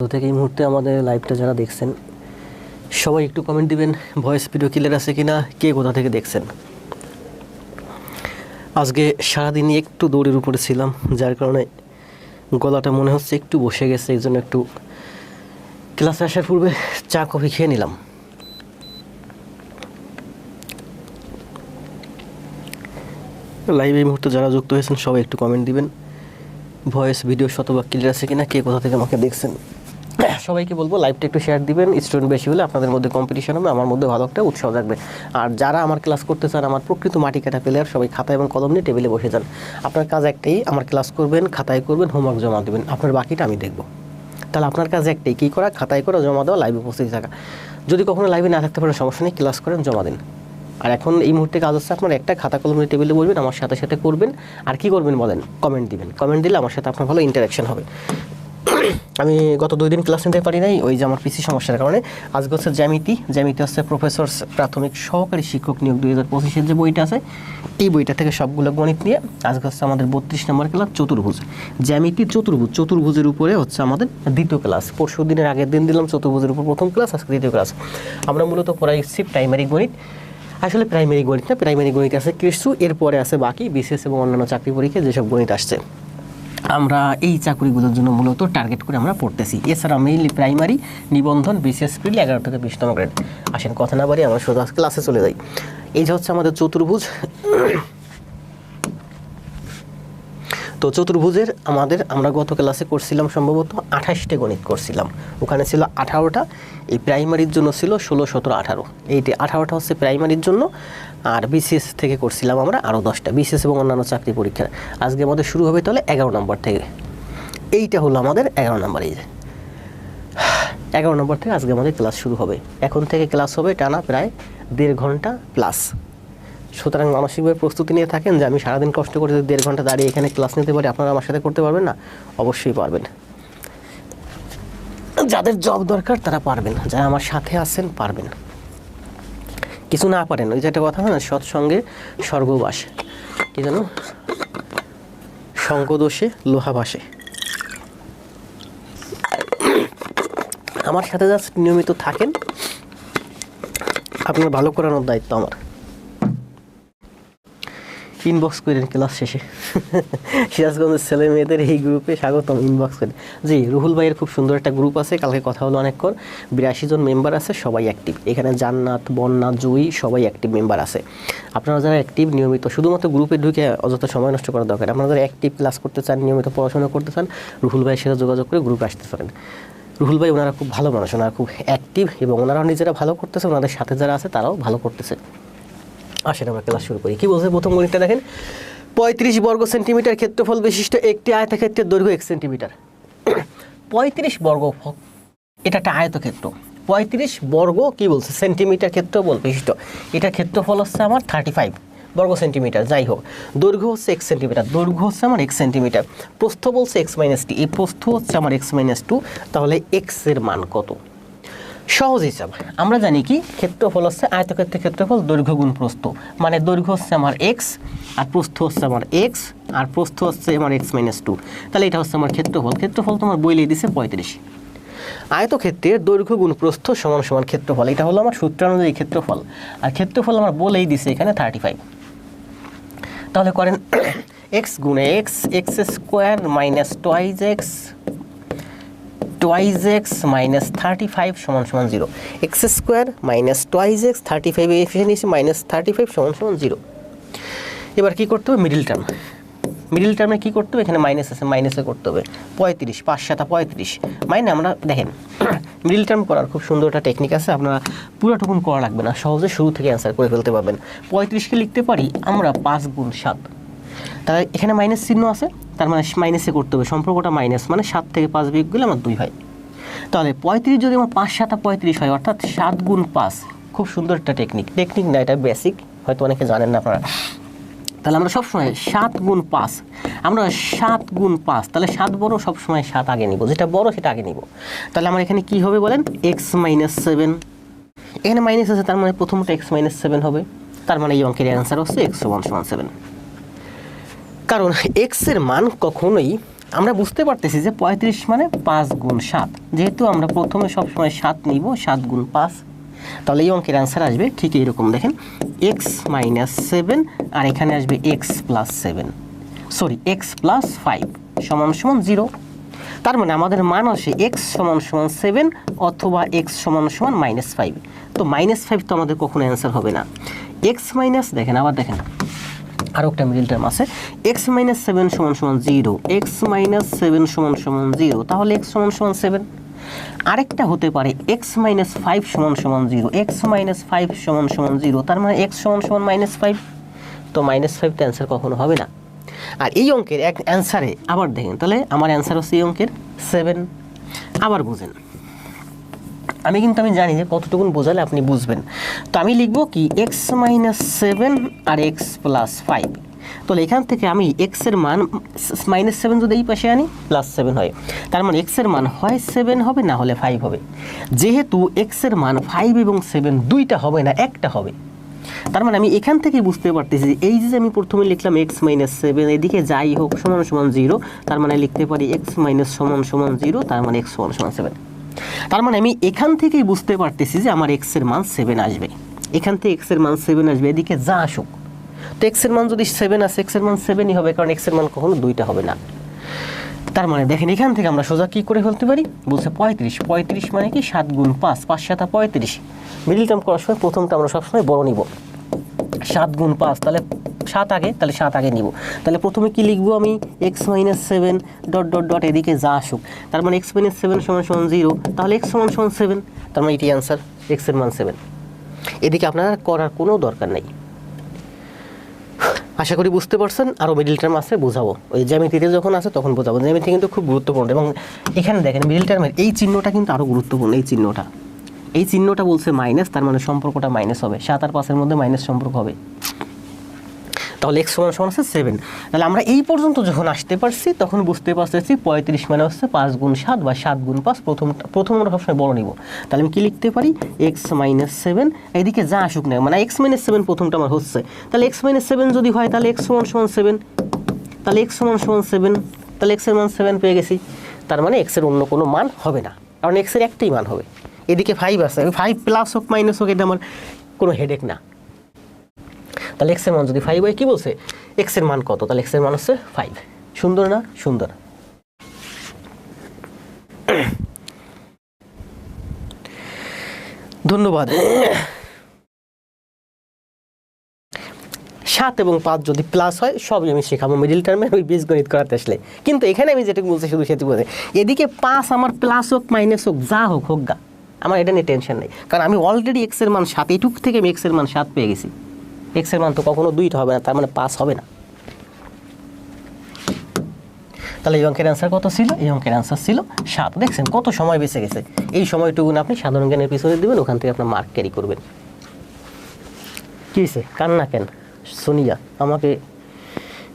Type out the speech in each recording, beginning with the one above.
তো থেকে এই মুহূর্তে আমাদের লাইভটা যারা দেখছেন সবাই একটু কমেন্ট দিবেন, ভয়েস ভিডিও ক্লিয়ার আছে কিনা, কে কোথা থেকে দেখছেন। আজকে সারাদিনই একটু দৌড়ের উপরে ছিলাম, যার কারণে গলাটা মনে হচ্ছে একটু বসে গেছে। এই জন্য একটু ক্লাসে আসার পূর্বে চা কফি খেয়ে নিলাম। লাইভ এই মুহূর্তে যারা যুক্ত হয়েছেন সবাই একটু কমেন্ট দিবেন, ভয়েস ভিডিও শতভাগ ক্লিয়ার আছে কিনা, কে কোথা থেকে আমাকে দেখছেন। সবাইকে বলবো লাইভটা একটু শেয়ার দিবেন। স্টুডেন্ট বেশি হলে আপনাদের মধ্যে কম্পিটিশন হবে, আমার মধ্যে ভালো একটা উৎসাহ থাকবে। আর যারা আমার ক্লাস করতে চান, আমার প্রকৃত মাটি কাটা প্লেয়ার, সবাই খাতা এবং কলম নিয়ে টেবিলে বসে যান। আপনার কাজ একটাই, আমার ক্লাস করবেন, খাতায় করবেন, হোমওয়ার্ক জমা দেবেন, আপনার বাকিটা আমি দেখব। তাহলে আপনার কাজ একটাই, কী করা, খাতায় করা, জমা দেওয়া, লাইভে উপস্থিত থাকা। যদি কখনো লাইভে না থাকতে পারেন সমস্যা নেই, ক্লাস করেন, জমা দিন। আর এখন এই মুহূর্তে কাজ হচ্ছে আপনার একটা খাতা কলম নিয়ে টেবিলে বসবেন, আমার সাথে সাথে করবেন। আর কি করবেন বলেন, কমেন্ট দিবেন। কমেন্ট দিলে আমার সাথে আপনার ভালো ইন্টারাকশন হবে। আমি গত 2 দিন ক্লাস নিতে পারি নাই, ওই যে আমার পিসি সমস্যার কারণে। আজকে হচ্ছে জ্যামিতি হচ্ছে প্রফেসর প্রাথমিক সহকারী শিক্ষক নিয়োগ 2025-এর যে বইটা আছে, এই বইটা থেকে সবগুলো গণিত নিয়ে আজকে হচ্ছে আমাদের 32 নম্বর ক্লাস চতুর্ভুজ। জ্যামিতি চতুর্ভুজের উপরে হচ্ছে আমাদের দ্বিতীয় ক্লাস। পরশু দিনের আগের দিন দিলাম চতুর্ভুজের উপর প্রথম ক্লাস, আজকে দ্বিতীয় ক্লাস। আমরা মূলত পড়াইছি প্রাইমারি গণিত। আসলে প্রাইমারি গণিত না, প্রাইমারি গণিত আছে কিছু, এরপরে আছে বাকি বিসিএস এবং অন্যান্য চাকরি পরীক্ষা যেসব গণিত আসছে। আমরা এই চাকরিগুলোর জন্য মূলত টার্গেট করে আমরা পড়তেছি। এছাড়া মেইনলি প্রাইমারি, নিবন্ধন, বিসিএস প্রিলি 11 থেকে 20তম গ্রেড। আসেন কথা না বাড়ি আমরা সোজা ক্লাসে চলে যাই। এই যে হচ্ছে আমাদের চতুর্ভুজ। তো চতুর্ভুজের আমরা গত ক্লাসে করছিলাম সম্ভবত 28টে গণিত করছিলাম। ওখানে ছিল 18টা, এই প্রাইমারির জন্য ছিল 16, 17, 18। এইটি 18টা হচ্ছে প্রাইমারির জন্য, আর বিসিএস থেকে করছিলাম আমরা আরও 10টা, বিসিএস এবং অন্যান্য চাকরি পরীক্ষার। আজকে আমাদের শুরু হবে তাহলে 11 নম্বর থেকে। এইটা হলো আমাদের 11 নম্বর। এই যে 11 নম্বর থেকে আজকে আমাদের ক্লাস শুরু হবে। এখন থেকে ক্লাস হবে টানা প্রায় 1.5 ঘন্টা প্লাস। সুতরাং মানসিকভাবে প্রস্তুতি নিয়ে থাকেন যে আমি সারাদিন কষ্ট করে যদি 1.5 ঘন্টা দাঁড়িয়ে এখানে ক্লাস নিতে পারি, আপনারা আমার সাথে করতে পারবেন না? অবশ্যই পারবেন। যাদের জব দরকার তারা পারবেন, যারা আমার সাথে আছেন পারবেন। কিছু না পারেন, ওই যে একটা কথা হয় না, সৎসঙ্গে স্বর্গবাস, কি জানো, সঙ্গদোষে লোহা ভাসে। আমার সাথে জাস্ট নিয়মিত থাকেন, আপনার ভালো করানোর দায়িত্ব আমার। ইনবক্স করেন ক্লাস শেষে। সিরাজগঞ্জের ছেলে মেয়েদের এই গ্রুপে স্বাগতম, ইনবক্স করেন। জি, রুহুল ভাইয়ের খুব সুন্দর একটা গ্রুপ আছে, কালকে কথা হলো অনেকক্ষণ। 82 জন মেম্বার আছে, সবাই অ্যাক্টিভ। এখানে জান্নাত, বন্যা, জয়ী সবাই অ্যাক্টিভ মেম্বার আছে। আপনারা যারা অ্যাক্টিভ নিয়মিত, শুধুমাত্র গ্রুপে ঢুকে অযথা সময় নষ্ট করার দরকার। আপনারা যারা অ্যাক্টিভ ক্লাস করতে চান, নিয়মিত পড়াশোনা করতে চান, রুহুল ভাইয়ের সাথে যোগাযোগ করে গ্রুপে আসতে পারেন। রুহুল ভাই ওনারা খুব ভালো মানুষ, ওনারা খুব অ্যাক্টিভ এবং ওনারাও নিজেরা ভালো করতেছে, ওনাদের সাথে যারা আছে তারাও ভালো করতেছে। আসেন আমরা ক্লাস শুরু করি। কি বলছে প্রথম গণিতটা দেখেন, 35 বর্গ সেন্টিমিটার ক্ষেত্রফল বিশিষ্ট একটি আয়তক্ষেত্রের দৈর্ঘ্য 1 সেন্টিমিটার। 35 বর্গ, এটা একটা আয়তক্ষেত্র। 35 বর্গ কি বলছে, সেন্টিমিটার ক্ষেত্রফল বিশিষ্ট, এটা ক্ষেত্রফল হচ্ছে আমার 35 বর্গ সেন্টিমিটার। যাই হোক, দৈর্ঘ্য হচ্ছে 1 সেন্টিমিটার, দৈর্ঘ্য হচ্ছে আমার 1 সেন্টিমিটার। প্রস্থ বলছে x-t, এই প্রস্থ হচ্ছে আমার x-2। তাহলে x এর মান কত? সহজ হিসাব, আমরা জানি কি, ক্ষেত্রফল হচ্ছে আয়তক্ষেত্রের ক্ষেত্রফল দৈর্ঘ্য গুণ প্রস্থ, মানে দৈর্ঘ্য হচ্ছে আমার x আর প্রস্থ হচ্ছে আমার x আর প্রস্থ হচ্ছে আমার x-2। তাহলে এটা হচ্ছে আমার ক্ষেত্রফল। ক্ষেত্রফল তোমার বইলেই দিছে 35। আয়তক্ষেত্রের দৈর্ঘ্য গুণ প্রস্থ সমান সমান ক্ষেত্রফল, এটা হলো আমার সূত্রানুযায়ী ক্ষেত্রফল। আর ক্ষেত্রফল আমার বলেই দিছে এখানে 35। তাহলে করেন x গুণে x, x² minus twice x minus 35 সমান সমান 0। x² minus twice x, 35 efficient নিয়েছি, মাইনাস 35 সমান সমান 0। এবার কী করতে হবে, মিডিল টার্ম। মিডিল টার্মে কী করতে হবে, এখানে মাইনাস আছে, মাইনাসে করতে হবে 35, 5 7 35 মাইনে। আমরা দেখেন মিডিল টার্ম করার খুব সুন্দর একটা টেকনিক আছে, আপনারা পুরোটুকুন করা লাগবে না, সহজে শুরু থেকে অ্যান্সার করে ফেলতে পারবেন। 35কে লিখতে পারি আমরা 5 গুণ 7, তাহলে এখানে মাইনাস চিহ্ন আছে, তার মানে মাইনাসে করতে হবে, সম্পর্কটা মাইনাস, মানে 7 থেকে 5 বিয়োগ গেলে আমার 2 হয়। তাহলে 35 যদি আমার 5 7 35 হয়, অর্থাৎ 7 গুণ 5। খুব সুন্দর একটা টেকনিক না, এটা বেসিক, হয়তো অনেকে জানেন না আপনারা। তাহলে আমরা সবসময় 7 গুণ 5, আমরা 7 গুণ 5, তাহলে 7 বড়, সবসময় 7 আগে নিব, যেটা বড় সেটা আগে নিব। তাহলে আমার এখানে কি হবে বলেন, x-7, এখানে মাইনাস আছে, তার মানে প্রথমটা x-7 হবে। তার মানে এই অঙ্কের অ্যান্সার হচ্ছে x = 7। কারণ x এর মান কখনোই আমরা বুঝতে পারতেছি যে 35 মানে 5 গুণ 7, যেহেতু আমরা প্রথমে সবসময় 7 নিব, 7 গুণ 5, তাহলে এই অঙ্কের অ্যান্সার আসবে ঠিক এইরকম। দেখেন x - 7 আর এখানে আসবে x + 7, সরি x + 5 সমান সমান 0। তার মানে আমাদের মান আসে x সমান সমান 7 অথবা x সমান সমান -5। তো -5 তো আমাদের কখনো অ্যান্সার হবে না। x মাইনাস, দেখেন আবার দেখেন আরও একটা মিডল টার্ম আছে, x - 7 সমান সমান 0, x - 7 সমান সমান 0, তাহলে x সমান সমান 7। আরেকটা হতে পারে x - 5 সমান সমান 0, x - 5 সমান সমান 0, তার মানে x সমান সমান -5। তো -5 তো অ্যান্সার কখনো হবে না। আর এই অঙ্কের এক অ্যান্সারে আবার দেখেন, তাহলে আমার অ্যান্সার হচ্ছে এই অঙ্কের 7। আবার বুঝেন, আমি জানি যে কতটুকুন বোঝালে আপনি বুঝবেন। তো আমি লিখব কি x - 7 আর x + 5। তাহলে এখান থেকে আমি x এর মান -7 যদি এই পাশে আনি +7 হয়, তার মানে x এর মান হয় 7 হবে, না হলে 5 হবে। যেহেতু x এর মান 5 এবং 7 দুইটা হবে না, একটা হবে, তার মানে আমি এখান থেকে বুঝতে পারতেছি এই যে আমি প্রথমে লিখলাম x - 7, এদিকে যাই হোক সমান সমান 0, তার মানে লিখতে পারি x - সমান সমান 0, তার মানে x সমান সমান 7। তার মানে আমি এখান থেকেই বুঝতে পারতেছি যে আমার x এর মান 7 আসবে, এখান থেকে x এর মান 7 আসবে, এদিকে যা আসুক। তো x এর মান যদি 7 আসে, x এর মান 7ই হবে, কারণ x এর মান কখনো দুইটা হবে না। তার মানে দেখেন এখান থেকে আমরা সোজা কী করে ফেলতে পারি, বলছে 35 মানে কি 7 গুণ 5, 5 7 35। মিডল টার্ম করার সময় প্রথমটা আমরা সবসময় বড় নিব, 7 গুণ 5, তাহলে 7 আগে, তাহলে 7 আগে নিব। তাহলে প্রথমে কি লিখবো আমি, x - 7 ডট ডট ডট এদিকে যা আসুক, তার মানে x - 7 সমান সমান 0, তাহলে x সমান সমান 7, তার মানে এটি অ্যান্সার, x এর মান 7। এদিকে আপনারা করার কোনো দরকার নেই। আশা করি বুঝতে পারছেন। আরও মিডল টার্ম আছে, বোঝাবো, ওই জ্যামিতিতে যখন আছে তখন বোঝাবো। জ্যামিতি কিন্তু খুব গুরুত্বপূর্ণ, এবং এখানে দেখেন মিডল টার্মের এই চিহ্নটা কিন্তু আরও গুরুত্বপূর্ণ। এই চিহ্নটা বলছে মাইনাস, তার মানে সম্পর্কটা মাইনাস হবে, 7 আর 5-এর মধ্যে মাইনাস সম্পর্ক হবে। তাহলে x সমান সমান হচ্ছে 7। তাহলে আমরা এই পর্যন্ত যখন আসতে পারছি তখন বুঝতে পারতেছি 35 মানে হচ্ছে 5 গুণ 7 বা 7 গুণ 5, প্রথম আমরা সবসময় বড় নিব। তাহলে আমি কি লিখতে পারি, x - 7, এদিকে যা আসুক না, মানে x - 7 প্রথমটা আমার হচ্ছে, তাহলে x - 7 যদি হয় তাহলে x সমান সমান 7, তাহলে x সমান সমান 7, তাহলে x এর মান 7 পেয়ে গেছি। তার মানে x এর অন্য কোনো মান হবে না, কারণ x এর একটাই মান হবে। এদিকে 5 আছে, 5 প্লাস হোক মাইনাস হোক এটা আমার কোনো হেডেক না। তাহলে x এর মান যদি 5 হয়, কি বলছে x এর মান কত, তাহলে x এর মান হচ্ছে 5। সুন্দর না? সুন্দর। ধন্যবাদ। 7 এবং 5 যদি প্লাস হয় সবই আমি শেখাবো মিডিল টার্মে, ওই বীজগণিত করাতে আসলে। কিন্তু এখানে আমি যেটুকু বলছি শুধু সেটুকু বলছি, এদিকে 5 আমার প্লাস হোক মাইনাস হোক যা হোক হোক গা, আমার এটা নিয়ে টেনশন নেই, কারণ আমি অলরেডি x এর মান 7, এইটুক থেকে আমি x এর মান 7 পেয়ে গেছি। x এর মান তো কখনো 2টা হবে না, তার মানে 5 হবে না। তাহলে এই অঙ্কের অ্যান্সার কত ছিল? এই অঙ্কের অ্যান্সার ছিল 7। দেখছেন কত সময় বেঁচে গেছে। এই সময়টুকু আপনি সাধারণ জ্ঞানের পিছনে দেবেন, ওখান থেকে আপনার মার্ক ক্যারি করবেন। কী হয়েছে, কান্না কেন? সোনিয়া আমাকে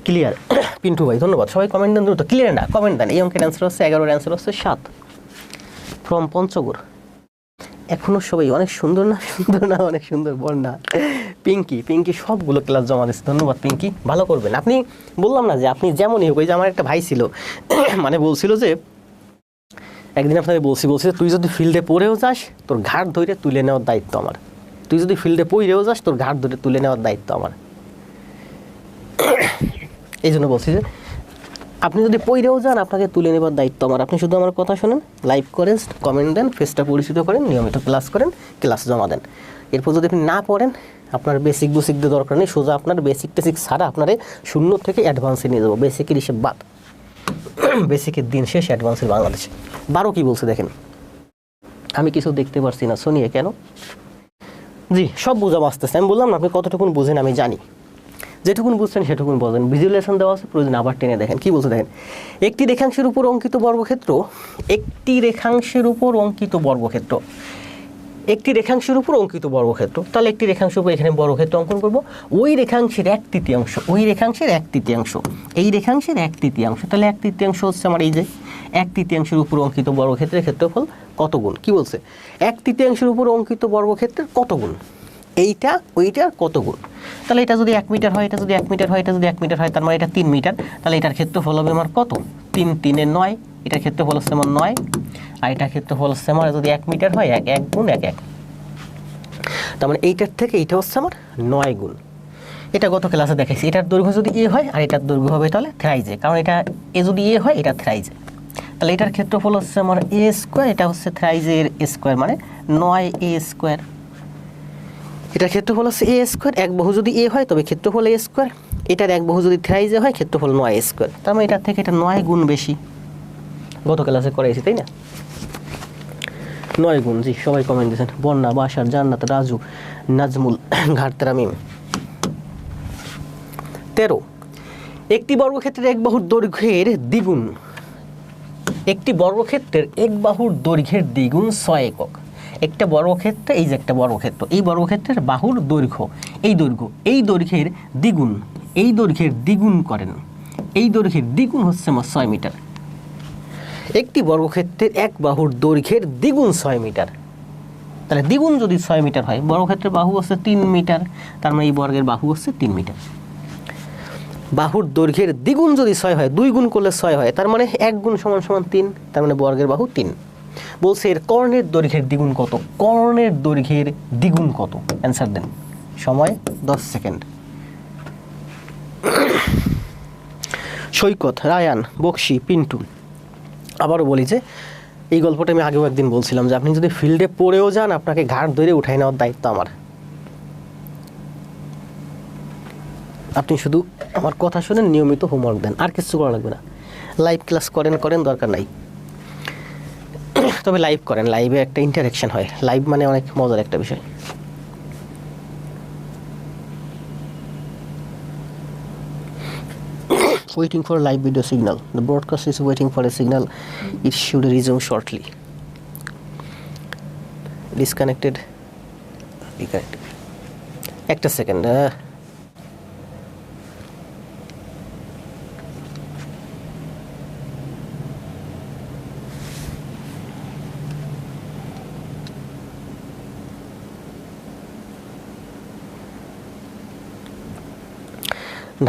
ক্লিয়ার। পিন্টু ভাই ধন্যবাদ। সবাই কমেন্ট দেন দ্রুত, ক্লিয়ার না কমেন্ট দেন। এই অঙ্কের অ্যান্সার হচ্ছে 11, অ্যান্সার হচ্ছে 7 ফ্রম পঞ্চগড়। এখনও সবাই অনেক সুন্দর না? সুন্দর না? অনেক সুন্দর বর্ণা। পিঙ্কি সবগুলো ক্লাস জমা দিচ্ছে, ধন্যবাদ পিঙ্কি, ভালো করবেন। আপনি বললাম না যে আপনি যেমনই হোক, ওই যে আমার একটা ভাই ছিল, মানে বলছিল যে একদিন আপনাকে বলছি তুই যদি ফিল্ডে পড়েও যাস তোর ঘাট ধরে তুলে নেওয়ার দায়িত্ব আমার, তুই যদি ফিল্ডে পড়েও যাস তোর ঘাট ধরে তুলে নেওয়ার দায়িত্ব আমার। এই জন্য বলছি যে আপনি যদি পড়েও যান আপনাকে তুলে নেবার দায়িত্ব আমার। আপনি শুধু আমার কথা শোনেন, লাইক করেন, কমেন্ট দেন, ফেসটা পরিচিত করেন, নিয়মিত ক্লাস করেন, ক্লাস জমা দেন। এরপর যদি আপনি না পড়েন, আপনার বেসিক দিয়ে দরকার নেই, সোজা আপনার বেসিক টেসিক ছাড়া আপনার 0 থেকে অ্যাডভান্সে নিয়ে যাবো। বেসিকের হিসেব বাদ, বেসিকের দিন শেষ, অ্যাডভান্সের বাংলাদেশে। 12 কি বলছে দেখেন, আমি কিছু দেখতে পারছি না। শুনিয়ে কেন? জি সব বোঝা আসতেছে। আমি বললাম না আপনি কতটুকুন বোঝেন আমি জানি, যেটুকুন বুঝছেন সেটুকুন বলেন। ভিজুয়ালাইজেশন দেওয়া আছে, প্রয়োজন আবার টেনে দেখেন। কি বলছে দেখেন, একটি রেখাংশের উপর অঙ্কিত বর্গক্ষেত্র, একটি রেখাংশের উপর অঙ্কিত বর্গক্ষেত্র, একটি রেখাংশের উপর অঙ্কিত বর্গক্ষেত্র। তাহলে একটি রেখাংশের উপর এখানে বর্গক্ষেত্র অঙ্কন করব। ওই রেখাংশের 1/3, ওই রেখাংশের 1/3, এই রেখাংশের 1/3। তাহলে 1/3 হচ্ছে আমার এই যে 1/3 উপর অঙ্কিত বর্গক্ষেত্রের ক্ষেত্রফল কত গুণ? কি বলছে, 1/3 উপর অঙ্কিত বর্গক্ষেত্রের কত গুণ, এইটা ওইটার কত গুণ। তাহলে এটা যদি 1 মিটার হয়, এটা যদি 1 মিটার হয়, এটা যদি 1 মিটার হয়, তার মানে এটা 3 মিটার। তাহলে এটার ক্ষেত্রফল হবে আমার কত? 3 3 এ 9, এটার ক্ষেত্রফল হচ্ছে আমার 9, আর এটার ক্ষেত্রফল হচ্ছে আমার যদি 1 মিটার হয় 1 1 গুণ 1 1, তার মানে এইটার থেকে এইটা হচ্ছে আমার 9 গুণ। এটা গত ক্লাসে দেখাইছি, এটার দৈর্ঘ্য যদি এ হয় আর এটার দৈর্ঘ্য হবে তাহলে থ্রাইজে, কারণ এটা এ যদি এ হয় এটা থ্রাইজে, তাহলে এটার ক্ষেত্রফল হচ্ছে আমার এ স্কোয়ার, এটা হচ্ছে থ্রাইজের স্কোয়ার মানে 9 এ স্কোয়ার। এটার ক্ষেত্রফল হচ্ছে এ স্কোয়ার, এক বাহু যদি এ হয় তবে ক্ষেত্রফল এ স্কোয়ার, এটার এক বাহু যদি থ্রাইজে হয় ক্ষেত্রফল 9 স্কোয়ার, তার মানে এটার থেকে এটা 9 গুণ বেশি, গত ক্লাসে করাইছি তাই না? 9 গুণ। জি, সবাই কমেন্ট দিয়েছেন, বন্যা, বাসার, জান্নাত, রাজু, নাজমুল, ঘাটতেরা মিম। 13, একটি বর্গক্ষেত্রের এক বাহুর দৈর্ঘ্যের দ্বিগুণ, একটি বর্গক্ষেত্রের এক বাহুর দৈর্ঘ্যের দ্বিগুণ 6 একক। একটা বর্গক্ষেত্রে, এই যে একটা বর্গক্ষেত্র, এই বর্গক্ষেত্রের বাহুর দৈর্ঘ্য, এই দৈর্ঘ্যের দ্বিগুণ, এই দৈর্ঘ্যের দ্বিগুণ করেন, এই দৈর্ঘ্যের দ্বিগুণ হচ্ছে আমার 6 মিটার। একটি বর্গক্ষেত্রের এক বাহুর দৈর্ঘ্যের দ্বিগুণ 6 মিটার, তাহলে দ্বিগুণ যদি 6 মিটার হয়, বর্গক্ষেত্রের বাহু হচ্ছে 3 মিটার, তার মানে এই বর্গের বাহু হচ্ছে 3 মিটার। বাহুর দৈর্ঘ্যের দ্বিগুণ যদি 6 হয়, 2 গুণ করলে 6 হয়, তার মানে 1 গুণ সমান সমান 3, তার মানে বর্গের বাহু 3। বলছে এর কর্ণের দৈর্ঘ্যের দ্বিগুণ কত, কর্ণের দৈর্ঘ্যের দ্বিগুণ কত, অ্যান্সার দেন। সময় 10 সেকেন্ড। সৈকত, রায়ান, বক্সি, পিন্টু। আবারও বলি যে এই গল্পটা আমি আগেও একদিন বলছিলাম যে আপনি যদি ফিল্ডে পড়েও যান, আপনাকে ঘাট ধরে উঠাই নেওয়ার দায়িত্ব আমার। আপনি শুধু আমার কথা শুনেন, নিয়মিত হোমওয়ার্ক দেন, আর কিছু করা লাগবে না। লাইভ ক্লাস করেন দরকার নাই, তবে লাইভ করেন, লাইভে একটা ইন্টারেকশন হয়, লাইভ মানে অনেক মজার একটা বিষয়। Waiting for live video signal. The broadcast is waiting for a signal. It should resume shortly. Disconnected. Reconnected. একটা সেকেন্ড।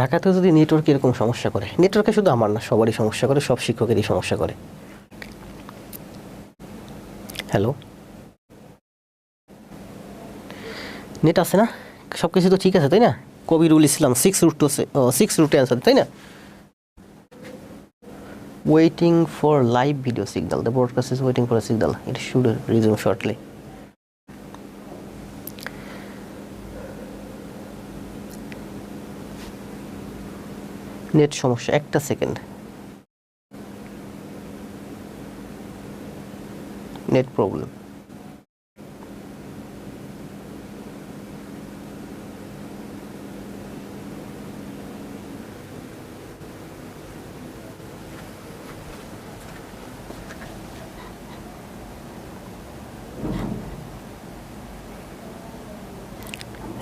ঢাকাতেও যদি নেটওয়ার্ক এরকম সমস্যা করে, নেটওয়ার্কে শুধু আমার না, সবারই সমস্যা করে, সব শিক্ষকেরই সমস্যা করে। হ্যালো, নেট আছে না? সব কিছু তো ঠিক আছে তাই না? কবিরুল ইসলাম 6 রুট আছে, 6 রুটে অ্যান্সার তাই না? Waiting for live video signal, the broadcast is waiting for a signal, it should resume shortly. Net সমস্যা, একটা second, net problem.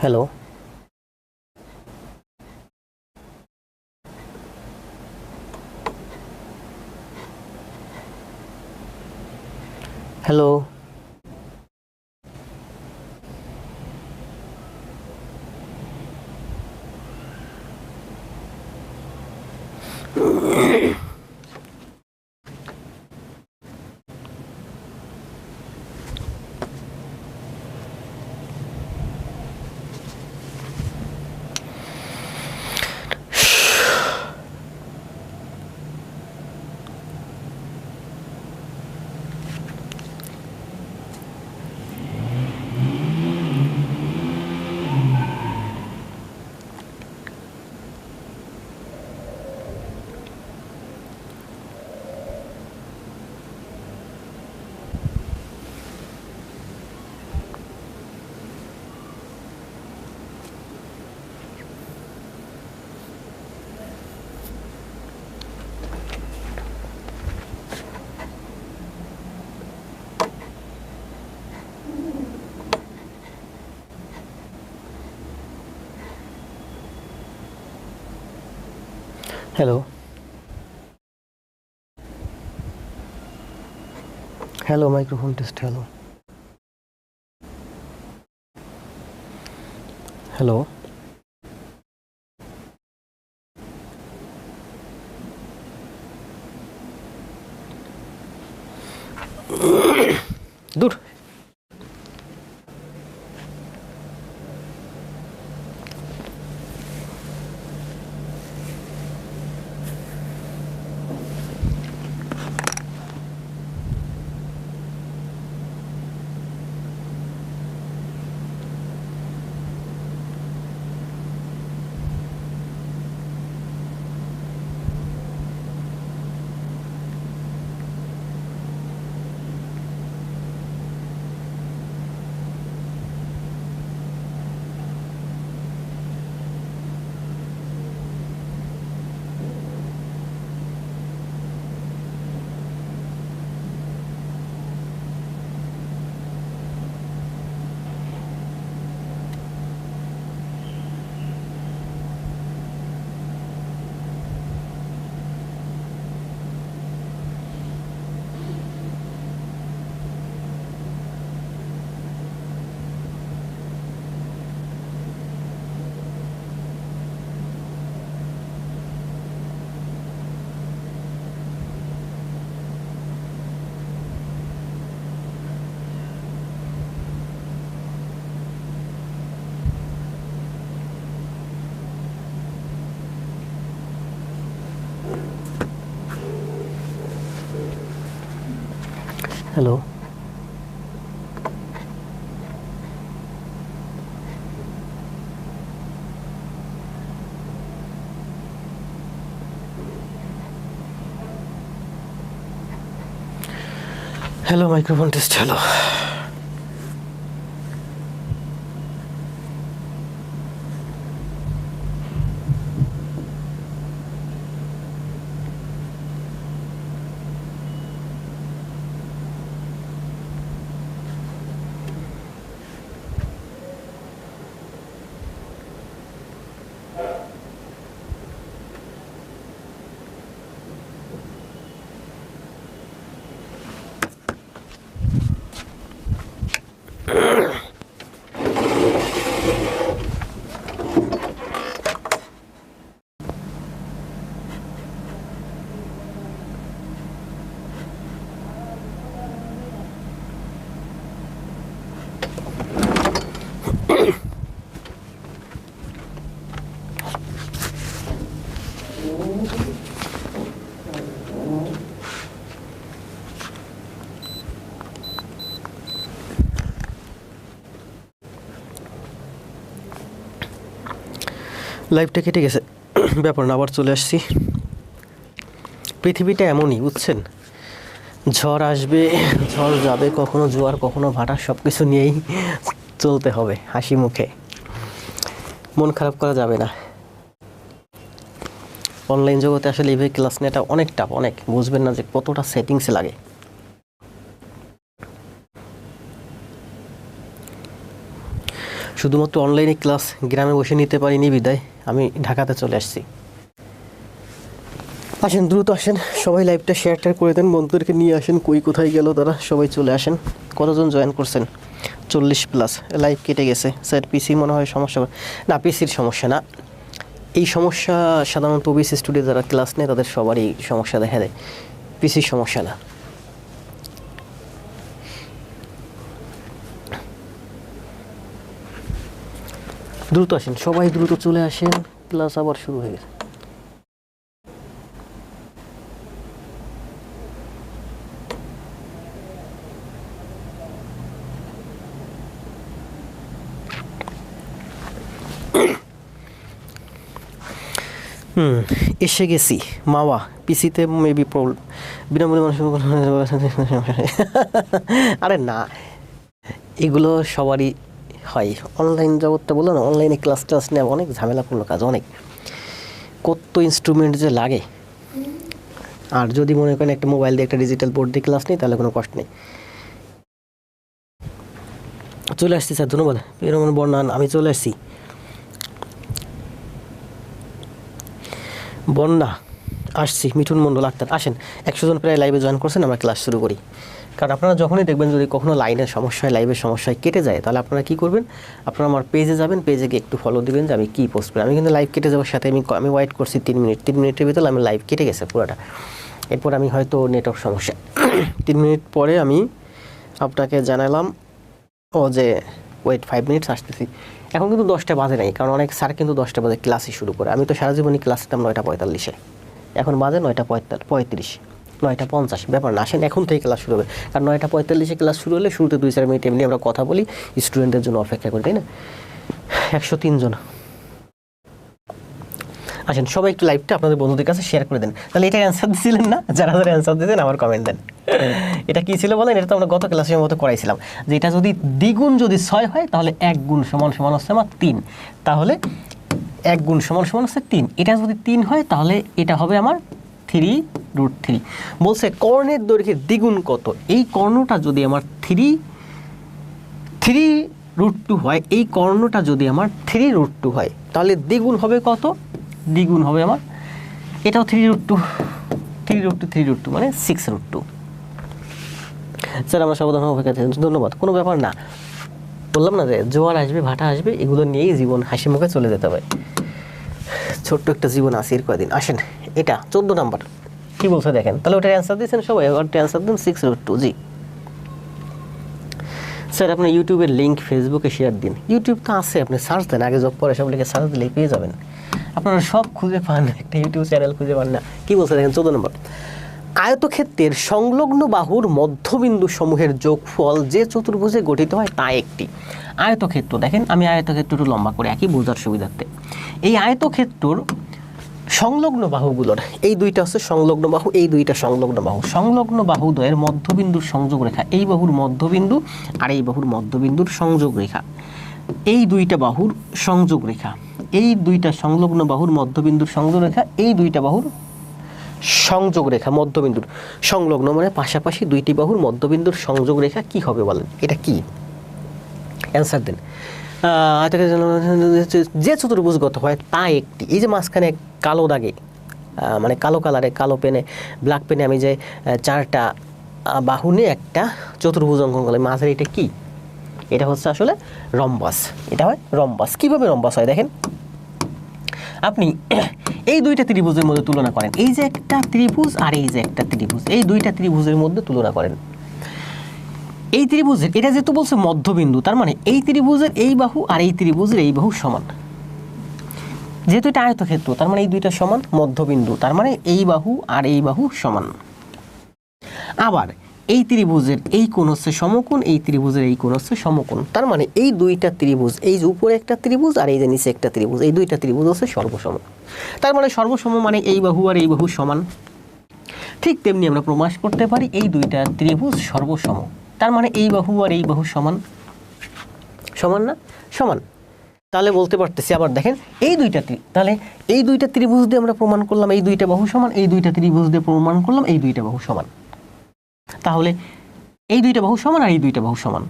Hello, hello, hello, hello, microphone test, hello, hello, দূর। Hello, hello, microphone test. Hello, লাইভটা কেটে গেছে, ব্যাপার না, আবার চলে আসছি। পৃথিবীটা এমনই, বুঝছেন? ঝড় আসবে, ঝড় যাবে, কখনো জোয়ার, কখনো ভাটা, সব কিছু নিয়েই চলতে হবে হাসি মুখে। মন খারাপ করা যাবে না। অনলাইন জগতে আসলে এইভাবে ক্লাস নেওয়াটা অনেক টাফ, অনেক। বুঝবেন না যে কতটা সেটিংসে লাগে। শুধুমাত্র অনলাইনে ক্লাস গ্রামে বসে নিতে পারিনি বিদায় আমি ঢাকাতে চলে আসছি। আসেন, দ্রুত আসেন, সবাই লাইভটা শেয়ার করে দেন, বন্ধুদেরকে নিয়ে আসেন। কোথায় গেল তারা? সবাই চলে আসেন। কতজন জয়েন করছেন? 40+। লাইভ কেটে গেছে স্যার। পিসি মনে হয় সমস্যা। না, পিসির সমস্যা না। এই সমস্যা সাধারণত ওবিসি স্টুডিও যারা ক্লাস নেয় তাদের সবারই সমস্যা দেখা দেয়, পিসির সমস্যা না। দ্রুত আসেন, সবাই দ্রুত চলে আসেন, ক্লাস আবার শুরু হয়ে গেছে। এসে গেছি মাওয়া। পিসিতে মেবি প্রবলেম। বিনামূল্যে মানুষ। আরে না, এগুলো সবারই হয়। অনলাইন জগৎটা বললো না, অনলাইনে ক্লাস টাস নেওয়া অনেক ঝামেলাপূর্ণ কাজ, অনেক। কত ইনস্ট্রুমেন্ট যে লাগে। আর যদি মনে করেন একটা মোবাইল দিয়ে, একটা ডিজিটাল বোর্ড দিয়ে ক্লাস নেই, তাহলে কোনো কষ্ট নেই। চলে আসছি স্যার, ধন্যবাদ। এরকম বর্ণান, আমি চলে আসছি। বন্যা আসছি, মিঠুন মণ্ডল আক্তার। আসেন, 100 জন প্রায় লাইভে জয়েন করছেন, আমরা ক্লাস শুরু করি। কারণ আপনারা যখনই দেখবেন যদি কখনো লাইনের সমস্যায়, লাইভের সমস্যায় কেটে যায়, তাহলে আপনারা কী করবেন? আপনারা আমার পেজে যাবেন, পেজে গিয়ে একটু ফলো দিবেন যে আমি কী পোস্ট করি। আমি কিন্তু লাইভ কেটে যাওয়ার সাথে আমি ওয়েট করছি 3 মিনিট। 3 মিনিটের ভিতরে আমি লাইভ কেটে গেছে পুরোটা। এরপর আমি হয়তো নেটওয়ার্ক সমস্যা 3 মিনিট পরে আমি আপনাকে জানালাম ও যে ওয়েট 5 মিনিটস আসতেছি। এখন কিন্তু 10টা বাজে নাই, কারণ অনেক স্যার কিন্তু 10টা বাজে ক্লাসই শুরু করে। আমি তো সারা জীবনই ক্লাস নিতাম 9:45-এ, এখন বাজে 9:35, 9:50। ব্যাপার না, আসেন এখন থেকে ক্লাস শুরু হবে। কারণ 9:45-এ ক্লাস শুরু হলে শুরুতে 2-4 মিনিট এমনি আমরা কথা বলি, স্টুডেন্টদের জন্য অপেক্ষা করি, তাই না? 103 জন। আসেন সবাই একটু লাইভটা আপনাদের বন্ধুদের কাছে শেয়ার করে দেন। তাহলে এটা অ্যান্সার দিয়েছিলেন না? যারা যারা অ্যান্সার দিয়েছেন আমার কমেন্ট দেন। এটা কি ছিল বলেন? এটা তো আমরা গত ক্লাসের মতো করাইছিলাম যে এটা যদি দ্বিগুণ যদি 6 হয় তাহলে 1 গুণ সমান সমান হচ্ছে আমার 3। তাহলে 1 গুণ সমান সমান হচ্ছে 3। এটা যদি 3 হয় তাহলে এটা হবে আমার 3√3। বলছে কর্ণের দৈর্ঘ্যের দ্বিগুণ কত? এই কর্ণটা যদি আমার 3√2 হয়, এই কর্ণটা যদি আমার 3√2 হয় তাহলে দ্বিগুণ হবে কত? দ্বিগুণ হবে আমার এটাও 3√2 মানে 6√2। স্যার আমরা সাবধান অপেক্ষা থাকেন, ধন্যবাদ। কোনো ব্যাপার না, বললাম না যে জোয়ার আসবে ভাটা আসবে, এগুলো নিয়েই জীবন হাসি মুখে চলে যেতে হবে। ছোট্ট একটা জীবন আছে এর কয়দিন। আসেন এটা 14 নাম্বার কি বলছে দেখেন। তাহলে ওটার অ্যান্সার দিয়েছেন সবাই, ওটার অ্যান্সার দিন 6√2। জি স্যার আপনার ইউটিউবের লিঙ্ক ফেসবুকে শেয়ার দিন। ইউটিউব তো আছে, আপনি সার্চ দেন, আগে জব পরে সব লিখে সার্চ দিলেই পেয়ে যাবেন। আপনারা সব খুঁজে পান, একটা ইউটিউব চ্যানেল খুঁজে পান না। কি বলছে দেখেন 14 নম্বর, আয়তক্ষেত্রের সংলগ্ন বাহুর মধ্যবিন্দু সমূহের যোগফল যে চতুর্ভুজে গঠিত হয় তা একটি। আয়তক্ষেত্র দেখেন, আমি আয়তক্ষেত্রটা লম্বা করে একই বোঝার সুবিধার্থে। এই আয়তক্ষেত্রর সংলগ্ন বাহুগুলোর এই দুইটা হচ্ছে সংলগ্ন বাহু, এই দুইটা সংলগ্ন বাহু, সংলগ্ন বাহুদ্বয়ের মধ্যবিন্দুর সংযোগ রেখা, এই বাহুর মধ্যবিন্দু আর এই বাহুর মধ্যবিন্দুর সংযোগ রেখা, এই দুইটা বাহুর সংযোগ রেখা, এই দুইটা সংলগ্ন বাহুর মধ্যবিন্দুর সংযোগ রেখা, এই দুইটা বাহুর সংযোগ রেখা মধ্যবিন্দুর সংলগ্ন মানে পাশাপাশি দুইটি বাহুর মধ্যবিন্দুর সংযোগ রেখা কি হবে বলেন? এটা কি? অ্যান্সার দেন। যে চতুর্ভুজগত হয় তা একটি। এই যে মাঝখানে কালো দাগে মানে কালো কালারে কালো পেনে ব্ল্যাক পেনে আমি যে 4টা বাহু নিয়ে একটা চতুর্ভুজ অঙ্কন করলাম, মাঝের এটা কি? এটা হচ্ছে আসলে রম্বাস। এটা হয় রম্বাস। কিভাবে রম্বাস হয় দেখেন, আপনি এই দুইটা ত্রিভুজের মধ্যে তুলনা করেন, এই যে একটা ত্রিভুজ আর এই যে একটা ত্রিভুজ, এই দুইটা ত্রিভুজের মধ্যে তুলনা করেন। এই ত্রিভুজের এটা যেহেতু বলছে মধ্যবিন্দু, তার মানে এই ত্রিভুজের এই বাহু আর এই ত্রিভুজের এই বাহু সমান। যেহেতু এটা আয়তক্ষেত্র তার মানে এই দুইটা সমান, মধ্যবিন্দু তার মানে এই বাহু আর এই বাহু সমান। আবার এই ত্রিভুজের এই কোণ হচ্ছে সমকোণ, এই ত্রিভুজের এই কোণ হচ্ছে সমকোণ, তার মানে এই দুইটা ত্রিভুজ, এই যে উপরে একটা ত্রিভুজ আর এই যে নিচে একটা ত্রিভুজ, এই দুইটা ত্রিভুজ হচ্ছে সর্বসম। তার মানে সর্বসম মানে এই বাহু আর এই বাহু সমান। ঠিক তেমনি আমরা প্রমাণ করতে পারি এই দুইটা ত্রিভুজ সর্বসম, তার মানে এই বাহু আর এই বাহু সমান। সমান না? সমান। তাহলে বলতে পারতেছি আবার দেখেন এই দুইটা তাহলে এই দুইটা ত্রিভুজ দিয়ে আমরা প্রমাণ করলাম এই দুইটা বাহু সমান, এই দুইটা ত্রিভুজ দিয়ে প্রমাণ করলাম এই দুইটা বাহু সমান। তাহলে এই দুইটা বাহু সমান আর এই দুইটা বাহু সমান।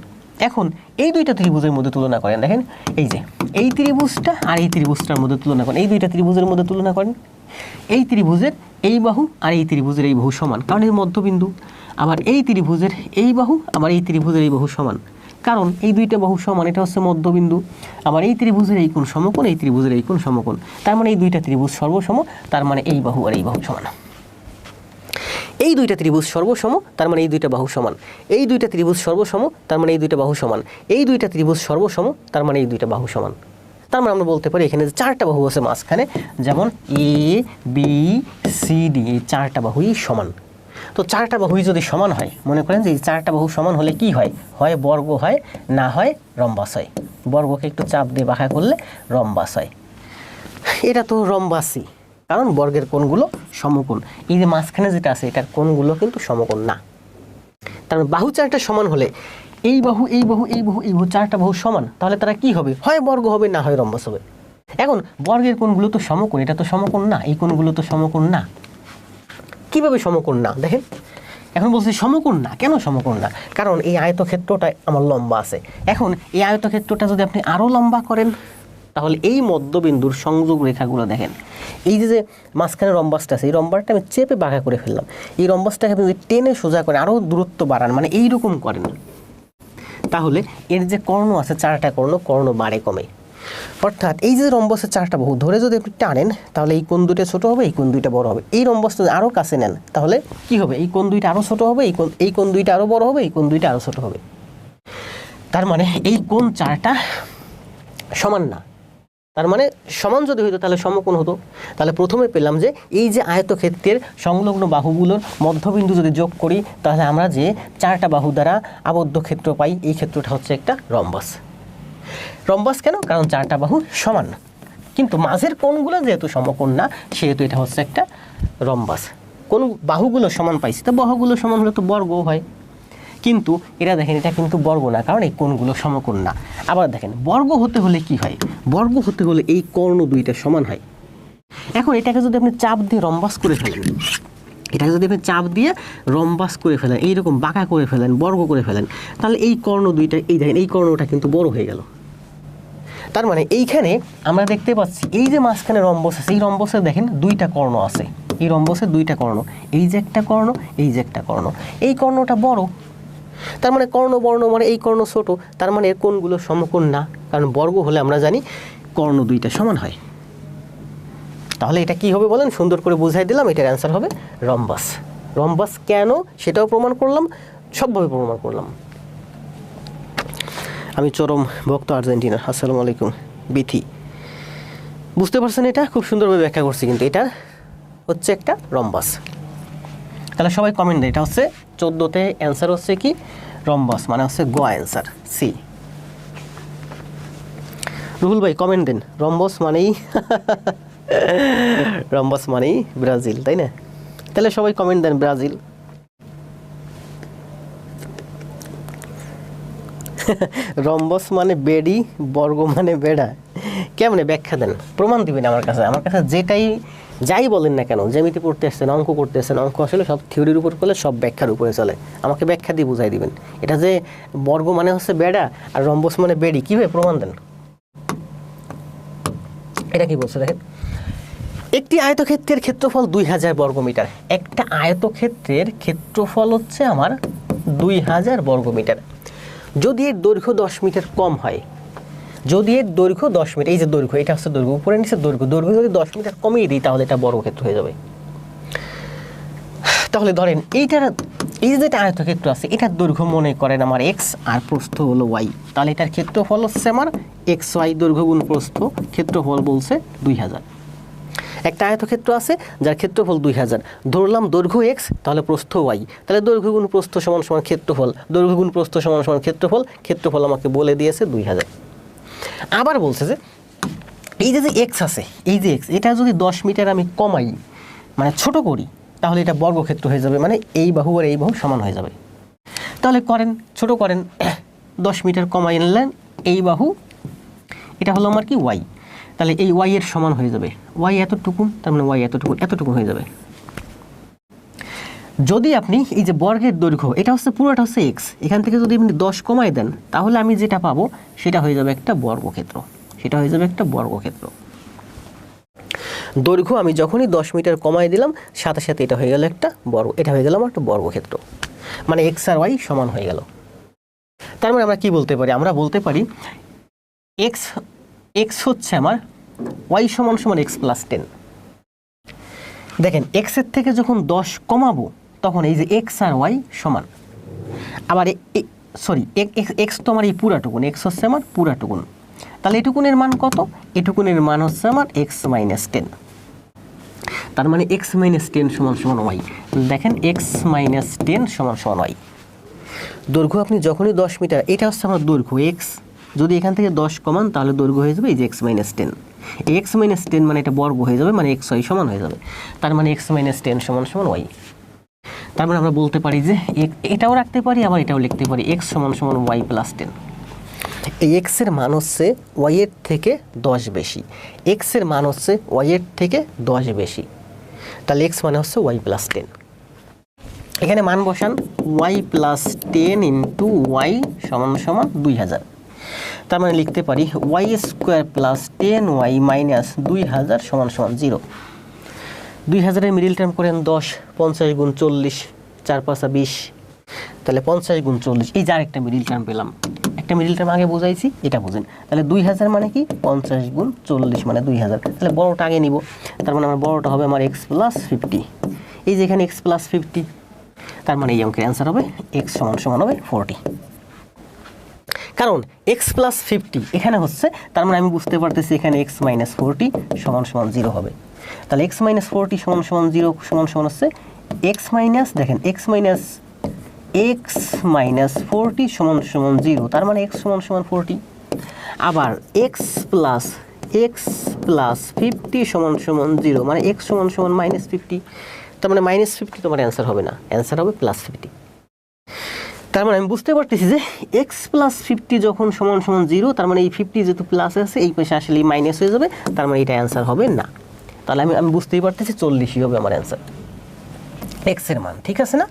এখন এই দুইটা ত্রিভুজের মধ্যে তুলনা করেন, দেখেন এই যে এই ত্রিভুজটা আর এই ত্রিভুজটার মধ্যে তুলনা করেন, এই দুইটা ত্রিভুজের মধ্যে তুলনা করেন, এই ত্রিভুজের এই বাহু আর এই ত্রিভুজের এই বাহু সমান, কারণ এর মধ্যবিন্দু। আবার এই ত্রিভুজের এই বাহু আবার এই ত্রিভুজের এই বাহু সমান, কারণ এই দুইটা বাহু সমান, এটা হচ্ছে মধ্যবিন্দু। আবার এই ত্রিভুজের এই কোণ সমকোণ, এই ত্রিভুজের এই কোণ সমকোণ, তার মানে এই দুইটা ত্রিভুজ সর্বসম, তার মানে এই বাহু আর এই বাহু সমান। এই দুইটা ত্রিভুজ সর্বসম, তার মানে এই দুইটা বাহু সমান। এই দুইটা ত্রিভুজ সর্বসম, তার মানে এই দুইটা বাহু সমান। এই দুইটা ত্রিভুজ সর্বসম, তার মানে এই দুইটা বাহু সমান। তার মানে আমরা বলতে পারি এখানে যে 4টা বাহু আছে মাঝখানে, যেমন এ বি সি ডি, এই 4টা বাহুই সমান। তো 4টা বাহুই যদি সমান হয়, মনে করেন যে এই 4টা বাহু সমান হলে কি হয়? হয় বর্গ হয়, না হয় রম্বাস হয়। বর্গকে একটু চাপ দিয়ে বাঁকা করলে রম্বাস হয়। এটা তো রম্বাসই, কারণ বর্গের কোণগুলো সমকোণ। এই যে মাঝখানে যেটা আছে এটার কোণগুলো কিন্তু সমকোণ না। তার মানে বাহু 4টা সমান হলে এই বাহু এই বাহু এই বাহু এই বাহু 4টা বাহু সমান, তাহলে তারা কি হবে? হয় বর্গ হবে, না হয় রম্বাস হবে। এখন বর্গের কোণগুলো তো সমকোণ, এটা তো সমকোণ না, এই কোণগুলো তো সমকোণ না। কিভাবে সমকোণ না দেখেন, এখন বলছি সমকোণ না। কেন সমকোণ না? কারণ এই আয়তক্ষেত্রটা আমার লম্বা আছে। এখন এই আয়তক্ষেত্রটা যদি আপনি আরও লম্বা করেন, তাহলে এই মধ্যবিন্দুর সংযোগ রেখাগুলো দেখেন, এই যে মাঝখানে রম্বাসটা আছে, এই রম্বাসটা আমি চেপে বাঁকা করে ফেললাম। এই রম্বাসটাকে আপনি যদি টেনে সোজা করে আরও দূরত্ব বাড়ান, মানে এইরকম করেন, তাহলে এর যে কর্ণ আছে 4টা কর্ণ বাড়ে কমে। অর্থাৎ এই যে রম্বসের 4টা বাহু ধরে যদি আপনি টানেন তাহলে এই কোণ দুইটা ছোট হবে, এই কোণ দুইটা বড় হবে। এই রম্বসটা যদি আরও কাছে নেন তাহলে কি হবে, এই কোণ দুইটা আরও ছোট হবে, এই কোণ দুইটা আরও বড় হবে, এই কোণ দুইটা আরও ছোট হবে। তার মানে এই কোণ 4টা সমান না। তার মানে সমান যদি হইতো তাহলে সমকোণ হতো। তাহলে প্রথমে পেলাম যে এই যে আয়তক্ষেত্রের সংলগ্ন বাহুগুলোর মধ্যবিন্দু যদি যোগ করি তাহলে আমরা যে 4টা বাহু দ্বারা আবদ্ধ ক্ষেত্র পাই, এই ক্ষেত্রটা হচ্ছে একটা রম্বাস। রম্বাস কেন? কারণ 4টা বাহু সমান, কিন্তু মাঝের কোণগুলো যেহেতু সমকোণ না সেহেতু এটা হচ্ছে একটা রম্বাস। কোন বাহুগুলো সমান পাইছি, তো বাহুগুলো সমান হলে তো বর্গ হয়, কিন্তু এটা দেখেন এটা কিন্তু বর্গ না, কারণ এই কোণগুলো সমকোণ না। আবার দেখেন বর্গ হতে হলে কি হয়, বর্গ হতে হলে এই কর্ণ দুইটা সমান হয়। এখন এটাকে যদি আপনি চাপ দিয়ে রম্বাস করে ফেলেন, এটাকে যদি আপনি চাপ দিয়ে রম্বাস করে ফেলেন, এইরকম বাঁকা করে ফেলেন, বর্গ করে ফেলেন, তাহলে এই কর্ণ দুইটা, এই দেখেন এই কর্ণটা কিন্তু বড় হয়ে গেল। তার মানে এইখানে আমরা দেখতে পাচ্ছি এই যে মাঝখানে রম্বস আছে, এই রম্বসে দেখেন 2টা কর্ণ আছে, এই রম্বসে 2টা কর্ণ, এই যে একটা কর্ণ, এই যে একটা কর্ণ, এই কর্ণটা বড়। তার মানে কর্ণ বর্ণ মানে এই কর্ণ ছোট, তার মানে এর কোণগুলো সমকোণ না, কারণ বর্গ হলে আমরা জানি কর্ণ 2টা সমান হয়। তাহলে এটা কি হবে বলেন, সুন্দর করে বুঝাই দিলাম, এটার অ্যান্সার হবে রম্বাস। রম্বাস কেন সেটাও প্রমাণ করলাম, সবভাবে প্রমাণ করলাম। আমি চরম ভক্ত আর্জেন্টিনার। আসসালামু আলাইকুম বিথি। বুঝতে পারছেন, এটা খুব সুন্দরভাবে ব্যাখ্যা করছি, কিন্তু এটা হচ্ছে একটা রম্বাস। তাহলে সবাই কমেন্ট দেয়, এটা হচ্ছে 14তে অ্যান্সার হচ্ছে কি রম্বাস, মানে হচ্ছে গ অ্যান্সার সি। রুহুল ভাই কমেন্ট দেন, রম্বাস মানেই রম্বাস মানেই ব্রাজিল, তাই না? তাহলে সবাই কমেন্ট দেন ব্রাজিল। রম্বস মানে বেডি, বর্গ মানে বেড়া, কেমনে ব্যাখ্যা দেন, প্রমাণ দিবেন আমার কাছে। আমার কাছে যাই বলেন না কেন, জ্যামিতি পড়তে আসছেন, অঙ্ক করতে আসছেন, অঙ্ক আসলে সব থিওরির উপর করলে সব ব্যাখ্যার উপরে চলে। আমাকে ব্যাখ্যা দিয়ে বুঝাই দিবেন এটা যে বর্গ মানে হচ্ছে বেড়া আর রম্বস মানে বেডি, কীভাবে প্রমাণ দেন। এটা কি বলছে দেখেন, একটি আয়তক্ষেত্রের ক্ষেত্রফল 2000 বর্গমিটার। একটা আয়তক্ষেত্রের ক্ষেত্রফল হচ্ছে আমার 2000 বর্গমিটার। যদি এর দৈর্ঘ্য 10 মিটার কম হয়, যদি এর দৈর্ঘ্য 10 মিটার, এই যে দৈর্ঘ্য, এটা হচ্ছে দৈর্ঘ্য, উপরে নিচে দৈর্ঘ্য যদি 10 মিটার কমিয়ে দিই তাহলে এটা বর্গক্ষেত্র হয়ে যাবে। তাহলে ধরেন এই যে যেটা আয়তক্ষেত্র আছে এটার দৈর্ঘ্য মনে করেন আমার এক্স আর প্রস্থ হলো ওয়াই, তাহলে এটার ক্ষেত্রফল হচ্ছে আমার এক্স ওয়াই, দৈর্ঘ্য গুণ প্রস্থ, ক্ষেত্রফল বলছে 2000। একটা আয়তক্ষেত্র আছে যার ক্ষেত্রফল 2000, ধরলাম দৈর্ঘ্য এক্স তাহলে প্রস্থ ওয়াই, তাহলে দৈর্ঘ্য গুণ প্রস্থ সমান সমান ক্ষেত্রফল, দৈর্ঘ্য গুণ প্রস্থ সমান সমান ক্ষেত্রফল, ক্ষেত্রফল আমাকে বলে দিয়েছে 2000। আবার বলছে যে এই যে এক্স আছে, এই যে এক্স, এটা যদি 10 মিটার আমি কমাই, মানে ছোট করি, তাহলে এটা বর্গক্ষেত্র হয়ে যাবে, মানে এই বাহু আর এই বাহু সমান হয়ে যাবে। তাহলে করেন, ছোট করেন, 10 মিটার কমাই নিলেন এই বাহু, এটা হলো আমার কি ওয়াই, তাহলে এই ওয়াই এর সমান হয়ে যাবে, ওয়াই এতটুকুন, তার মানে ওয়াই এতটুকুন হয়ে যাবে। যদি আপনি এই যে বর্গের দৈর্ঘ্য, এটা হচ্ছে পুরোটা হচ্ছে এক্স, এখান থেকে যদি আপনি 10 কমাই দেন তাহলে আমি যেটা পাবো সেটা হয়ে যাবে একটা বর্গক্ষেত্র, সেটা হয়ে যাবে একটা বর্গক্ষেত্র। দৈর্ঘ্য আমি যখনই 10 মিটার কমাই দিলাম সাথে সাথে এটা হয়ে গেল একটা এটা হয়ে গেল আমার একটা বর্গক্ষেত্র, মানে এক্স আর ওয়াই সমান হয়ে গেল। তার মানে আমরা কি বলতে পারি, আমরা বলতে পারি এক্স হচ্ছে আমার ওয়াই সমান সমান এক্স প্লাস 10। দেখেন এক্সের থেকে যখন 10 কমাবো তখন এই যে এক্স আর ওয়াই সমান, আবার এক্স তো আমার এই পুরাটুকুন, এক্স হচ্ছে আমার পুরাটুকুন, তাহলে এটুকুনের মান কত, এটুকুনের মান হচ্ছে আমার এক্স মাইনাস 10। তার মানে এক্স মাইনাস 10 সমান সমান ওয়াই। দেখেন এক্স মাইনাস 10 সমান সমান ওয়াই। দৈর্ঘ্য আপনি যখনই 10 মিটার, এটা হচ্ছে আমার দৈর্ঘ্য এক্স, যদি এখান থেকে 10 কমান তাহলে দৈর্ঘ্য হয়ে যাবে এই যে এক্স মাইনাস 10। এক্স মাইনাস 10 মানে এটা বর্গ হয়ে যাবে, মানে এক্স ওয়াই সমান হয়ে যাবে, তার মানে এক্স মাইনাস 10 সমান সমান ওয়াই। তার মানে আমরা বলতে পারি যে এটাও রাখতে পারি, আবার এটাও লিখতে পারি, এক্স সমান সমান ওয়াই প্লাস 10। এই এক্সের মান হচ্ছে ওয়াইয়ের থেকে 10 বেশি, এক্সের মান হচ্ছে ওয়াইয়ের থেকে 10 বেশি, তাহলে এক্স মানে হচ্ছে ওয়াই প্লাস 10। এখানে মান বসান, ওয়াই প্লাস 10 ইন্টু ওয়াই সমান সমান 2000। তার মানে লিখতে পারি Y square plus 10 Y minus 2000 সমান সমান 0। 2000-এর মিডিল টার্ম করেন 10, 50 গুণ 40, 4 5 20, তাহলে 50 গুণ 40, এই যে আরেকটা মিডিল টার্ম পেলাম, একটা মিডল টার্ম আগে বুঝাইছি, এটা বুঝেন। তাহলে 2000 মানে কি 50 গুণ 40 মানে 2000। তাহলে বড়টা আগে নিব, তার মানে আমার বড়টা হবে আমার x + 50। এই যে এখানে x + 50, তার মানে এই অঙ্কের অ্যান্সার হবে x সমান হবে 40। কারণ x + 50 এখানে হচ্ছে, তার মানে আমি বুঝতে পারতেছি এখানে x - 40 সমান 0 হবে। তাহলে x - 40 সমান 0 সমান হচ্ছে x মাইনাস, দেখেন x - 40 সমান 0, তার মানে x সমান 40। আবার x + 50 সমান 0, মানে x সমান -50, তার মানে -50 তোমার অ্যান্সার হবে না, অ্যান্সার হবে +50। তার মানে আমি বুঝতে পারতেছি যে x + 50 যখন সমান 0, তার মানে এই 50 যেহেতু প্লাস আছে এই পাশে আসলে মাইনাস হয়ে যাবে, তার মানে এটা অ্যান্সার হবে না। তাহলে আমি বুঝতেই পারতেছি 40ই হবে আমার অ্যান্সার, x এর মান। ঠিক আছে না?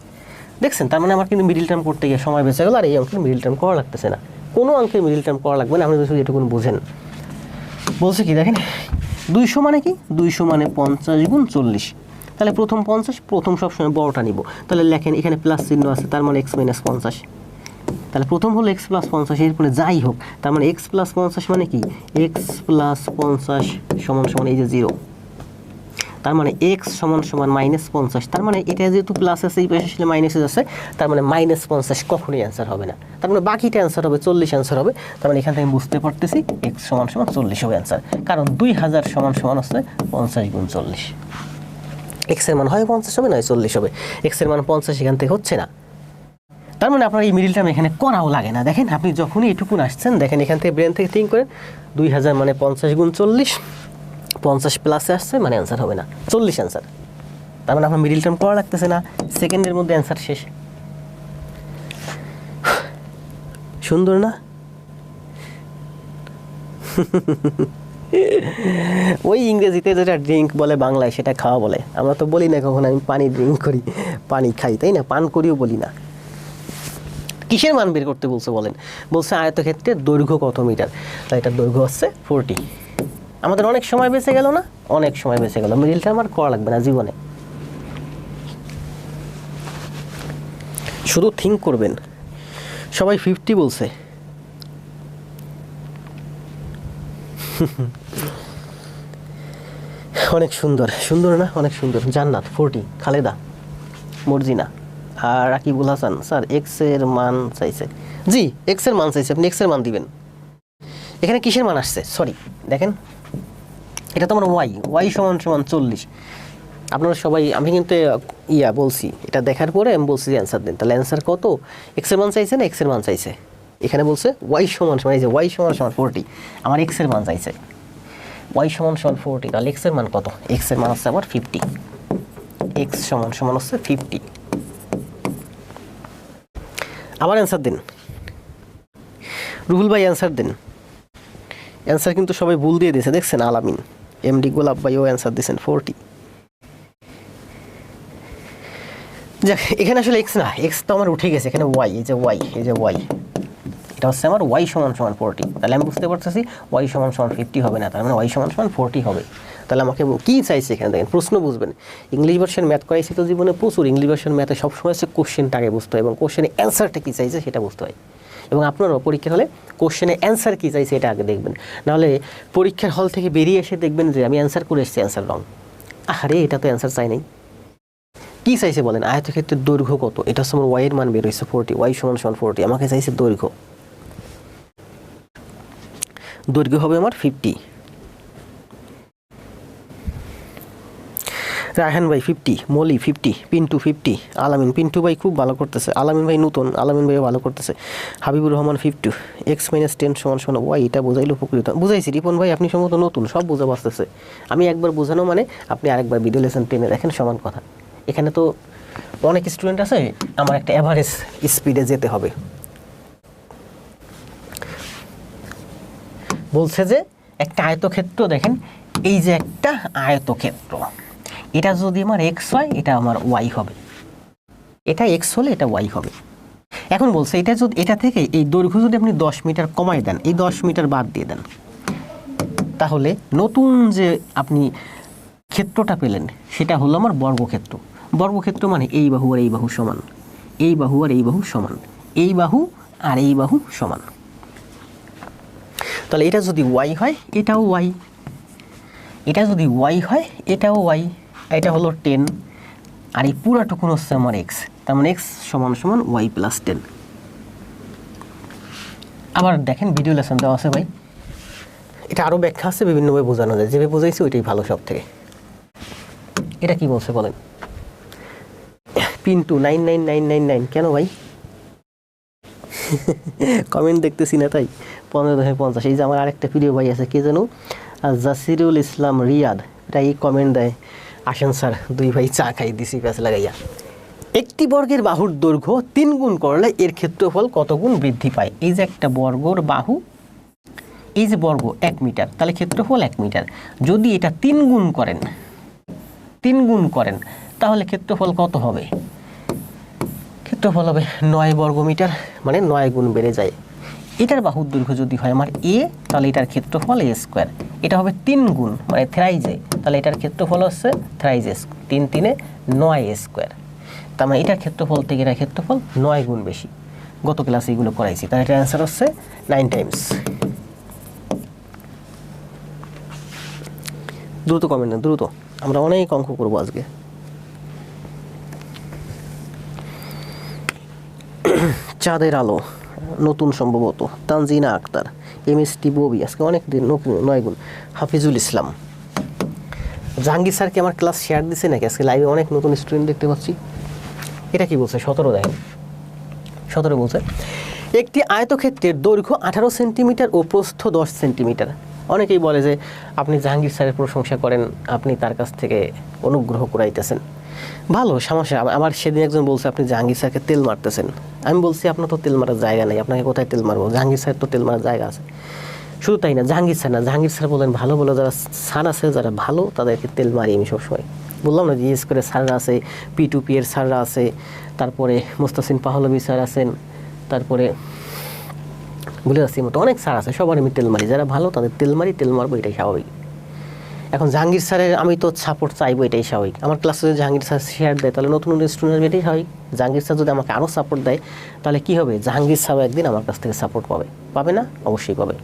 দেখছেন, তার মানে আমার কিন্তু মিডল টার্ম করতে গিয়ে সময় বেঁচে গেল, আর এই অঙ্কের মিডল টার্ম করা লাগতেছে না, কোনো অঙ্কের মিডল টার্ম করা লাগবে না, আপনি যদি এটুকু বুঝেন। বলছে কি দেখেন, 200 মানে কি, 200 মানে 50 গুণ 40। তাহলে প্রথম 50, প্রথম সবসময় বড়টা নিব। তাহলে লেখেন এখানে প্লাস চিহ্ন আছে, তার মানে x - 50। তাহলে প্রথম হলো x + 50, এরপরে যাই হোক, তার মানে x + 50 মানে কি, x + 50 সমান এই যে 0, তার মানে x সমান -50। তার মানে এটা যেহেতু প্লাস আছে এই পাশে আসলে মাইনাসে যাচ্ছে, তার মানে -50 কখনোই অ্যান্সার হবে না, তার মানে বাকিটা অ্যান্সার হবে 40 অ্যান্সার হবে। তার মানে এখান থেকে বুঝতে পারতেছি x সমান 40 হবে অ্যান্সার, কারণ 2000 সমান হচ্ছে 50 গুণ 40। x এর মান হয় 50 হবে, নয় 40 হবে। x এর মান 50 এখান থেকে হচ্ছে না, তার মানে আপনার এই মিডল টার্ম এখানে করাও লাগে না। দেখেন আপনি যখনই এটুকুন আসছেন, দেখেন এখান থেকে ব্রেন থেকে থিঙ্ক করেন, 2000 মানে 50 গুণ 40, 50 প্লাসে আসছে মানে অ্যান্সার হবে না, 40 অ্যান্সার। তার মানে আপনার মিডল টার্ম করা লাগতেছে না, সেকেন্ডের মধ্যে অ্যান্সার শেষ। সুন্দর না? ওই ইংরেজিতে যেটা ড্রিঙ্ক বলে, বাংলায় সেটা খাওয়া বলে। আমরা তো বলি না কখনো আমি পানি ড্রিঙ্ক করি, পানি খাই, তাই না? পান করিও বলি না। কিসের মান বের করতে বলছে বলেন? বলছে আয়তক্ষেত্রে দৈর্ঘ্য কত মিটার, তাই এটার দৈর্ঘ্য হচ্ছে 40। আমাদের অনেক সময় বেঁচে গেল না? অনেক সময় বেঁচে গেল, মিডল টার্ম আর করা লাগবে না জীবনে, শুধু থিঙ্ক করবেন। সবাই 50 বলছে, অনেক সুন্দর, সুন্দর না? অনেক সুন্দর। জান্নাত 40, খালেদা, মর্জিনা আর রাকিবুল হাসান। স্যার এক্স এর মান চাইছে। জি, এক্স এর মান চাইছে, আপনি এক্স এর মান দিবেন। এখানে কিসের মান আসছে? সরি, দেখেন এটা তো আমার ওয়াই সমান 40। আপনারা সবাই, আমি কিন্তু বলছি, এটা দেখার পরে আমি বলছি যে অ্যান্সার দেন। তাহলে অ্যান্সার কত? এক্স এর মান চাইছে না এক্স এর মান চাইছে? এখানে বলছে ওয়াই সমান, এই যে ওয়াই সমান 40, আমার এক্স এর মান চাইছে, ওয়াই সমান 40। তাহলে এক্স এর মান কত? এক্স এর মান হচ্ছে আমার 50, এক্স সমান হচ্ছে 50। আবার অ্যান্সার দিন, রুহুল ভাই অ্যান্সার দেন। অ্যান্সার কিন্তু সবাই ভুল দিয়ে দিয়েছে, দেখছেন? আলামিন, এমডি গোলাপ ভাই ও অ্যান্সার দিয়েছেন 40। যাক, এখানে আসলে এক্স না, এক্স তো আমার উঠে গেছে, এখানে ওয়াই, এই যে ওয়াই, এই যে ওয়াই, এটা হচ্ছে আমার ওয়াই সমান 40। তাহলে আমি বুঝতে পারতেছি ওয়াই সমান 50 হবে না, তার মানে ওয়াই সমান 40 হবে। তাহলে আমাকে কী চাইছে এখানে? দেখেন প্রশ্ন বুঝবেন। ইংলিশ ভার্সন ম্যাথ করাইছি তো জীবনে প্রচুর, ইংলিশ ভার্সন ম্যাথে সবসময় হচ্ছে কোশ্চেনটা আগে বুঝতে হয় এবং কোশ্চেনের অ্যান্সারটা কী চাইছে সেটা বুঝতে হয়। এবং আপনারও পরীক্ষার হলে কোশ্চেনের অ্যান্সার কী চাইছে এটা আগে দেখবেন, নাহলে পরীক্ষার হল থেকে বেরিয়ে এসে দেখবেন যে আমি অ্যান্সার করে এসেছি, অ্যান্সার রং। আরে এটা তো অ্যান্সার চাই নাই। কী চাইছে বলেন? আয়তক্ষেত্রের দৈর্ঘ্য কত? এটা হচ্ছে আমার ওয়াইয়ের মান বের হয়েছে 40, ওয়াই সমান 40। আমাকে চাইছে দৈর্ঘ্য, দৈর্ঘ্য হবে আমার 50। রায়হান ভাই 50, মলি 50, পিন্টু 50, আলামিন, পিন্টু ভাই খুব ভালো করতেছে, আলামিন ভাই নতুন, আলামিন ভাইও ভালো করতেছে, হাবিবুর রহমান 50, এক্স মাইনাস 10 সমান ওয়াই। এটা বোঝাইলে উপকৃত। বুঝাইছি রিপন ভাই, আপনি সম্ভবত নতুন, সব বোঝা বাঁচতেছে। আমি একবার বোঝানো মানে আপনি আরেকবার ভিডিও লেসন টেনে দেখেন, সমান কথা। এখানে তো অনেক স্টুডেন্ট আছে, আমার একটা অ্যাভারেজ স্পিডে যেতে হবে। বলছে যে একটা আয়তক্ষেত্র, দেখেন এই যে একটা আয়তক্ষেত্র, এটা যদি আমার এক্স হয় এটা আমার ওয়াই হবে, এটা এক্স হলে এটা ওয়াই হবে। এখন বলছে এটা যদি, এটা থেকে এই দৈর্ঘ্য যদি আপনি 10 মিটার কমাই দেন, এই 10 মিটার বাদ দিয়ে দেন, তাহলে নতুন যে আপনি ক্ষেত্রটা পেলেন সেটা হলো আমার বর্গক্ষেত্র। বর্গক্ষেত্র মানে এই বাহু আর এই বাহু সমান, এই বাহু আর এই বাহু সমান, এই বাহু আর এই বাহু সমান। তাহলে এটা যদি ওয়াই হয় এটাও ওয়াই, এটা যদি ওয়াই হয় এটাও ওয়াই, এটা হলো 10 আর এই পুরাটুকুন হচ্ছে আমার এক্স, তার মানে এক্স সমান সমান ওয়াই প্লাস 10। আবার দেখেন ভিডিও লেসন দেওয়া আছে ভাই, এটা আরও ব্যাখ্যা আছে, বিভিন্নভাবে বোঝানো যায়, যেভাবে বোঝাইছি ওইটাই ভালো সব থেকে। এটা কি বলছে বলেন, পিন্টু 99999 কেন ভাই? কমেন্ট দেখতেছি না তাই 1550। এই যে আমার আরেকটা প্রিয় ভাই আছে, কে যেন জাসিরুল ইসলাম রিয়াদ, এটা এই কমেন্ট দেয়, আসেন স্যার 2 ভাই চা খাই দিছি প্যাঁচ লাগাইয়া। একটি বর্গের বাহুর দৈর্ঘ্য 3 গুণ করলে এর ক্ষেত্রফল কত গুণ বৃদ্ধি পায়? এই যে একটা বর্গর বাহু, এই যে বর্গ 1 মিটার, তাহলে ক্ষেত্রফল 1 মিটার। যদি এটা 3 গুণ করেন, 3 গুণ করেন তাহলে ক্ষেত্রফল কত হবে? ক্ষেত্রফল হবে 9 বর্গ মিটার, মানে 9 গুণ বেড়ে যায়। এটার বাহুর দৈর্ঘ্য যদি হয় আমার এ, তাহলে এটার ক্ষেত্রফল এ স্কোয়ার। এটা হবে 3 গুণ মানে থ্রাইজে, তাহলে এটার ক্ষেত্রফল হচ্ছে থ্রাইজ 3 3 9 স্কোয়ার। তার মানে এটার ক্ষেত্রফল থেকে এটার ক্ষেত্রফল 9 গুণ বেশি। গত ক্লাসে এগুলো করাইছি, তাহলে এটার অ্যান্সার হচ্ছে 9 টাইমস। দ্রুত কমেন্ট না, দ্রুত, আমরা অনেক অঙ্ক করবো আজকে। চাঁদের আলো নতুন, সম্ভবত তানজিনা আক্তার, MST ববি, আজকে অনেক দিন 9 গুণ। হাফিজুল ইসলাম, জাহাঙ্গীর স্যারকে আমার ক্লাস শেয়ার দিছে নাকি? আজকে লাইভে অনেক নতুন স্টুডেন্ট দেখতে পাচ্ছি। এটা কি বলছে? 17 দেখেন, 17 বলছে একটি আয়তক্ষেত্রের দৈর্ঘ্য 18 সেন্টিমিটার ও প্রস্থ 10 সেন্টিমিটার। অনেকেই বলে যে আপনি জাহাঙ্গীর স্যারের প্রশংসা করেন, আপনি তার কাছ থেকে অনুগ্রহ করাইতেছেন। ভালো, সমস্যা। আমার সেদিন একজন বলছে আপনি জাহাঙ্গীর স্যারকে তেল মারতেছেন। আমি বলছি আপনার তো তেল মারার জায়গা নেই, আপনাকে কোথায় তেল মারবো? জাহাঙ্গীর স্যার তো তেল মারার জায়গা আছে। শুধু তাই না, জাহাঙ্গীর স্যার না, জাহাঙ্গীর স্যার বলেন ভালো বলে যারা স্যার আছে, যারা ভালো তাদেরকে তেল মারি আমি সবসময়। বললাম না, জিএস করে স্যাররা আছে, P2P এর স্যাররা আছে, তারপরে মুস্তাসিন পাহলভি স্যার আছেন, তারপরে বলে আসছি মতো অনেক স্যার আছে, সবার আমি তেল মারি। যারা ভালো তাদের তেল মারি, তেল মারবো, এটাই স্বাভাবিক। এখন জাহাঙ্গীর স্যারের আমি তো সাপোর্ট চাইবো, এটাই স্বাভাবিক। আমার ক্লাসে যদি জাহাঙ্গীর স্যার শেয়ার দেয় তাহলে নতুন নতুন স্টুডেন্ট, এটাই স্বাভাবিক। জাহাঙ্গীর স্যার যদি আমাকে আরও সাপোর্ট দেয় তাহলে কী হবে? জাহাঙ্গীর স্যারও একদিন আমার কাছ থেকে সাপোর্ট পাবে, পাবে না? অবশ্যই পাবে।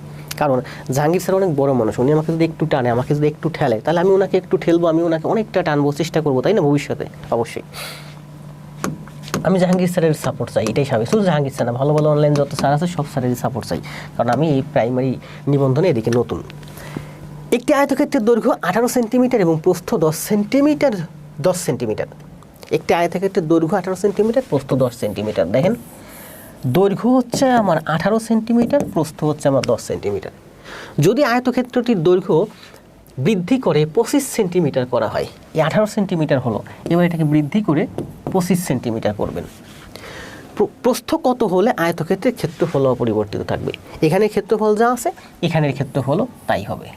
কারণ জাহাঙ্গীর স্যার অনেক বড় মানুষ, উনি আমাকে যদি একটু টানে, আমাকে যদি একটু ঠেলে, তাহলে আমি ওনাকে একটু ঠেলবো, আমি ওনাকে অনেকটা টানবো, চেষ্টা করবো, তাই না? ভবিষ্যতে অবশ্যই আমি জাহাঙ্গীর স্যারের সাপোর্ট চাই, এটাই স্বাভাবিক। শুধু জাহাঙ্গীর স্যার না, ভালো ভালো অনলাইন যত স্যার আছে সব স্যারেরই সাপোর্ট চাই, কারণ আমি এই প্রাইমারি নিবন্ধনে এদিকে নতুন। একটি আয়তক্ষেত্রের দৈর্ঘ্য 18 সেন্টিমিটার এবং প্রস্থ 10 সেন্টিমিটার। 10 সেন্টিমিটার, একটি আয়তক্ষেত্রের দৈর্ঘ্য 18 সেন্টিমিটার, প্রস্থ 10 সেন্টিমিটার। দেখেন দৈর্ঘ্য হচ্ছে আমার 18 সেন্টিমিটার, প্রস্থ হচ্ছে আমার 10 সেন্টিমিটার। যদি আয়তক্ষেত্রটির দৈর্ঘ্য বৃদ্ধি করে 25 সেন্টিমিটার করা হয়, এই 18 সেন্টিমিটার হলো, এবার এটাকে বৃদ্ধি করে 25 সেন্টিমিটার করবেন। প্রস্থ কত হলে আয়তক্ষেত্রের ক্ষেত্রফল অপরিবর্তিত থাকবে? এখানে ক্ষেত্রফল যা আছে এখানের ক্ষেত্রফলও তাই হবে।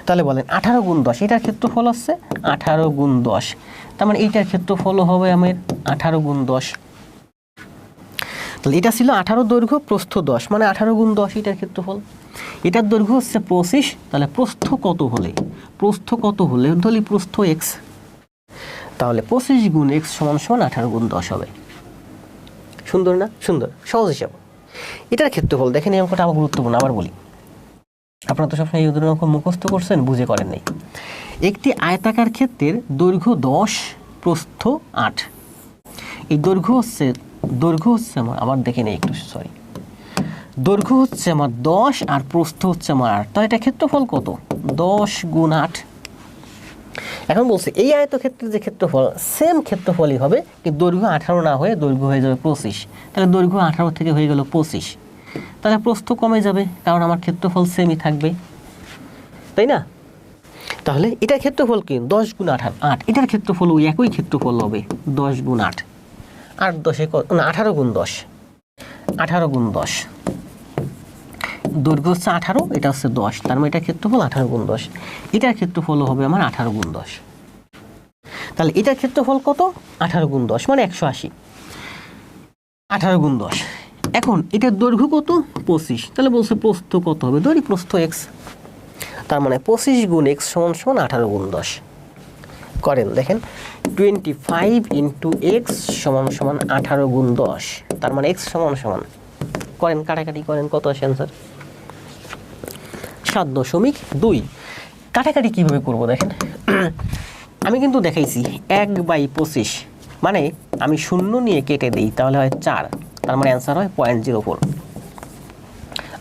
তাহলে বলেন 18 গুণ 10, এটার ক্ষেত্রফল হচ্ছে 18 গুণ 10, তার মানে এইটার ক্ষেত্রফল হবে আমার 18 গুণ 10। তাহলে এটা ছিল 18 দৈর্ঘ্য, প্রস্থ 10, মানে 18 গুণ 10 এটার ক্ষেত্রফল। এটার দৈর্ঘ্য হচ্ছে 25, তাহলে প্রস্থ কত হলে? প্রস্থ কত হলে ধরি প্রস্থ x, তাহলে 25 গুণ x সমান সমান 18 গুণ 10 হবে। সুন্দর না? সুন্দর, সহজ হিসাব। এটার ক্ষেত্রফল দেখেন, এই অঙ্কটা আবার গুরুত্বপূর্ণ, আবার বলি। আপনারা তো সবসময় এই ধরনের অঙ্ক মুখস্থ করছেন, বুঝে করেন নাই। একটি আয়তাকার ক্ষেত্রের দৈর্ঘ্য 10, প্রস্থ 8। এই দৈর্ঘ্য হচ্ছে আমার, আবার দেখে নেই একটু, সরি, দৈর্ঘ্য হচ্ছে আমার 10 আর প্রস্থ হচ্ছে আমার 8, তাহলে এটা ক্ষেত্রফল কত? 10 গুণ 8। এখন বলছে এই আয়তক্ষেত্রের যে ক্ষেত্রফল সেম ক্ষেত্রফলই হবে, কিন্তু দৈর্ঘ্য 18 না হয়ে দৈর্ঘ্য হয়ে যাবে 25। তাহলে দৈর্ঘ্য 18 থেকে হয়ে গেল 25, তাহলে প্রস্থ কমে যাবে, কারণ আমার ক্ষেত্রফল সেমই থাকবে, তাই না? তাহলে এটার ক্ষেত্রফল কি? 10 গুণ 8, এটার ক্ষেত্রফল ওই একই ক্ষেত্রফল হবে 10 গুণ 8। 8 10 না, 18 গুণ 10, 18 গুণ 10, দৈর্ঘ্য হচ্ছে 18, এটা হচ্ছে 10, তার মানে এটার ক্ষেত্রফল 18 গুণ 10। এটার ক্ষেত্রফল হবে আমার 18 গুণ 10। তাহলে এটার ক্ষেত্রফল কত? 18 গুণ 10 মানে 180। 18 গুণ 10। এখন এটার দৈর্ঘ্য কত? 25, তাহলে বলছে প্রস্থ কত হবে? ধরি প্রস্থ x, তার মানে 25 গুণ x সমান সমান 18 গুণ 10। করেন দেখেন, 25 ইন্টু x সমান সমান 18 গুণ 10, তার মানে x সমান সমান, করেন কাটাকাটি করেন, কত আসে অ্যান্সার? 7.2। কাটাকাটি কীভাবে করবো দেখেন, আমি কিন্তু দেখাইছি 1/25, মানে আমি শূন্য নিয়ে কেটে দিই তাহলে হয় 4, তার মানে অ্যান্সার হয় 0.04।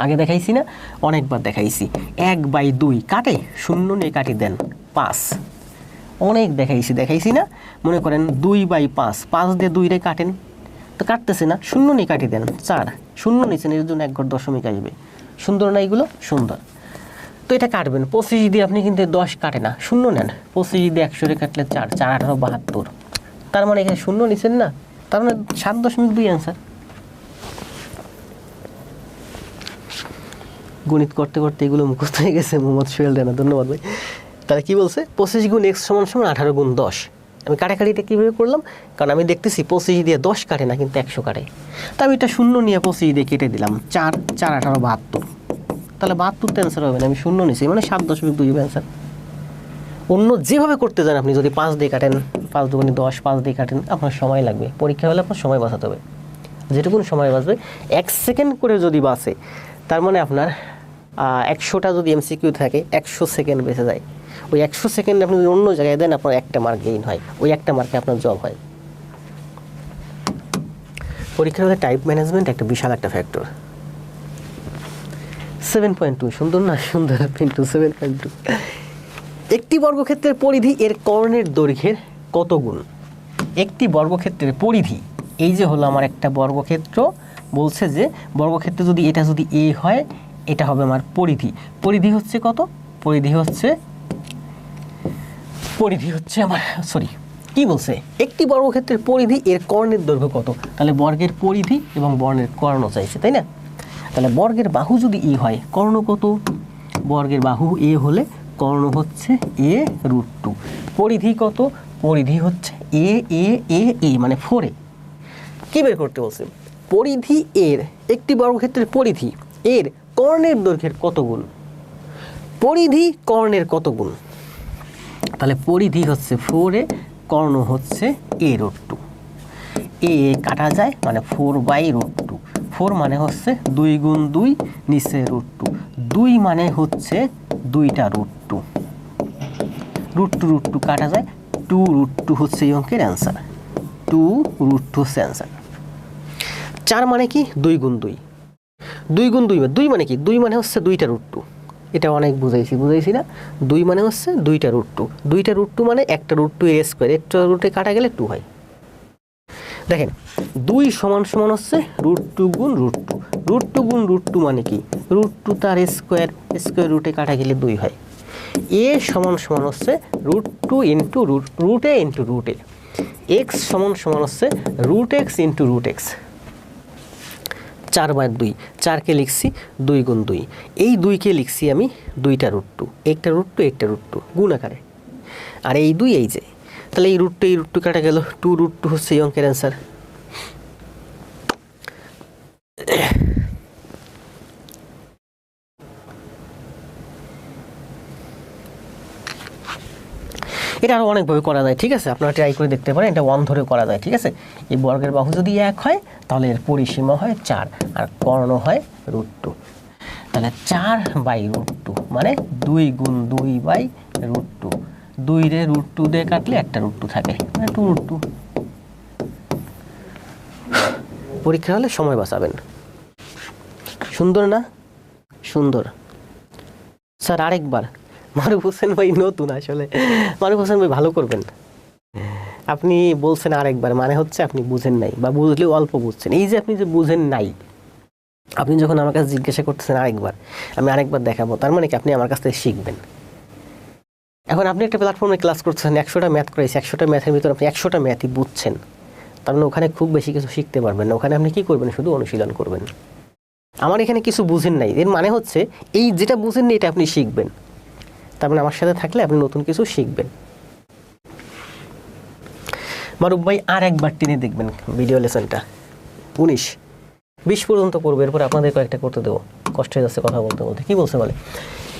আগে দেখাইছি না, অনেকবার দেখাইছি। 1/2 কাটে, শূন্য নিয়ে কাটি দেন 5, অনেক দেখাইছি না। মনে করেন 2/5, 5 দিয়ে 2 রে কাটেন, তো কাটতেছে না, শূন্য নিয়ে কাটি দেন 4, শূন্য নিয়েছেন এর জন্য 1 ঘর দশমিক আসবে। সুন্দর না এগুলো? সুন্দর। তো এটা কাটবেন 25 দিয়ে, আপনি কিন্তু 10 কাটে না, শূন্য নেন। 25 দিয়ে 100 রে কাটলে 4, 4 18 72, তার মানে এখানে শূন্য নিছেন না, তার মানে 7.2 অ্যান্সার। গণিত করতে করতে এগুলো মুখস্থ হয়ে গেছে মোহাম্মদ সোহেল রানা, ধন্যবাদ ভাই। তাহলে কি বলছে, 25 গুণ x সমান 18 গুণ 10। আমি কাটাকাটিটা কীভাবে করলাম, কারণ আমি দেখতেছি 25 দিয়ে 10 কাটে না, কিন্তু 100 কাটে। তো আমি এটা শূন্য নিয়ে 25 দিয়ে কেটে দিলাম, 4, 4 18 72, তাহলে 72 অ্যান্সার হবে না, আমি শূন্য নিছি, মানে 7.2 অ্যান্সার। অন্য যেভাবে করতে যান আপনি, যদি 5 দিয়ে কাটেন, 5 দুগুণে 10, 5 দিয়ে কাটেন, আপনার সময় লাগবে। পরীক্ষা হলে আপনার সময় বাঁচাতে হবে, যেটুকুন সময় বাঁচবে 1 সেকেন্ড করে যদি বাঁচে, তার মানে আপনার 100টা যদি MCQ থাকে 100 সেকেন্ড বেঁচে যায়। ওই 100 সেকেন্ড আপনি যদি অন্য জায়গায় দেন, আপনার 1টা মার্ক গেইন হয়, ওই 1টা মার্কে আপনার জব হয়। পরীক্ষার হলে টাইপ ম্যানেজমেন্ট একটা বিশাল একটা ফ্যাক্টর। 7.2 সুন্দর না? সুন্দর কিন্তু 7.2। একটি বর্গক্ষেত্রের পরিধি এর কর্ণের দৈর্ঘ্যের কত গুণ? একটি বর্গক্ষেত্রের পরিধি, এই যে হলো আমার একটা বর্গক্ষেত্র, বলছে যে বর্গক্ষেত্রে যদি এটা যদি a হয়, এটা হবে আমার পরিধি। পরিধি হচ্ছে কত? পরিধি হচ্ছে আমার, সরি কি বলছে, একটি বর্গক্ষেত্রের পরিধি এর কর্ণের দৈর্ঘ্য কত? তাহলে বর্গের পরিধি এবং বর্গের কর্ণ চাইছে, তাই না? তাহলে বর্গের বাহু যদি a হয়, কর্ণ কত? বর্গের বাহু a হলে কর্ণ হচ্ছে a√2। পরিধি কত? পরিধি হচ্ছে a মানে 4a। কি বের করতে বলছে? পরিধি এর, একটি বর্গক্ষেত্রের পরিধি এর কর্ণের দৈর্ঘ্যের কত গুণ? পরিধি কর্ণের কত গুণ? তাহলে পরিধি হচ্ছে 4a, কর্ণ হচ্ছে a√2। এ কাটা যায়, মানে 4/√2। 4 মানে হচ্ছে 2 গুণ 2 নিচে √2, 2 মানে হচ্ছে 2টা √2, √2 কাটা যায়, 2√2 হচ্ছে এই অঙ্কের অ্যান্সার। 2√2 হচ্ছে অ্যান্সার। 4 মানে কি? 2 গুণ 2, 2 গুণ 2, 2 মানে কি? 2 মানে হচ্ছে 2টা √2। এটা অনেক বুঝাইছি না? 2 মানে হচ্ছে 2টা √2, 2টা √2 মানে একটা √2 এর স্কোয়ার, একটা √2 কাটা গেলে 2 হয়। দেখেন 2 সমান সমান হচ্ছে √2 গুণ √2, √2 গুণ √2 মানে কি? √2 তার স্কোয়ার, স্কোয়ার রুটে কাটা গেলে 2 হয়। a সমান সমান হচ্ছে √2 into √a into √a। x সমান সমান হচ্ছে √x ইন্টু √x। 4/2, 4কে লিখছি 2 গুণ 2, এই 2কে লিখছি আমি 2টা √2, একটা √2 গুণ আকারে, আর এই 2 এই যে, তাহলে এই √2 কাটা গেল, 2√2 হচ্ছে এই অঙ্কের অ্যান্সার। এটা আরও অনেকভাবে করা যায়, ঠিক আছে? আপনারা ট্রাই করে দেখতে পারেন, এটা 1 ধরে করা যায়, ঠিক আছে? এই বর্গের বাহু যদি 1 হয়, তাহলে এর পরিসীমা হয় 4 আর কর্ণ হয় √2। তাহলে 4/√2 মানে 2 গুণ 2/√2, 2 রে √2 দিয়ে কাটলে একটা √2 থাকে, মানে 2√2। পরীক্ষা হলে সময় বাঁচাবেন। সুন্দর না? সুন্দর। স্যার আরেকবার। মারুফ হোসেন ভাই নতুন, আসলে মারুফ হোসেন ভাই ভালো করবেন। আপনি বলছেন আরেকবার, মানে হচ্ছে আপনি বুঝেন নাই, বা বুঝলেও অল্প বুঝছেন। এই যে আপনি যে বুঝেন নাই, আপনি যখন আমার কাছে জিজ্ঞাসা করতেছেন আরেকবার, আমি আরেকবার দেখাবো, তার মানে কি আপনি আমার কাছ থেকে শিখবেন। এখন আপনি একটা প্ল্যাটফর্মে ক্লাস করতেছেন, 100টা ম্যাথ করেছে, 100টা ম্যাথের ভিতরে আপনি 100টা ম্যাথই বুঝছেন, তার মানে ওখানে খুব বেশি কিছু শিখতে পারবেন না। ওখানে আপনি কি করবেন? শুধু অনুশীলন করবেন। আমার এখানে কিছু বুঝেন নাই, এর মানে হচ্ছে এই যেটা বুঝেন না এটা আপনি শিখবেন, তার মানে আমার সাথে থাকলে আপনি নতুন কিছু শিখবেন। মারুফ ভাই আর একবার টেনে দেখবেন ভিডিও লেসনটা, 19-20 পর্যন্ত করবো, এরপর আপনাদের কয়েকটা করতে দেবো, কষ্ট হয়ে যাচ্ছে কথা বলতে বলতে। কি বলছে বলে,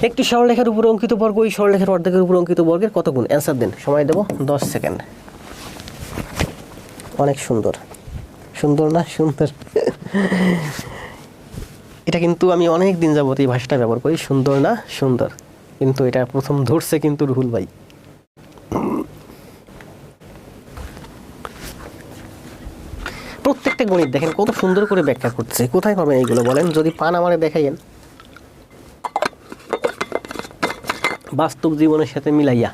একটি সরলরেখার উপর অঙ্কিত বর্গ ওই সরলরেখার অর্ধেকের উপর অঙ্কিত বর্গের কত গুণ? অ্যান্সার দেন, সময় দেবো 10 সেকেন্ড। অনেক সুন্দর, সুন্দর না? সুন্দর। এটা কিন্তু আমি অনেক দিন যাবত এই ভাষাটা ব্যবহার করি। সুন্দর না? সুন্দর। কিন্তু এটা প্রথম ধরছে কিন্তু রুহুল ভাই। প্রত্যেকটা গণিত দেখেন কত সুন্দর করে ব্যাখ্যা করছে। কোথায় পাবেন এইগুলো বলেন? যদি পান আমারে দেখাইয়েন বাস্তব জীবনের সাথে মিলাইয়া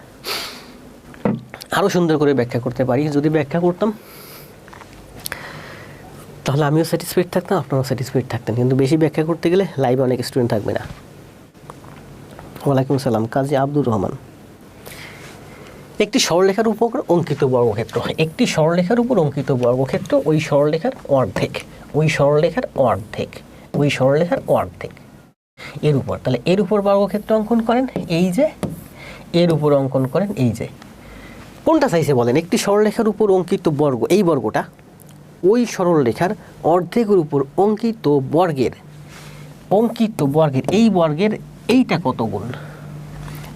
আরও সুন্দর করে ব্যাখ্যা করতে পারি। যদি ব্যাখ্যা করতাম তাহলে আমিও স্যাটিসফাইড থাকতাম, আপনারাও স্যাটিসফাইড থাকতেন। কিন্তু বেশি ব্যাখ্যা করতে গেলে লাইভে অনেক স্টুডেন্ট থাকবে না। ওয়ালাইকুম সালাম, কাজী আব্দুর রহমান। একটি সরলরেখার উপর অঙ্কিত বর্গক্ষেত্র, একটি সরলরেখার উপর অঙ্কিত বর্গক্ষেত্র ওই সরলরেখার অর্ধেক, ওই সরলরেখার অর্ধেক, ওই সরলরেখার অর্ধেক এর উপর। তাহলে এর উপর বর্গক্ষেত্র অঙ্কন করেন, এই যে এর উপর অঙ্কন করেন, এই যে কোনটা চাইছে বলেন? একটি সরলরেখার উপর অঙ্কিত বর্গ, এই বর্গটা ওই সরলরেখার অর্ধেকের উপর অঙ্কিত বর্গের, অঙ্কিত বর্গের এই বর্গের এইটা কত গুণ?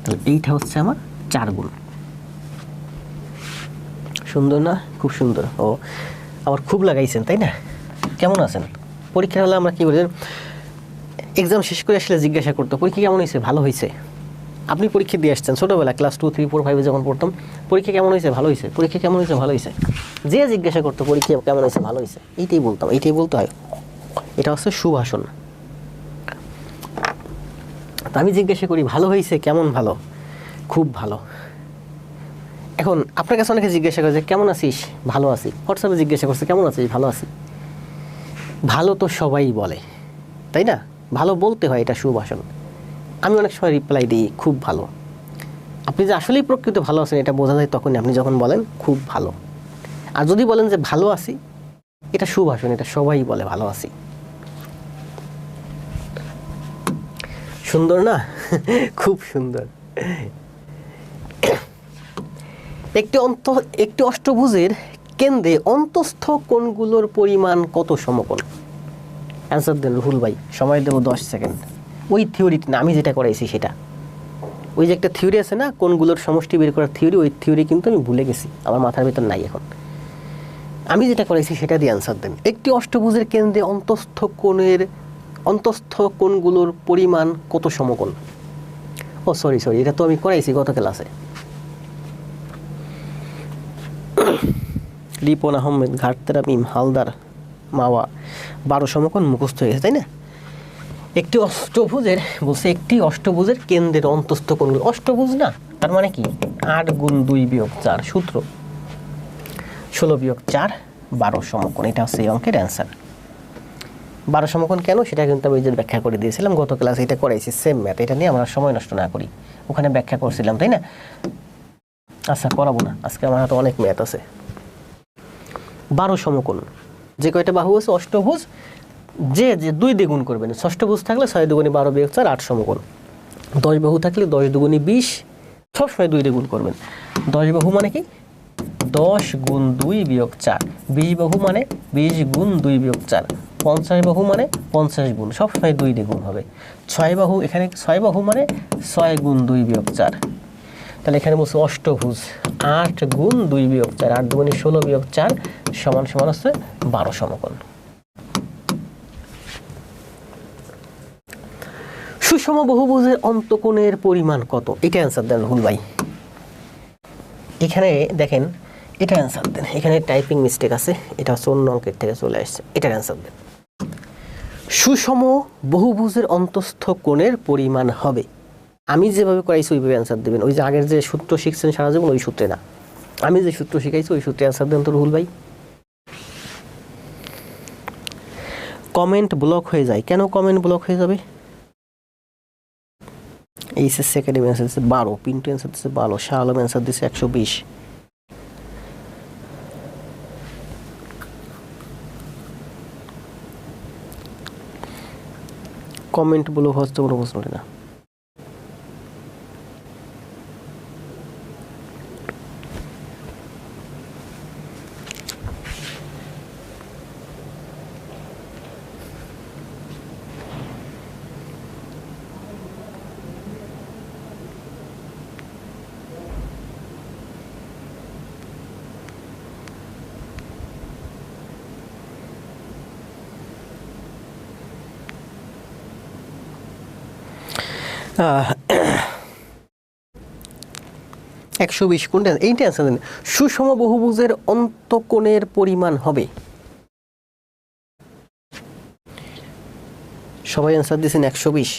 তাহলে এইটা হচ্ছে আমার 4 গুণ। সুন্দর না? খুব সুন্দর। ও আবার খুব লাগাইছেন, তাই না? কেমন আছেন? পরীক্ষার হলে আমরা কী বলি, এক্সাম শেষ করে আসলে জিজ্ঞাসা করতো পরীক্ষা কেমন হয়েছে, ভালো হয়েছে। আপনি পরীক্ষা দিয়ে আসছেন ছোটোবেলা ক্লাস 2, 3, 4, 5 যখন পড়তাম, পরীক্ষা কেমন হয়েছে, ভালো হয়েছে, পরীক্ষা কেমন হয়েছে, ভালো হয়েছে। যে জিজ্ঞাসা করতো পরীক্ষা কেমন হয়েছে, ভালো হয়েছে, এইটাই বলতাম, এইটাই বলতে হয়। এটা হচ্ছে সুভাষণ। তো আমি জিজ্ঞাসা করি ভালো হয়েছে, কেমন ভালো? খুব ভালো। এখন আপনার কাছে অনেকে জিজ্ঞাসা করে যে কেমন আছিস? ভালো আছি। হোয়াটসঅ্যাপে জিজ্ঞাসা করছে কেমন আছিস? ভালো আছি। ভালো তো সবাই বলে, তাই না? ভালো বলতে হয়, এটা সুভাষণ। আমি অনেক সময় রিপ্লাই দিই খুব ভালো। আপনি যে আসলেই প্রকৃত ভালো আছেন এটা বোঝা যায় তখনই আপনি যখন বলেন খুব ভালো। আর যদি বলেন যে ভালো আছি, এটা সুভাষণ, এটা সবাই বলে ভালো আছি। সুন্দর না? খুব সুন্দর। একটি অষ্টভুজের কেন্দ্রে অন্তঃস্থ কোণগুলোর পরিমাণ কত সমকোণ? অ্যান্সার দেন রুহুল ভাই, সময় দেবো 10 সেকেন্ড। ওই থিওরিটি না, আমি যেটা করাইছি সেটা। ওই যে একটা থিওরি আছে না, কোণগুলোর সমষ্টি বের করার থিওরি, ওই থিওরি কিন্তু আমি ভুলে গেছি, আমার মাথার ভিতর নাই এখন। আমি যেটা করাইছি সেটা দিয়ে অ্যান্সার দেন। একটি অষ্টভুজের কেন্দ্রে অন্তঃস্থ কোণগুলোর পরিমাণ কত সমকোণ? ও সরি, এটা তো আমি করাইছি গত ক্লাসে। রিপন আহমেদ, ঘাটতেরা মিম, হালদার, মাওয়া, 12 সমকোণ মুখস্থ হয়ে গেছে, তাই না? একটি অষ্টভুজের বলছে, একটি অষ্টভুজের কেন্দ্রের অন্তঃস্থ কোণগুলো, অষ্টভুজ না, তার মানে কি 8 গুণ 2 বিয়োগ 4, সূত্র 16 বিয়োগ 4, 12 সমকোণ। এটা হচ্ছে এই অঙ্কের অ্যান্সার। 12 সমকোণ কেন সেটা কিন্তু আমি যে ব্যাখ্যা করে দিয়েছিলাম গত ক্লাসে, এটা করাইছি সেম ম্যাথ। এটা নিয়ে আমরা সময় নষ্ট না করি, ওখানে ব্যাখ্যা করছিলাম, তাই না? আচ্ছা করাবো না, আজকে আমার হাতে অনেক ম্যাথ আছে। 12 সমকোণ, যে কয়টা বাহু আছে অষ্টভুজ, যে 2 দিয়ে গুণ করবেন। ষষ্ঠভুজ থাকলে 6 দুগুণী 12 বিয়োগ 4, 8 সমকোণ। 10 বাহু থাকলে 10 দুগুণী 20, সবসময় 2 দিয়ে গুণ করবেন। 10 বাহু মানে কি 10 গুণ 2 বিয়োগ 4, 20 বাহু মানে 20 গুণ 2 বিয়োগ 4, 50 বাহু মানে 50 গুণ, সবসময় 2 দিয়ে গুণ হবে। 6 বাহু, এখানে 6 বাহু মানে 6 গুণ 2 বিয়োগ 4। তাহলে এখানে বলছে অষ্টভুজ 8 গুণ 2 বিয়োগ 4, 8 দুগুণী 16 বিয়োগ 4 সমান সমান হচ্ছে 12 সমকোণ। সুষম বহুভুজের অন্তঃকোণের পরিমাণ কত? এটা অ্যান্সার দেন রুহুল ভাই। এখানে দেখেন, এটা অ্যান্সার দেন। এখানে টাইপিং মিস্টেক আছে, এটা হচ্ছে অন্য অঙ্কের থেকে চলে আসছে। এটার অ্যান্সার দেন। সুষম বহুভুজের অন্তঃস্থ কোণের পরিমাণ হবে, আমি যেভাবে করাইছি ওইভাবে অ্যান্সার দেবেন। ওই যে আগের যে সূত্র শিখছেন সারা জীবন, ওই সূত্রে না, আমি যে সূত্র শিখাইছি ওই সূত্রে অ্যান্সার দেন তো রুহুল ভাই। কমেন্ট ব্লক হয়ে যায় কেন? কমেন্ট ব্লক হয়ে যাবে? এইচএস একাডেমি অ্যান্সার দিচ্ছে 12, পিন্টু অ্যান্সার দিচ্ছে 12, শাহ আলম অ্যান্সার দিচ্ছে 120। কমেন্ট ব্লক হচ্ছে কোনো প্রশ্ন না। 120 কোনটা এইটা অ্যান্সার দেন। সুষম বহুভুজের অন্তঃকোণের পরিমাণ হবে, সবাই অ্যান্সার দিয়েছেন 120।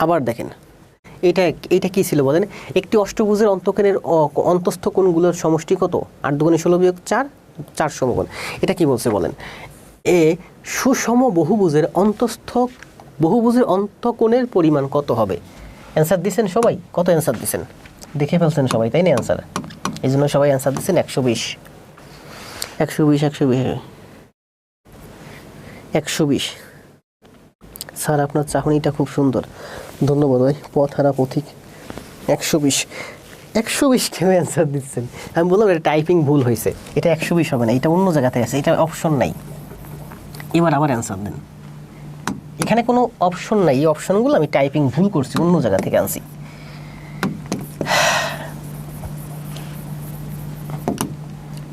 আবার দেখেন এটা এইটা কি ছিল বলেন, একটি অষ্টভুজের অন্তঃকোণের অন্তস্থ কোণগুলোর সমষ্টি কত? 8 দুগুণে 16 বিয়োগ 4, 4 সমকোণ। এটা কি বলছে বলেন, এ সুষম বহুভুজের বহুভুজের অন্তঃকোণের পরিমাণ কত হবে? অ্যান্সার দিচ্ছেন সবাই? কত অ্যান্সার দিচ্ছেন? দেখে ফেলছেন সবাই তাই না অ্যান্সার? এই জন্য সবাই অ্যান্সার দিচ্ছেন 120 120 120। স্যার আপনার চাহনিটা খুব সুন্দর, ধন্যবাদ ভাই। পথ হারা পথিক 120 কেউ অ্যান্সার দিচ্ছেন। আমি বললাম এটা টাইপিং ভুল হয়েছে, এটা 120 হবে না, এটা অন্য জায়গাতে আছে, এটা অপশন নাই। এবার আবার অ্যান্সার দেন, এখানে কোনো অপশন নাই, এই অপশনগুলো আমি টাইপিং ভুল করছি, অন্য জায়গা থেকে আনছি।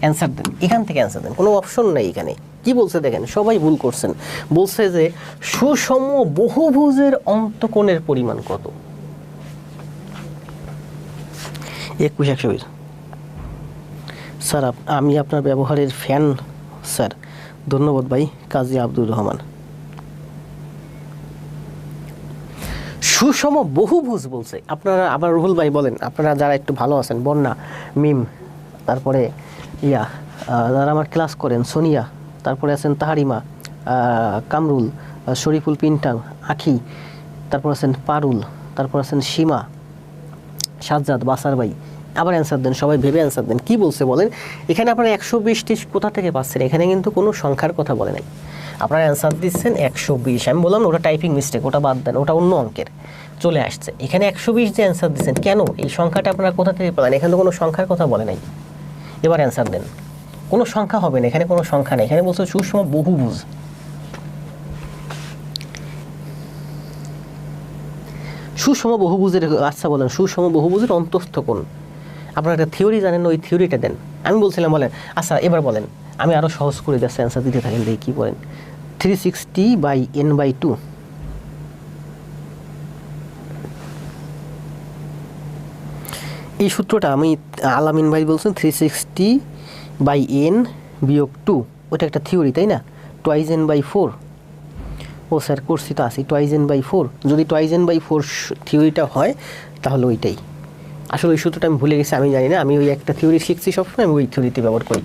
অ্যান্সার দেন, এখান থেকে অ্যান্সার দেন, কোনো অপশন নাই এখানে। কি বলছে দেখেন, সবাই ভুল করছেন। বলছে যে সুষম বহুভুজের অন্তঃকোণের পরিমাণ কত? 21 120। স্যার আমি আপনার ব্যবহারের ফ্যান স্যার, ধন্যবাদ ভাই। কাজী আব্দুর রহমান। সুষম বহুভুজ বলছে, আপনারা আবার রুহুল ভাই বলেন, আপনারা যারা একটু ভালো আছেন, বন্যা, মিম, তারপরে যারা আমার ক্লাস করেন, সোনিয়া, তারপরে আছেন তাহারিমা, কামরুল, শরীফুল পিন্টাং, আখি, তারপর আছেন পারুল, তারপর আছেন সীমা, সাজ্জাদ, বাসার ভাই, আবার অ্যান্সার দেন, সবাই ভেবে অ্যান্সার দেন। কি বলছে বলেন, এখানে আপনারা 120টি কোথা থেকে পাচ্ছেন? এখানে কিন্তু কোনো সংখ্যার কথা বলে নাই, আপনারা অ্যান্সার দিচ্ছেন 120। আমি বললাম ওটা টাইপিং মিস্টেক, ওটা বাদ দেন, ওটা অন্য অঙ্কের চলে আসছে। এখানে 120 যে অ্যান্সার দিচ্ছেন, কেন এই সংখ্যাটা আপনারা কোথা থেকে পেলেন? এখানে তো কোনো সংখ্যার কথা বলে নাই। এবার অ্যান্সার দেন, কোনো সংখ্যা হবে না, এখানে কোনো সংখ্যা নেই, এখানে বলছে সুষম বহুভুজ। সুষম বহুভুজের, আচ্ছা বলেন, সুষম বহুভুজের অন্তস্থ কোণ, আপনারা একটা থিওরি জানেন, ওই থিওরিটা দেন। আমি বলছিলাম বলেন, আচ্ছা এবার বলেন, আমি আরও সহজ করে যাচ্ছি, অ্যান্সার দিতে থাকেন, দেখি কী বলেন। 360/n/2, এই সূত্রটা আমি আলামিন ভাই বলছেন 360/n/2, ওটা একটা থিওরি তাই না? 2n/4, ও স্যার করছি তো আসি, 2n/4, যদি 2n/4 থিওরিটা হয় তাহলে ওইটাই আসলে। ওই সূত্রটা আমি ভুলে গেছি, আমি জানি না, আমি ওই একটা থিওরি শিখছি সবসময়, আমি ওই থিওরিতে ব্যবহার করি।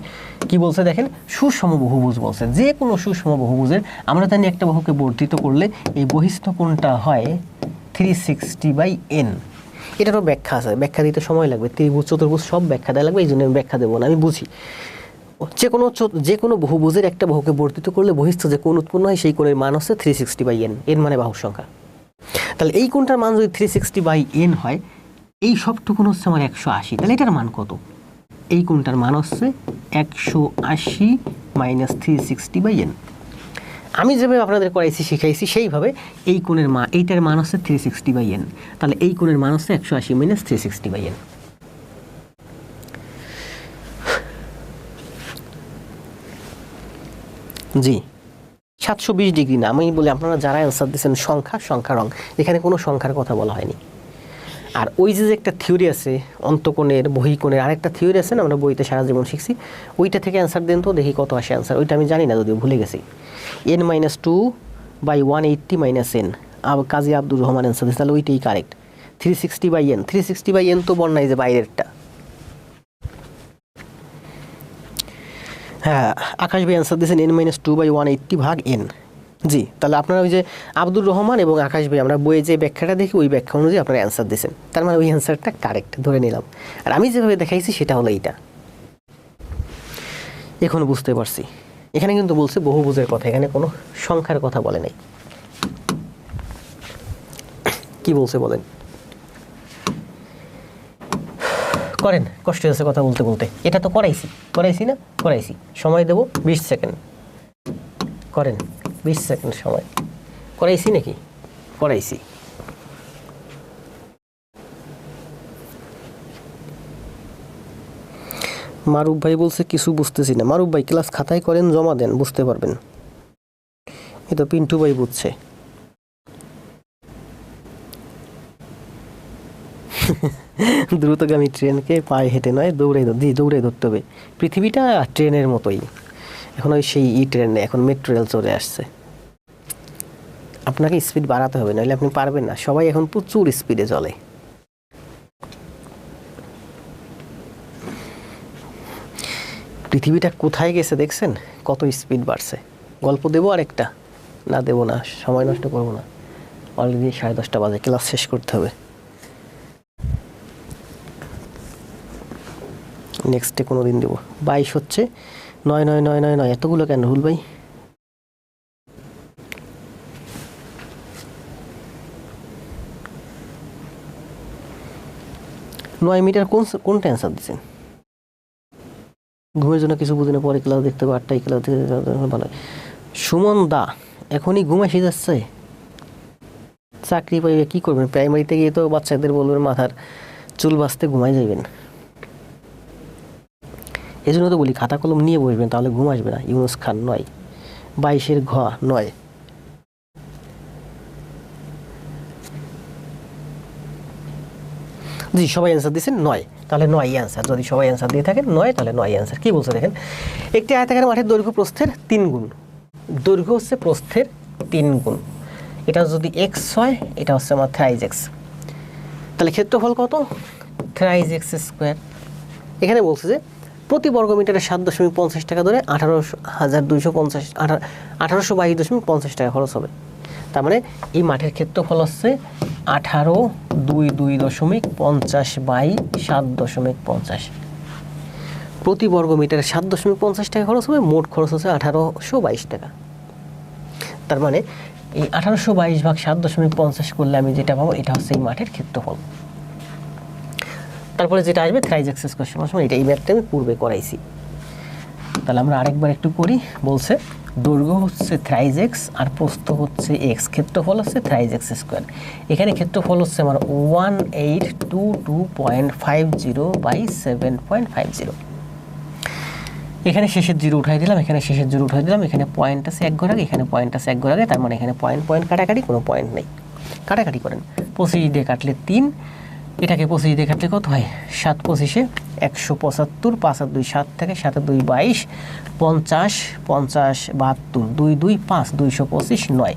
কি বলছে দেখেন, সুষম বহুভুজ বলছে, যে কোনো সুষম বহুভুজের আমরা জানি একটা বাহুকে বর্ধিত করলে এই বহিস্থ কোণটা হয় 360/n। এটারও ব্যাখ্যা আছে, ব্যাখ্যা দিতে সময় লাগবে, ত্রিভুজ চতুর্ভুজ সব ব্যাখ্যা দেওয়া লাগবে, এই জন্য আমি ব্যাখ্যা দেবো না, আমি বুঝি। যে কোনো বহুভুজের একটা বাহুকে বর্ধিত করলে বহিস্থ যে কোণ উৎপন্ন হয় সেই কোণের মান হচ্ছে 360/n, এর মানে বাহুর সংখ্যা। তাহলে এই কোণটার মান যদি 360/n হয়, এই সবটুকুন হচ্ছে আমার 180, তাহলে এটার মান কত? এই কোণটার মান হচ্ছে 180 - 360/n। আমি যেভাবে আপনাদের করাইছি শিখাইছি সেইভাবে এই কোণের মান, এইটার মান হচ্ছে 360/n, তাহলে এই কোণের মান হচ্ছে 180 - 360/n। জি 720 ডিগ্রি না, আমি বলি আপনারা যারা অ্যান্সার দিচ্ছেন সংখ্যা রং, এখানে কোনো সংখ্যার কথা বলা হয়নি। আর ওই যে একটা থিওরি আছে অন্তঃকোণের বহিকোণের, আরেকটা থিওরি আছে না, আমরা বইতে সারা জীবন শিখছি, ওইটা থেকে অ্যান্সার দেন তো দেখি কত আসে অ্যান্সার। ওইটা আমি জানি না, যদিও ভুলে গেছি। n-2/180 - n, কাজী আব্দুর রহমান অ্যান্সার দিচ্ছে, তাহলে ওইটাই কারেক্ট। 360/n, 360/n তো বন্যায় যে বাইরেরটা। হ্যাঁ আকাশ ভাই অ্যান্সার দিয়েছেন n-2/180/n। জি, তাহলে আপনারা ওই যে আব্দুর রহমান এবং আকাশ ভাই, আমরা বইয়ে যে ব্যাখ্যাটা দেখি ওই ব্যাখ্যা অনুযায়ী আপনারা অ্যান্সার দিয়েছেন, তার মানে ওই অ্যান্সারটা কারেক্ট ধরে নিলাম। আর আমি যেভাবে দেখাইছি সেটা হলো এইটা। এখন বুঝতে পারছি, এখানে কিন্তু বলছে বহুভুজের কথা, এখানে কোনো সংখ্যার কথা বলে নাই। কি বলছে বলেন, করেন, কষ্ট হচ্ছে কথা বলতে বলতে। এটা তো করাইছি না, করাইছি, সময় দেবো 20 সেকেন্ড, করেন 20 সেকেন্ড সময়। করাইছি নাকি? করাইছি। মারুফ ভাই বলছে কিছু বুঝতেছি না। মারুফ ভাই ক্লাস খাতায় করেন, জমা দেন, বুঝতে পারবেন। এই তো পিন্টু ভাই বুঝছে। দ্রুতগামী ট্রেনকে পায়ে হেঁটে নয় দৌড়ে ধরতে হবে। পৃথিবীটা ট্রেনের মতোই, এখন ওই সেই ট্রেন নেই, এখন মেট্রো রেল চলে আসছে। আপনাকে স্পিড বাড়াতে হবে, নাহলে আপনি পারবেন না। সবাই এখন প্রচুর স্পিডে চলে। পৃথিবীটা কোথায় গেছে দেখছেন, কত স্পিড বাড়ছে। গল্প দেবো আরেকটা? না দেবো না, সময় নষ্ট করবো না। অলরেডি 10:30 বাজে, ক্লাস শেষ করতে হবে। নেক্সটে কোনো দিন দেবো। 22 হচ্ছে 9 এতগুলো কেন রুহুল ভাই? নয় মিটার কোনটা অ্যান্সার দিচ্ছেন? ঘুমের জন্য কিছু বুঝি না, পরে ক্লাস দেখতে হবে, 8টায় ক্লাস দেখতে ভালো। সুমন দা এখনই ঘুম এসে যাচ্ছে? চাকরি পাইবে কি করবেন? প্রাইমারিতে গিয়ে তো বাচ্চাদের বলবেন মাথার চুল বাঁচতে ঘুমাই যাবেন। এই জন্য তো বলি খাতা কলম নিয়ে বসবেন, তাহলে ঘুম আসবে না। ইউনুস খান 9, 22-এর ঘ 9। জি সবাই অ্যান্সার দিয়েছেন 9, তাহলে 9 অ্যান্সার। যদি সবাই অ্যান্সার দিয়ে থাকেন 9, তাহলে 9 অ্যান্সার। কী বলছে দেখেন, একটি আয়তাকার মাঠের দৈর্ঘ্য প্রস্থের 3 গুণ। দৈর্ঘ্য হচ্ছে প্রস্থের 3 গুণ। এটা যদি এক্স হয়, এটা হচ্ছে আমার 3x। তাহলে ক্ষেত্রফল কত? 3x²। এখানে বলছে যে প্রতি বর্গমিটারে 7.50 টাকা ধরে 1822.50 টাকা খরচ হবে। তার মানে এই মাঠের ক্ষেত্রফল হচ্ছে 1822.50 বাই 7.50। প্রতি বর্গমিটারে 7.50 টাকা খরচ হবে, মোট খরচ হচ্ছে 1822 টাকা। তার মানে এই 1822 ভাগ 7.50 করলে আমি যেটা পাবো, এটা হচ্ছে এই মাঠের ক্ষেত্রফল। তারপরে যেটা আসবে 3x² সমান এটা। এই ম্যাথটা আমি পূর্বে করাইছি। তাহলে আমরা আরেকবার একটু করি। বলছে দৈর্ঘ্য হচ্ছে 3x আর প্রস্থ হচ্ছে x, ক্ষেত্রফল হচ্ছে 3x²। এখানে ক্ষেত্রফল হচ্ছে আমার 1822.50 বাই 7.50। এখানে শেষের জিরো উঠাই দিলাম, এখানে শেষের জিরো উঠাই দিলাম। এখানে পয়েন্ট আছে 1 ঘর আগে, এখানে পয়েন্ট আছে 1 ঘর আগে। তার মানে এখানে পয়েন্ট কাটাকাটি, কোনো পয়েন্ট নেই। কাটাকাটি করেন, 25 দিয়ে কাটলে 3, এটাকে 25 দিয়ে কাটলে কত হয়? 7 25-এ 175, 5 আর 2 7 থেকে 7 আর 2 22, 50 50 72, 2 2 5, 225 9।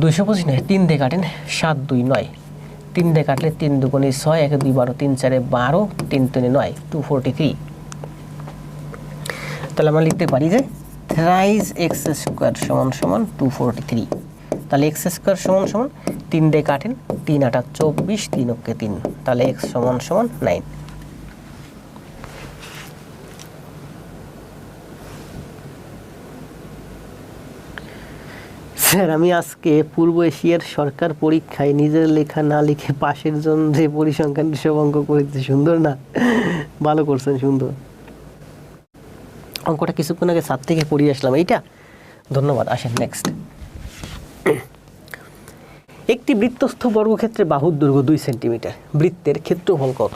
225 নয়, 3 দিয়ে কাটেন, 7 2 9। 3 দিয়ে কাটলে 3 2 6, 1 2 12, 3 4 12, 3 3 9, 243। তাহলে আমরা লিখতে পারি যে 3x² সমান 243। তাহলে x² সমান 3 দিয়ে কাটেন, 3 8 24, 3 ওকে 3। তাহলে x সমান 9। স্যার আমি আজকে পূর্ব এশিয়ার সরকার পরীক্ষায় নিজের লেখা না লিখে পাশের জন যে পরিসংখ্যান সব অঙ্ক করেছে। সুন্দর না? ভালো করছেন, সুন্দর। অঙ্কটা কিছুক্ষণ আগে ছাদ থেকে পড়িয়ে আসলাম। এইটা ধন্যবাদ। আসেন নেক্সট। একটি বৃত্তস্থ বর্গক্ষেত্রের বাহুর দৈর্ঘ্য 2 সেন্টিমিটার, বৃত্তের ক্ষেত্রফল কত?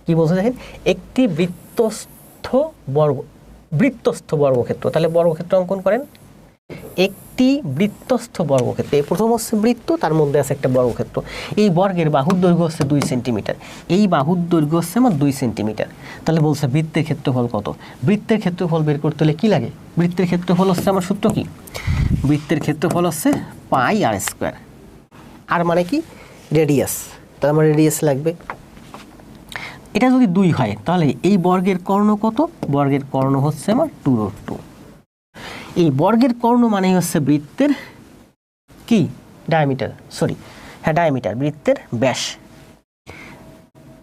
কি বলছে দেখেন, একটি বৃত্তস্থ বর্গক্ষেত্র। তাহলে বর্গক্ষেত্র অঙ্কন করেন। একটি বৃত্তস্থ বর্গক্ষেত্র, এই প্রথম হচ্ছে বৃত্ত, তার মধ্যে আছে একটা বর্গক্ষেত্র। এই বর্গের বাহুর দৈর্ঘ্য হচ্ছে 2 সেন্টিমিটার। এই বাহুর দৈর্ঘ্য হচ্ছে আমার 2 সেন্টিমিটার। তাহলে বলছে বৃত্তের ক্ষেত্রফল কত? বৃত্তের ক্ষেত্রফল বের করতে হলে কি লাগে? বৃত্তের ক্ষেত্রফল হচ্ছে আমার সূত্র কি? বৃত্তের ক্ষেত্রফল হচ্ছে πr²। আর মানে কি? রেডিয়াস। তাহলে আমার রেডিয়াস লাগবে। এটা যদি 2 হয়, তাহলে এই বর্গের কর্ণ কত? বর্গের কর্ণ হচ্ছে আমার 2√2। এই বর্গের কর্ণ মানে হচ্ছে বৃত্তের কি? ডায়ামিটার, ডায়ামিটার, বৃত্তের ব্যাস।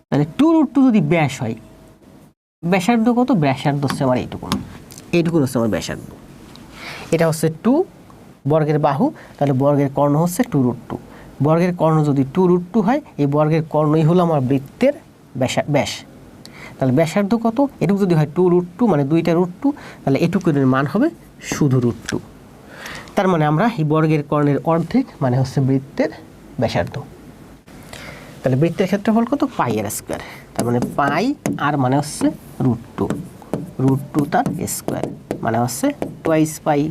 তাহলে 2√2 যদি ব্যাস হয়, ব্যাসার্ধ কত? ব্যাসার্ধ হচ্ছে আমার এইটুকুন হচ্ছে আমার ব্যাসার্ধ। এটা হচ্ছে 2, বর্গের বাহু, তাহলে বর্গের কর্ণ হচ্ছে 2√2। বর্গের কর্ণ যদি 2√2 হয়, এই বর্গের কর্ণই হলো আমার বৃত্তের ব্যাস। তাহলে ব্যাসার্ধ কত? এটুকু যদি হয় 2√2, মানে 2টা √2, তাহলে এটুকুর মান হবে শুধু √2। তার মানে আমরা এই বর্গের কর্ণের অর্ধেক মানে হচ্ছে বৃত্তের ব্যাসার্ধ। তাহলে বৃত্তের ক্ষেত্রফল কত? πr²। তার মানে পাই আর মানে হচ্ছে √2 তার স্কোয়ার, মানে হচ্ছে 2 পাই।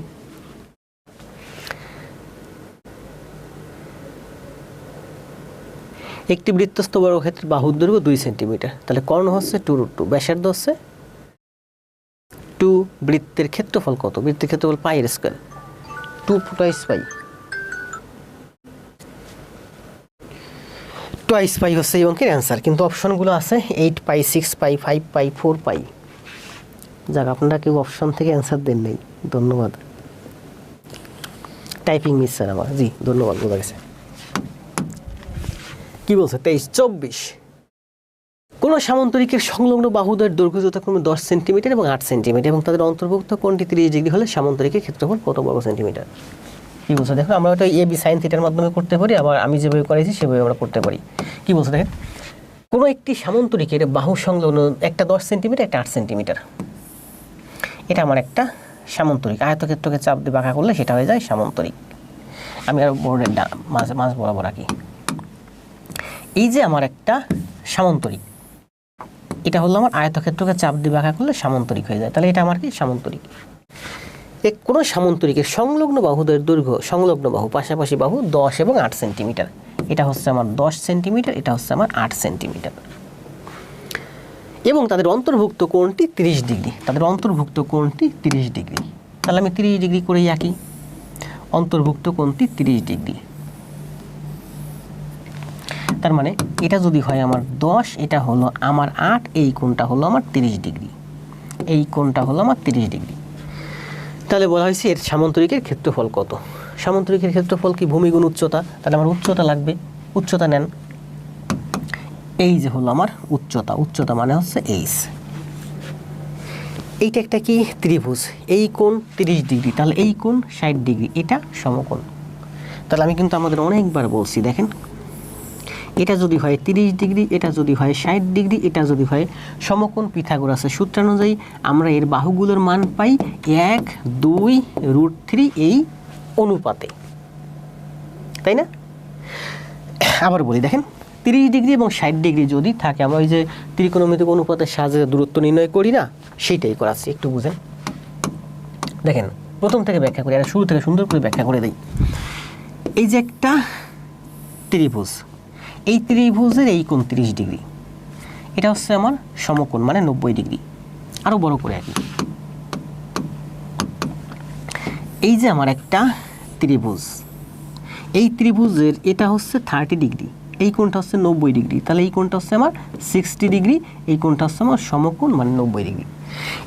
একটি বৃত্তস্থ বর্গক্ষেত্রের বাহুর দৈর্ঘ্য 2 সেন্টিমিটার, তাহলে কর্ণ হচ্ছে 2√2, ব্যাসার্ধ হচ্ছে 2, বৃত্তের ক্ষেত্রফল কত? বৃত্তের ক্ষেত্রফল পাই এর স্কয়ার, 2 টাইমস পাই, টুয়াইস পাই হচ্ছে এই অঙ্কের অ্যান্সার। কিন্তু অপশনগুলো আছে 8 পাই, 6 পাই, 5 পাই, 4 পাই। যাক, আপনারা কেউ অপশন থেকে অ্যান্সার দেন নাই, ধন্যবাদ। টাইপিং মিস স্যার আমার, জি ধন্যবাদ, বোঝা গেছে। কি বলছে 23-24, কোনো সামান্তরিকের সংলগ্ন বাহুদের দৈর্ঘ্য যথাক্রমে 10 সেন্টিমিটার এবং 8 সেন্টিমিটার এবং তাদের অন্তর্ভুক্ত কোণটি 30 ডিগ্রি হলে সামান্তরিকের ক্ষেত্রফল কত বর্গ সেন্টিমিটার? কি বলছে দেখো, আমরা ওটা এ বি সাইন থিটার মাধ্যমে করতে পারি, আবার আমি যেভাবে করেছি সেভাবে আমরা করতে পারি। কি বলছে দেখেন, কোনো একটি সামান্তরিকের বাহু সংলগ্ন একটা 10 সেন্টিমিটার, একটা 8 সেন্টিমিটার। এটা আমার একটা সামান্তরিক, আয়তক্ষেত্রকে চাপ দিয়ে বাঁকা করলে সেটা হয়ে যায় সামান্তরিক। আমি আর বোর্ডের মাঝ বরাবর আঁকি। এই যে আমার একটা সামান্তরিক, এটা হলো আমার আয়তক্ষেত্রকে চাপ দিয়ে বাঁকা করলে সামান্তরিক হয়ে যায়, তাহলে এটা আমার কি সামান্তরিক। কোনো সামান্তরিকের সংলগ্ন বাহুদের দৈর্ঘ্য, সংলগ্ন বাহু পাশাপাশি বাহু 10 এবং 8 সেন্টিমিটার। এটা হচ্ছে আমার 10 সেন্টিমিটার, এটা হচ্ছে আমার 8 সেন্টিমিটার এবং তাদের অন্তর্ভুক্ত কোণটি 30 ডিগ্রি। তাদের অন্তর্ভুক্ত কোণটি 30 ডিগ্রি, তাহলে আমি 30 ডিগ্রি করেই আঁকি। অন্তর্ভুক্ত কোণটি 30 ডিগ্রি, তার মানে এটা যদি হয় আমার 10, এটা হলো আমার 8, এই কোণটা হলো আমার 30 ডিগ্রি, এই কোণটা হলো আমার 30 ডিগ্রি। তাহলে বলা হয়েছে এর সামান্তরিকের ক্ষেত্রফল কত? সামান্তরিকের ক্ষেত্রফল কি ভূমি গুণ উচ্চতা, তাহলে আমার উচ্চতা লাগবে। উচ্চতা নেন, এই যে হলো আমার উচ্চতা, উচ্চতা মানে হচ্ছে এইচ। এইটা একটা কি ত্রিভুজ, এই কোণ 30 ডিগ্রি, তাহলে এই কোণ 60 ডিগ্রি, এটা সমকোণ। তাহলে আমি কিন্তু আমাদের অনেকবার বলছি, দেখেন এটা যদি হয় 30 ডিগ্রি, এটা যদি হয় 60 ডিগ্রি, এটা যদি হয় সমকোণ, পিথাগোরাসের সূত্রানুযায়ী আমরা এর বাহুগুলোর মান পাই 1, 2, √3 এই অনুপাতে, তাই না? আবার বলি, দেখেন 30 ডিগ্রি এবং 60 ডিগ্রি যদি থাকে, আমরা ওই যে ত্রিকোণমিতিক অনুপাতের সাহায্যে দূরত্ব নির্ণয় করি না, সেইটাই করাচ্ছি, একটু বুঝেন। দেখেন প্রথম থেকে ব্যাখ্যা করি, আর শুরু থেকে সুন্দর করে ব্যাখ্যা করে দিই। এই যে একটা ত্রিভুজ, এই ত্রিভুজের এই কোণ 30 ডিগ্রি, এটা হচ্ছে আমার সমকোণ মানে 90 ডিগ্রি। আরও বড় করে আঁকি, এই যে আমার একটা ত্রিভুজ, এই ত্রিভুজের এটা হচ্ছে 30 ডিগ্রি, এই কোণটা হচ্ছে 90 ডিগ্রি, তাহলে এই কোণটা হচ্ছে আমার 60 ডিগ্রি, এই কোণটা হচ্ছে আমার সমকোণ মানে 90 ডিগ্রি।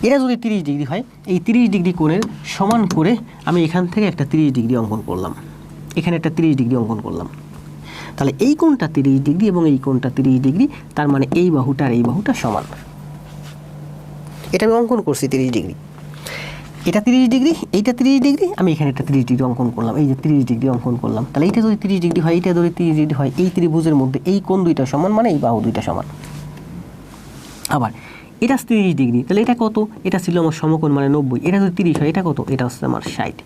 এটা যদি 30 ডিগ্রি হয়, এই 30 ডিগ্রি কোণের সমান করে আমি এখান থেকে একটা 30 ডিগ্রি অঙ্কন করলাম, এখানে একটা 30 ডিগ্রি অঙ্কন করলাম, তাহলে এই কোণটা 30 ডিগ্রি এবং এই কোণটা 30 ডিগ্রি, তার মানে এই বাহুটা আর এই বাহুটা সমান। এটা আমি অঙ্কন করছি 30 ডিগ্রি, এটা 30 ডিগ্রি, এইটা 30 ডিগ্রি, আমি এখানে একটা 30 ডিগ্রি অঙ্কন করলাম, এই যে 30 ডিগ্রি অঙ্কন করলাম। তাহলে এইটা যদি 30 ডিগ্রি হয়, এইটা যদি 30 ডিগ্রি হয়, এই ত্রিভুজের মধ্যে এই কোণ দুইটা সমান মানে এই বাহু দুইটা সমান। আবার এটা 30 ডিগ্রি, তাহলে এটা কত? এটা ছিল আমার সমকোণ মানে 90, এটা যদি 30 হয়, এটা কত? এটা হচ্ছে আমার 60।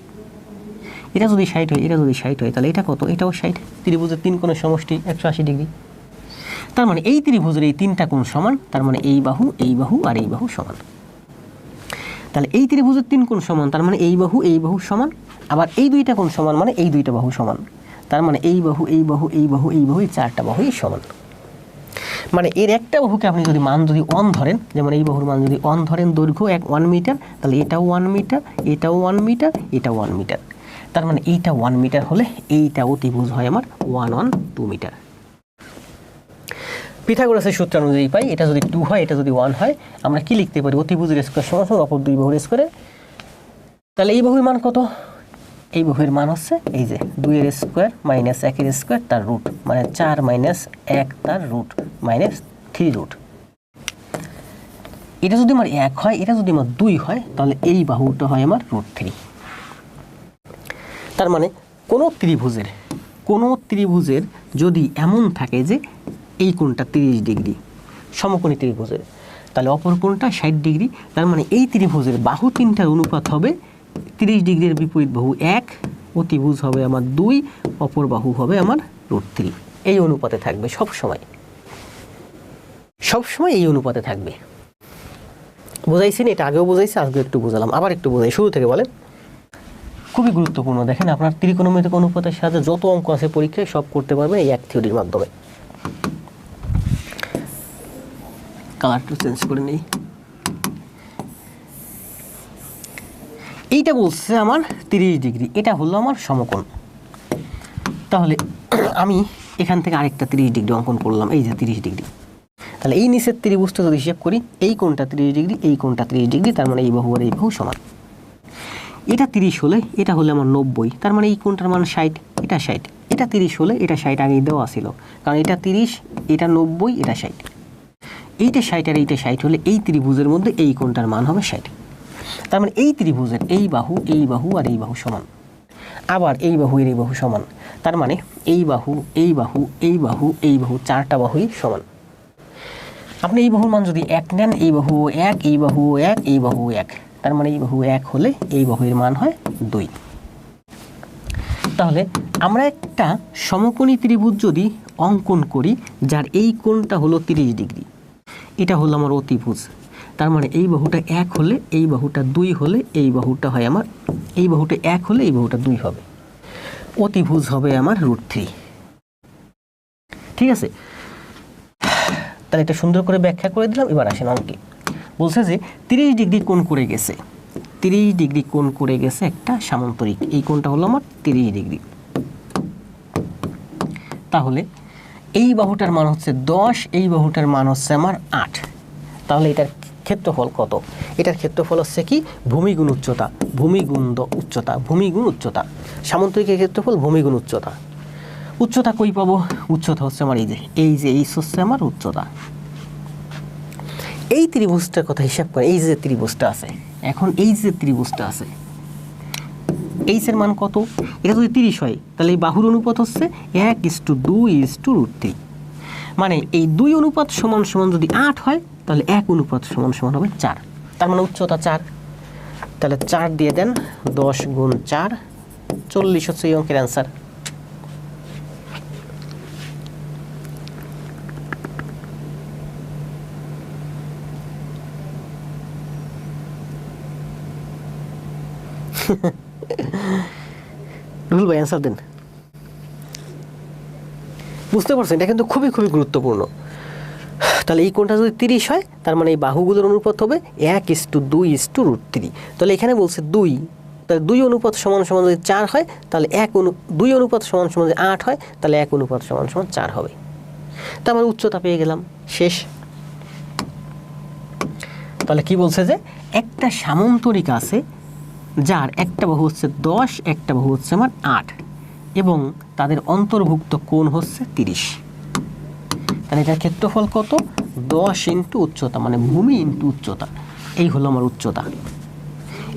এটা যদি 60 হয়, এটা যদি 60 হয়, তাহলে এটা কত? এটাও 60। ত্রিভুজের 3 কোণের সমষ্টি 180 ডিগ্রি, তার মানে এই ত্রিভুজের এই 3টা কোণ সমান, তার মানে এই বাহু, এই বাহু আর এই বাহু সমান। তাহলে এই ত্রিভুজের 3 কোণ সমান, তার মানে এই বাহু, এই বাহু সমান। আবার এই দুইটা কোণ সমান মানে এই দুইটা বাহু সমান, তার মানে এই বাহু, এই বাহু, এই বাহু, এই বাহু, এই 4টা বাহুই সমান। মানে এর একটা বাহুকে আপনি যদি মান যদি 1 ধরেন, যেমন এই বাহুর মান যদি 1 ধরেন, দৈর্ঘ্য 1 মিটার, তাহলে এটাও 1 মিটার, এটাও 1 মিটার, এটাও 1 মিটার, তার মানে এইটা 1 মিটার হলে এইটা অতিভুজ হয় আমার 2 মিটার। পিথাগোরাসের সূত্র অনুযায়ী পাই, এটা যদি 2 হয়, এটা যদি 1 হয়, আমরা কি লিখতে পারি? অতিভুজের স্কয়ার সমান অপর দুই বাহুর স্কয়ারে। তাহলে এই বাহুর মান কত? এই বাহুর মান হচ্ছে এই যে 2 এর স্কয়ার মাইনাস 1 এর স্কয়ার তার রুট, মানে 4 মাইনাস 1 তার রুট মাইনাস 3 রুট। এটা যদি আমার 1 হয়, এটা যদি আমার 2 হয়, তাহলে এই বাহুটা হয় আমার √3। তার মানে কোনো ত্রিভুজের যদি এমন থাকে যে এই কোণটা 30 ডিগ্রি, সমকোণী ত্রিভুজের, তাহলে অপর কোণটা 60 ডিগ্রি, তার মানে এই ত্রিভুজের বাহু 3টার অনুপাত হবে 30 ডিগ্রির বিপরীত বাহু 1, অতিভুজ হবে আমার 2, অপর বাহু হবে আমার √3। এই অনুপাতে থাকবে সবসময়, সবসময় এই অনুপাতে থাকবে। বোঝাইছি না? এটা আগেও বোঝাইছি, আজকে একটু বোঝালাম, আবার একটু বোঝাই। শুরু থেকে বলেন, খুবই গুরুত্বপূর্ণ। দেখেন আপনার ত্রিকোণমিতিক অনুপাতের সাথে যত অঙ্ক আছে পরীক্ষায় সব করতে পারবেন এই এক থিওরির মাধ্যমে। কালারটা চেঞ্জ করে নেই। এইটা বলছে আমার 30 ডিগ্রি, এটা হলো আমার সমকোণ। তাহলে আমি এখান থেকে আরেকটা 30 ডিগ্রি অঙ্কন করলাম, এই যে 30 ডিগ্রি। তাহলে এই নিচের ত্রিভুজটা যদি হিসাব করি, এই কোণটা 30 ডিগ্রি, এই কোণটা 30 ডিগ্রি, তার মানে এই বাহু আর এই বাহু সমান। এটা 30 হলে এটা হলে আমার 90, তার মানে এই কোণটার মান 60, এটা 60। এটা 30 হলে এটা 60 আগেই দেওয়া ছিল, কারণ এটা 30, এটা 90, এটা 60। এইটা 60 আর এইটা 60 হলে এই ত্রিভুজের মধ্যে এই কোণটার মান হবে 60। তার মানে এই ত্রিভুজের এই বাহু আর এই বাহু সমান, আবার এই বাহু এর এই বাহু সমান। তার মানে এই বাহু, এই বাহু, এই বাহু, এই বাহু, চারটা বাহুই সমান। আপনি এই বাহুর মান যদি 1 নেন, এই বাহু 1, এই বাহু 1, এই বাহু 1, তার মানে এই বাহু 1 হলে এই বাহুর মান হয় 2। তাহলে আমরা একটা সমকোণী ত্রিভুজ যদি অঙ্কন করি, যার এই কোণটা হলো 30 ডিগ্রি, এটা হলো আমার অতিভুজ। তার মানে এই বাহুটা 1 হলে, এই বাহুটা 2 হলে, এই বাহুটা হয় আমার, এই বাহুটা 1 হলে এই বাহুটা 2 হবে, অতিভুজ হবে আমার √3। ঠিক আছে, তাহলে এটা সুন্দর করে ব্যাখ্যা করে দিলাম। এবার আসেন অঙ্কে। বলছে যে 30 ডিগ্রি কোণ করে গেছে, 30 ডিগ্রি কোণ করে গেছে একটা সামান্তরিক, এই কোণটা হলো আমার 30 ডিগ্রি। তাহলে এই বাহুটার মান হচ্ছে 10, এই বাহুটার মান হচ্ছে আমার 8। তাহলে এটার ক্ষেত্রফল কত? এটার ক্ষেত্রফল হচ্ছে কি ভূমি গুণ উচ্চতা, ভূমি গুণ উচ্চতা, ভূমি গুণ উচ্চতা। সামান্তরিকের ক্ষেত্রফল ভূমি গুণ উচ্চতা। উচ্চতা কই পাবো? উচ্চতা হচ্ছে আমার এই যে হচ্ছে আমার উচ্চতা। এই ত্রিভুজটার কথা হিসাব করে, এই যে ত্রিভুজটা আছে, এখন এই যে ত্রিভুজটা আছে, এইচের মান কত? এটা যদি 30 হয়, তাহলে এই বাহুর অনুপাত হচ্ছে 1:2:√3। মানে এই 2 অনুপাত সমান সমান যদি 8 হয়, তাহলে 1 অনুপাত সমান সমান হবে 4। তার মানে উচ্চতা 4। তাহলে 4 দিয়ে দেন, 10 গুণ 4, 40 হচ্ছে এই অঙ্কের অ্যান্সার। রুহুল ভাই অ্যান্সার দেন। বুঝতে পারছেন, এটা কিন্তু খুবই খুবই গুরুত্বপূর্ণ। তাহলে এই কোণটা যদি 30 হয়, তার মানে এই বাহুগুলোর অনুপাত হবে 1:2:√3। তাহলে এখানে বলছে 2, তাহলে 2 অনুপাত সমান সমান যদি 4 হয়, তাহলে 2 অনুপাত সমান সমান যদি 8 হয়, তাহলে 1 অনুপাত সমান সমান 4 হবে। তার মানে উচ্চতা পেয়ে গেলাম, শেষ। তাহলে কি বলছে যে একটা সামান্তরিক আছে, যার একটা বাহু হচ্ছে 10, একটা বাহু হচ্ছে আমার 8, এবং তাদের অন্তর্ভুক্ত কোণ হচ্ছে 30। তাহলে এটার ক্ষেত্রফল কত? 10 ইন্টু উচ্চতা, মানে ভূমি ইন্টু উচ্চতা। এই হলো আমার উচ্চতা।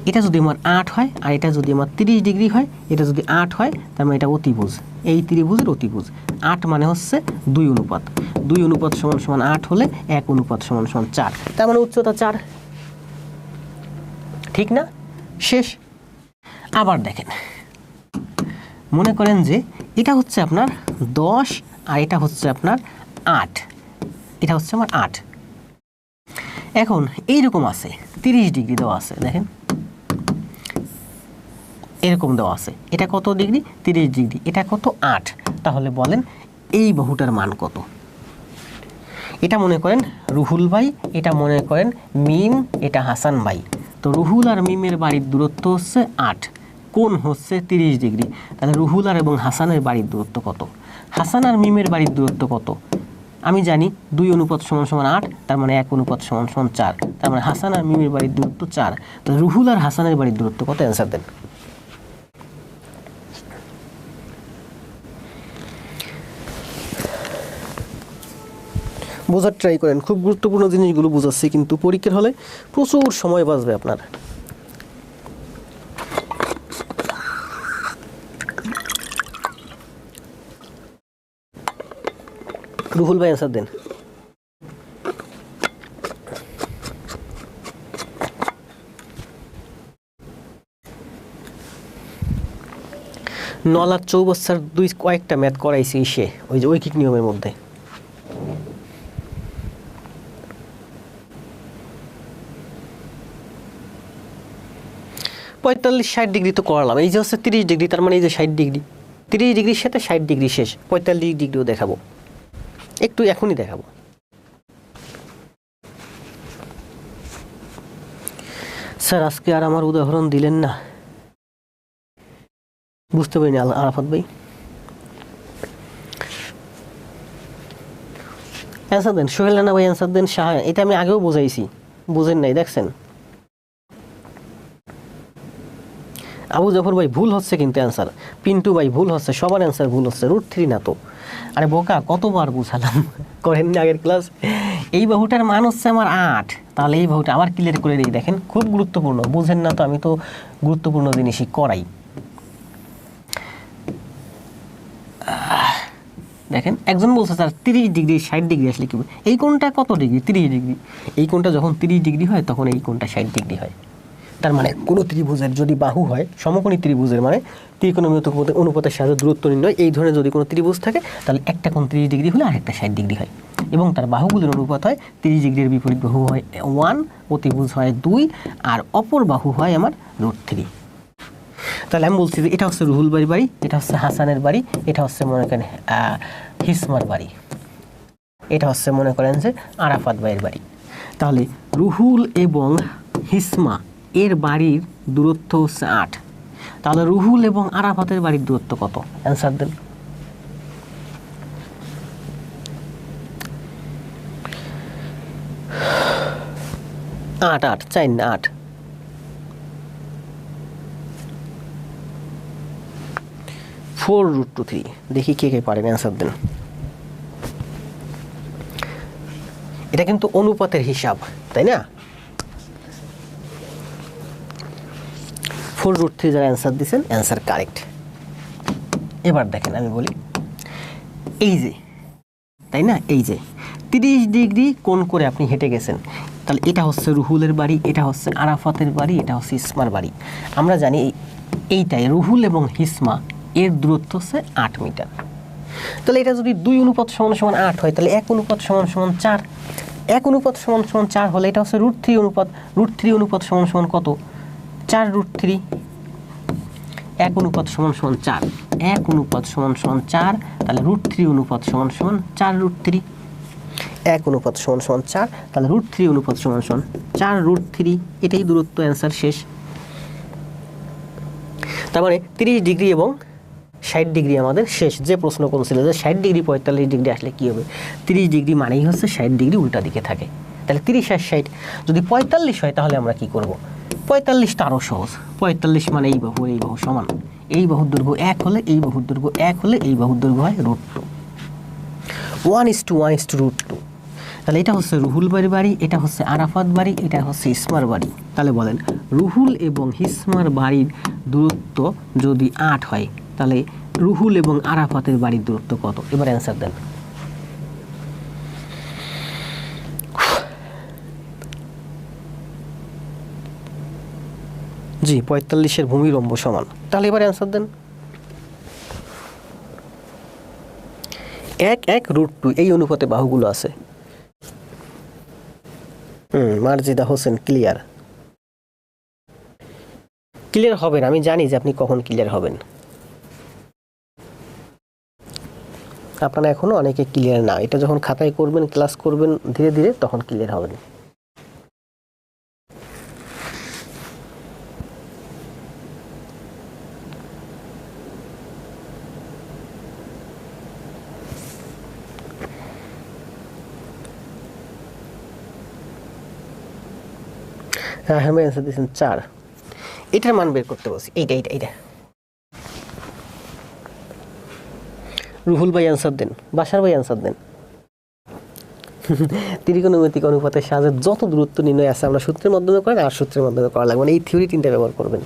এটা যদি আমার 8 হয়, আর এটা যদি আমার 30 ডিগ্রি হয়, এটা যদি 8 হয়, তার মানে এটা অতিভুজ, এই ত্রিভুজের অতিভুজ। 8 মানে হচ্ছে 2 অনুপাত, 2 অনুপাত সমান সমান 8 হলে 1 অনুপাত সমান সমান 4, তার মানে উচ্চতা 4। ঠিক না? শেষ। আবার দেখেন, মনে করেন যে এটা হচ্ছে আপনার 10 আর এটা হচ্ছে আপনার 8, এটা হচ্ছে আমার 8। এখন এইরকম আছে 30 ডিগ্রি দেওয়া আছে, দেখেন এরকম দেওয়া আছে, এটা কত ডিগ্রি? 30 ডিগ্রি। এটা কত? 8। তাহলে বলেন এই বাহুটার মান কত? এটা মনে করেন রুহুল ভাই, এটা মনে করেন মিম, এটা হাসান ভাই। তো রুহুল আর মিমের বাড়ির দূরত্ব হচ্ছে 8, কোণ হচ্ছে 30 ডিগ্রি। তাহলে রুহুল আর এবং হাসানের বাড়ির দূরত্ব কত? হাসান আর মিমের বাড়ির দূরত্ব কত? আমি জানি 2 অনুপাত সমান সমান 8, তার মানে 1 অনুপাত সমান সমান 4, তার মানে হাসান আর মিমের বাড়ির দূরত্ব 4। তাহলে রুহুল আর হাসানের বাড়ির দূরত্ব কত? অ্যান্সার দেন। বোঝার ট্রাই করেন, খুব গুরুত্বপূর্ণ জিনিসগুলো বোঝাচ্ছি, কিন্তু পরীক্ষার হলে প্রচুর সময় বাঁচবে আপনার। রুহুল ভাই অ্যান্সার দেন। নলার চৌবাচ্চার কয়েকটা ম্যাথ করাইছে সে, ওই যে ঐকিক নিয়মের মধ্যে। পঁয়তাল্লিশ 60 ডিগ্রি তো করালাম, এই যে হচ্ছে 30 ডিগ্রি, তার মানে এই যে 60 ডিগ্রি, 30 ডিগ্রির সাথে 60 ডিগ্রি শেষ। 45 ডিগ্রিও দেখাবো, একটু এখনই দেখাবো। স্যার আজকে আর আমার উদাহরণ দিলেন না, বুঝতে পারিনি আরাফাত ভাই। অ্যান্সার দেন সোহেল রানা ভাই, অ্যান্সার দেন। শাহ, এটা আমি আগেও বোঝাইছি, বুঝেন নাই দেখছেন। আবু জাফর ভাই ভুল হচ্ছে কিন্তু অ্যান্সার। পিন্টু ভাই ভুল হচ্ছে, সবার অ্যান্সার ভুল হচ্ছে। √3 না তো। আরে বোকা, কতবার বুঝালাম, করেন না আগের ক্লাস। এই বাহুটার মান হচ্ছে আমার 8, তাহলে এই বাহুটা আবার ক্লিয়ার করে দিই। দেখেন খুব গুরুত্বপূর্ণ, বুঝেন না তো, আমি তো গুরুত্বপূর্ণ জিনিসই করাই। দেখেন একজন বলছে স্যার 30 ডিগ্রি 60 ডিগ্রি আসলে কি, এই কোণটা কত ডিগ্রি? 30 ডিগ্রি। এই কোণটা যখন 30 ডিগ্রি হয় তখন এই কোণটা 60 ডিগ্রি হয়। তার মানে কোনো ত্রিভুজের যদি বাহু হয়, সমকোণী ত্রিভুজের মানে ত্রিকোণমিত অনুপাতের সাহায্যে দূরত্ব নির্ণয়, এই ধরনের যদি কোনো ত্রিভুজ থাকে তাহলে একটা কোণ 30 ডিগ্রি হলে আরেকটা 60 ডিগ্রি হয়, এবং তার বাহুগুলোর অনুপাত হয় 30 ডিগ্রির বিপরীত বাহু হয় 1, অতিভুজ হয় 2, আর অপর বাহু হয় আমার √3। তাহলে আমি বলছি যে এটা হচ্ছে রুহুল ভাইয়ের বাড়ি, এটা হচ্ছে হাসানের বাড়ি, এটা হচ্ছে মনে করেন হিসমার বাড়ি, এটা হচ্ছে মনে করেন যে আরাফাত ভাইয়ের বাড়ি। তাহলে রুহুল এবং হিসমা এর বাড়ির দূরত্ব হচ্ছে 8। তাহলে রুহুল এবং আরাফাতের বাড়ির দূরত্ব কত? অ্যান্সার দেন। আট 4 না 8। 4√3। দেখি কে কে পারেন, অ্যান্সার দেন। এটা কিন্তু অনুপাতের হিসাব, তাই না? 4√3 যারা অ্যান্সার দিচ্ছেন, অ্যান্সার কারেক্ট। এবার দেখেন আমি বলি, এই যে, তাই না, এই যে 30 ডিগ্রি কোণ করে আপনি হেঁটে গেছেন, তাহলে এটা হচ্ছে রুহুলের বাড়ি, এটা হচ্ছে আরাফাতের বাড়ি, এটা হচ্ছে ইসমার বাড়ি। আমরা জানি এইটাই রুহুল এবং হিসমা এর দূরত্ব হচ্ছে 8 মিটার। তাহলে এটা যদি 2 অনুপাত = 8 হয়, তাহলে 1 অনুপাত = 4। 1 অনুপাত = 4 হলে এটা হচ্ছে √3 অনুপাত। √3 অনুপাত = কত? 4√3। 1 অনুপাত = 4, 1 অনুপাত = 4, তাহলে √3 অনুপাত = 4√3। 1 অনুপাত = 4, তাহলে √3 অনুপাত = 4√3। এটাই দূরত্ব, অ্যান্সার শেষ। তার মানে 30 ডিগ্রি এবং 60 ডিগ্রি আমাদের শেষ। যে প্রশ্ন করছিল যে 60 ডিগ্রি 45 ডিগ্রি আসলে কী হবে, 30 ডিগ্রি মানেই হচ্ছে 60 ডিগ্রি উল্টা দিকে থাকে। তাহলে 30 আর 60 যদি 45 হয় তাহলে আমরা কি করব? 45টা আরও সহজ। 45 মানে এই বাহু এই বাহু সমান, এই বাহুর দৈর্ঘ্য 1 হলে এই বাহুর দৈর্ঘ্য 1 হলে এই বাহুর দৈর্ঘ্য হয় √2। 1:1:√2। তাহলে এটা হচ্ছে রুহুল বাড়ির বাড়ি, এটা হচ্ছে আরাফাত বাড়ি, এটা হচ্ছে ইসমার বাড়ি। তাহলে বলেন রুহুল এবং হিসমার বাড়ির দূরত্ব যদি 8 হয়, তাহলে রুহুল এবং আরাফাতের বাড়ির দূরত্ব কত? এবার অ্যান্সার দেন। জি, 45-এর ভূমিলম্ব সমান। তাহলে এবার অ্যান্সার দেন। 1:1√2 এই অনুপাতে বাহুগুলো আছে। মার্জিদা হোসেন ক্লিয়ার হবেন, আমি জানি যে আপনি কখন ক্লিয়ার হবেন। আপনারা এখনো অনেকে ক্লিয়ার না, এটা যখন খাতায় করবেন, ক্লাস করবেন ধীরে ধীরে, তখন ক্লিয়ার হবেন। হ্যাঁ, অ্যান্সার দিয়েছেন 4। এটার মান বের করতে বলছি, এইটা। রুহুল ভাই অ্যান্সার দেন, বাসার ভাই অ্যান্সার দেন। ত্রিকোণমিতিক অনুপাতের সাহায্যে যত দূরত্ব নির্ণয় আছে আমরা সূত্রের মাধ্যমে করেন, আর সূত্রের মাধ্যমে করা লাগবে। এই থিওরি 3টা ব্যবহার করবেন।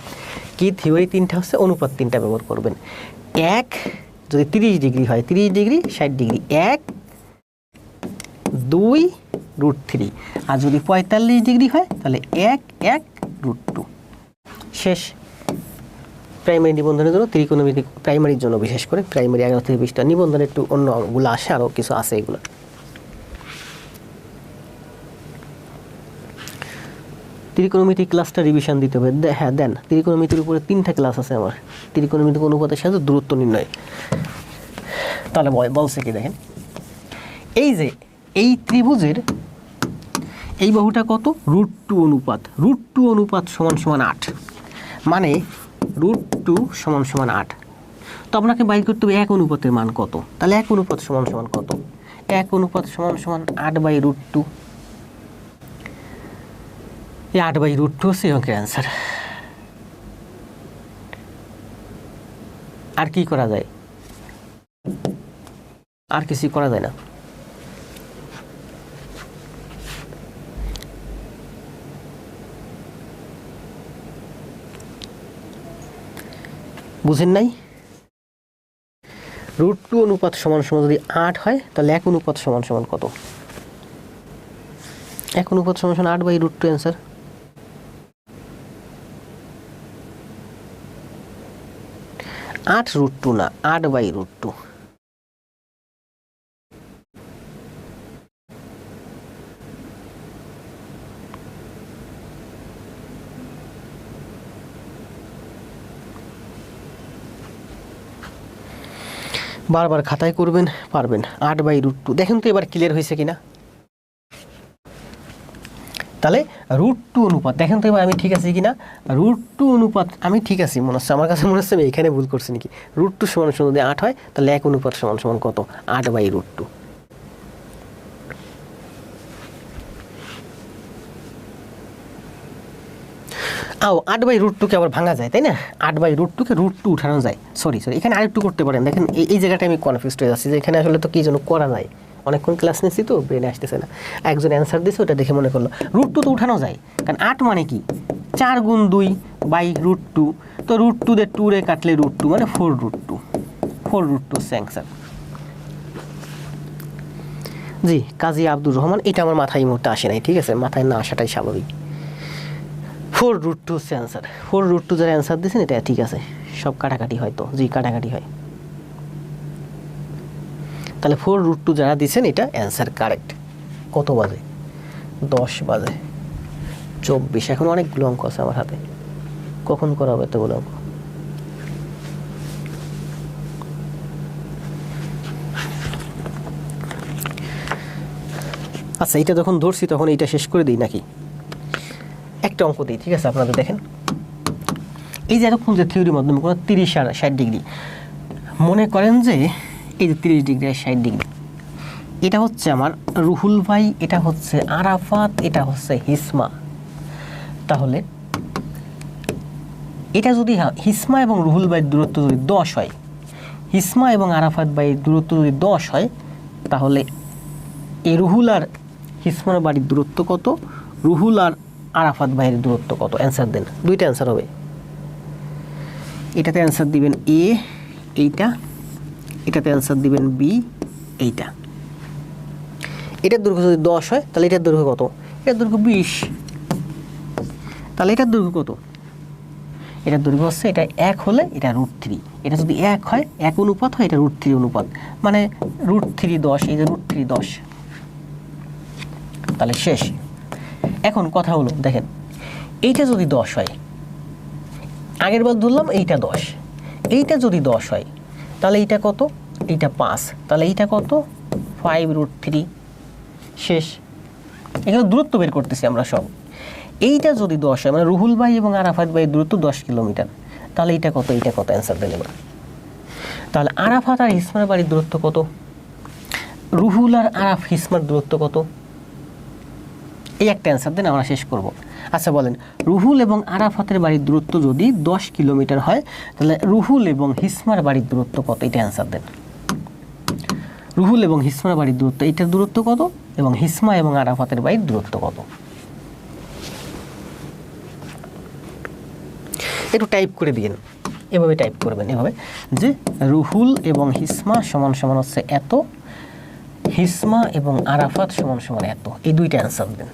কি থিওরি 3টা হচ্ছে? অনুপাত 3টা ব্যবহার করবেন। 1 যদি 30 ডিগ্রি হয়, 30 ডিগ্রি 60 ডিগ্রি, 1, 2√3। আর যদি 45 ডিগ্রি হয় তাহলে 1:1√2। শেষ। প্রাইমারি নিবন্ধনের জন্য ত্রিকোণমিতিক, প্রাইমারির জন্য বিশেষ করে প্রাইমারি 11 থেকে 20টা নিবন্ধন, একটু অন্যগুলো আসে, আরও কিছু আছে এগুলো। ত্রিকোণমিতিক ক্লাসটা রিভিশন দিতে হবে। হ্যাঁ দেন, ত্রিকোণমিতির উপরে 3টা ক্লাস আছে আমার, ত্রিকোণমিতিক অনুপাতের সাথে দূরত্ব নির্ণয়। তাহলে বলছে কি দেখেন, এই যে এই ত্রিভুজের এই বাহুটা কত, √2 অনুপাত, √2 অনুপাত সমান সমান 8, মানে √2 সমান সমান 8। তো আপনাকে বাইর করতে হবে 1 অনুপাতের মান কত, তাহলে 1 অনুপাত সমান সমান কত, 1 অনুপাত সমান সমান 8/√2। এই 8/√2 হচ্ছে অঙ্কের অ্যান্সার। আর কি করা যায়, আর কিছু করা যায় না। বুঝেন নাই, √2 অনুপাত সমান সমান যদি 8 হয় তাহলে 1 অনুপাত সমান সমান কত, 1 অনুপাত সমান সমান 8/√2 অ্যান্সার। √2 না, 8/√2। বারবার খাতায় করবেন, পারবেন। 8/√2 দেখেন তো এবার ক্লিয়ার হয়েছে কিনা। তাহলে √2 অনুপাত দেখেন তো এবার আমি ঠিক আছি কিনা, √2 অনুপাত আমি ঠিক আছি মনে হচ্ছে, আমার কাছে মনে হচ্ছে আমি এখানে ভুল করছি নাকি। √2 সমান সমান যদি 8 হয় তাহলে 1 অনুপাত সমান সমান কত, 8/√2। আও 8/√2 কে আবার ভাঙা যায়, তাই না, 8/√2 কে √2 উঠানো যায়। সরি এখানে আরেকটু করতে পারেন। দেখেন এই জায়গাটা আমি কনফিউজড হয়ে যাচ্ছি যে এখানে আসলে তো কি যেন করা যায়, অনেকক্ষণ ক্লাস নিচ্ছি তো ব্রেনে আসতেছে না। একজন অ্যান্সার দিয়েছে ওটা দেখে মনে করলো √2 তো উঠানো যায়, কারণ 8 মানে কি 4 গুণ 2/√2, তো √2 দিয়ে 2 রে কাটলে √2 মানে 4√2, 4√2 হচ্ছে অ্যান্সার। জি কাজী আব্দুর রহমান, এটা আমার মাথায় এই মুহূর্তে আসে নাই, ঠিক আছে, মাথায় না আসাটাই স্বাভাবিক। 4√2 হচ্ছে অ্যান্সার। 4√2 যারা অ্যান্সার দিয়েছেন এটা ঠিক আছে, সব কাটাকাটি হয় তো, জি কাটাকাটি হয়। তাহলে 4√2 যারা দিয়েছেন এটা অ্যান্সার কারেক্ট। কত বাজে, 10 বাজে 24। এখন অনেকগুলো অঙ্ক আছে আমার হাতে, কখন করা হবে এতগুলো অঙ্ক। আচ্ছা এটা যখন ধরছি তখন এইটা শেষ করে দিই নাকি, একটা অঙ্ক দিই, ঠিক আছে আপনাদের দেখেন। এই যে এতক্ষণ যে থিওরির মাধ্যমে কোনো 30 আর 60 ডিগ্রি, মনে করেন যে এই যে 30 ডিগ্রি আর 60 ডিগ্রি, এটা হচ্ছে আমার রুহুল ভাই, এটা হচ্ছে আরাফাত, এটা হচ্ছে হিসমা। তাহলে এটা যদি হিসমা এবং রুহুল ভাইয়ের দূরত্ব যদি 10 হয়, হিসমা এবং আরাফাত ভাইয়ের দূরত্ব যদি 10 হয়, তাহলে এই রুহুল আর হিসমার বাড়ির দূরত্ব কত, রুহুল আর আরাফাত ভাইয়ের দূরত্ব কত, অ্যান্সার দেন। দুইটা অ্যান্সার হবে, এটাতে অ্যান্সার দিবেন এ এইটা, এটাতে অ্যান্সার দিবেন বি এইটা। এটার দৈর্ঘ্য যদি 10 হয় তাহলে এটার দৈর্ঘ্য কত, এটার দৈর্ঘ্য 20। তাহলে এটার দৈর্ঘ্য কত, এটার দৈর্ঘ্য হচ্ছে এটা 1 হলে এটা √3, এটা যদি 1 হয় 1 অনুপাত হয় এটা √3 অনুপাত, মানে √3 10, এই যে √3 10। তাহলে শেষ। এখন কথা হলো দেখেন, এইটা যদি 10 হয়, আগের বার ধরলাম এইটা 10, এইটা যদি 10 হয় তাহলে এইটা কত, এইটা 5, তাহলে এইটা কত 5√3। শেষ। এখানে দূরত্ব বের করতেছি আমরা সব। এইটা যদি 10 হয় মানে রুহুল ভাই এবং আরাফাত ভাইয়ের দূরত্ব 10 কিলোমিটার, তাহলে এইটা কত, এইটা কত, অ্যান্সার দেন এবার। তাহলে আরাফাত আর হিসমার বাড়ির দূরত্ব কত, রুহুল আর হিসমার দূরত্ব কত, এই একটা অ্যান্সার দেন, আমরা শেষ করব। আচ্ছা বলেন, রুহুল এবং আরাফাতের বাড়ির দূরত্ব যদি 10 কিলোমিটার হয় তাহলে রুহুল এবং হিসমার বাড়ির দূরত্ব কত, এটা অ্যান্সার দেন। রুহুল এবং হিসমার বাড়ির দূরত্ব, এইটার দূরত্ব কত, এবং হিসমা এবং আরাফাতের বাড়ির দূরত্ব কত। একটু টাইপ করে দিন, এভাবে টাইপ করবেন, এভাবে যে রুহুল এবং হিসমা সমান সমান হচ্ছে এত, হিসমা এবং আরাফাত সমান সমান এত, এই দুইটা অ্যান্সার দেন।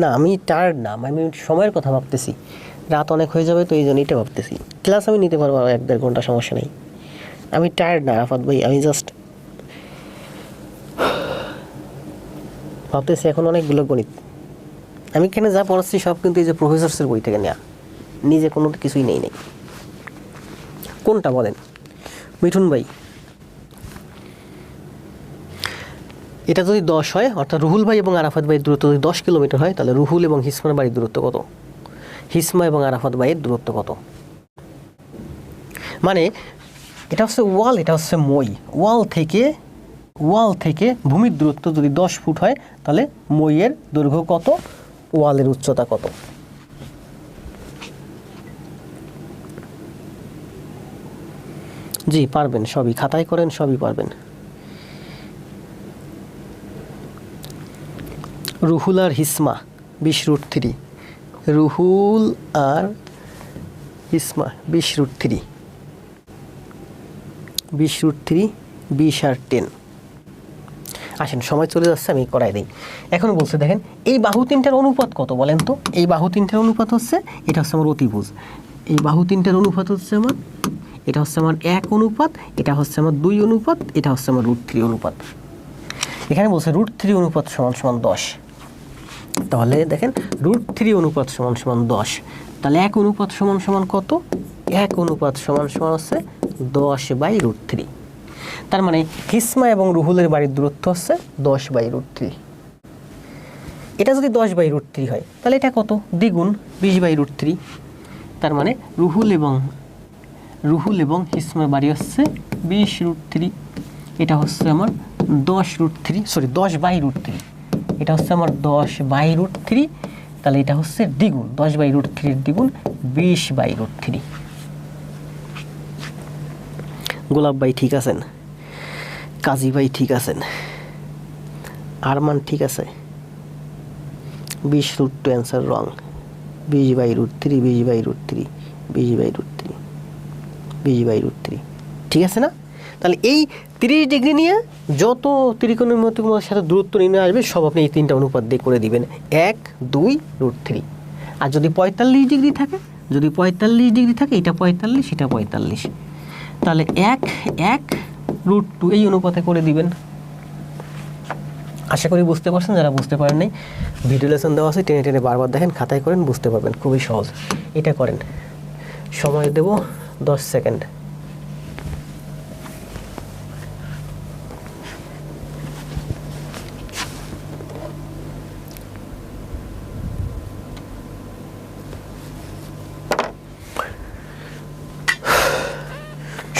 না আমি টায়ার্ড না, আমি সময়ের কথা ভাবতেছি, রাত অনেক হয়ে যাবে তো এই জন্য এটা ভাবতেছি। ক্লাস আমি নিতে পারবো 1-1.5 ঘন্টা, সমস্যা নেই। আমি টায়ার্ড না আরাফাত ভাই, আমি জাস্ট ভাবতেছি এখন অনেকগুলো গণিত। আমি এখানে যা পড়াচ্ছি সব কিন্তু এই যে প্রফেসরসের বই থেকে নেওয়া, নিজে কোনো কিছুই নেই। কোনটা বলেন মিঠুন ভাই? এটা যদি 10 হয়, অর্থাৎ রুহুল ভাই এবং আরাফাত ভাইয়ের দূরত্ব যদি 10 কিলোমিটার হয়, তাহলে রুহুল এবং হিসমার বাড়ির দূরত্ব কত? হিসমা এবং আরাফাত ভাইয়ের দূরত্ব কত? মানে এটা হচ্ছে ওয়াল, এটা হচ্ছে মই। ওয়াল থেকে ভূমির দূরত্ব যদি 10 ফুট হয়, তাহলে মইয়ের দৈর্ঘ্য কত, ওয়ালের উচ্চতা কত? জি পারবেন, সবই খাতায় করেন, সবই পারবেন। রুহুল আর হিসমা 20√3, রুহুল আর হিসমা 20√3, 20√3, 20 আর 10। আসেন, সময় চলে যাচ্ছে, আমি করাই দিই। এখন বলছে দেখেন এই বাহু তিনটার অনুপাত কত বলেন তো? এই বাহু তিনটার অনুপাত হচ্ছে, এটা হচ্ছে আমার অতিভুজ, এই বাহু তিনটার অনুপাত হচ্ছে আমার, এটা হচ্ছে আমার 1 অনুপাত, এটা হচ্ছে আমার 2 অনুপাত, এটা হচ্ছে আমার √3 অনুপাত। এখানে বলছে √3 অনুপাত = 10। তাহলে দেখেন √3 অনুপাত = 10, তাহলে 1 অনুপাত = কত? 1 অনুপাত হচ্ছে 10/√3। তার মানে হিসমা এবং রুহুলের বাড়ির দূরত্ব হচ্ছে 10/√3। এটা যদি 10/√3 হয়, তাহলে এটা কত? দ্বিগুণ, 20/√3। তার মানে রুহুল এবং হিসমার বাড়ি হচ্ছে 20√3। এটা হচ্ছে আমার 10/√3, এটা হচ্ছে আমার 10/√3। তাহলে এটা হচ্ছে দ্বিগুণ, 10/√3 এর দ্বিগুণ 20/√3। গোলাপ ভাই ঠিক আছেন, কাজী ভাই ঠিক আছেন, আরমান ঠিক আছে। 20√2 অ্যান্সার রং। 20/√3, 20/√3, 20/√3, 20/√3, ঠিক আছে না? তাহলে এই 30 ডিগ্রি নিয়ে যত ত্রিকোণমিতির সাথে দূরত্ব নির্ণয় আসবে, সব আপনি এই 3টা অনুপাত দিয়ে করে দিবেন, 1, 2, √3। আর যদি 45 ডিগ্রি থাকে, এটা 45, এটা 45, তাহলে 1, 1, √2 এই অনুপাতে করে দিবেন। আশা করি বুঝতে পারছেন। যারা বুঝতে পারেন নাই, ভিডিও লেসন দেওয়া আছে, টেনে টেনে বারবার দেখেন, খাতায় করেন, বুঝতে পারবেন, খুবই সহজ। এটা করেন, সময় দেব 10 সেকেন্ড।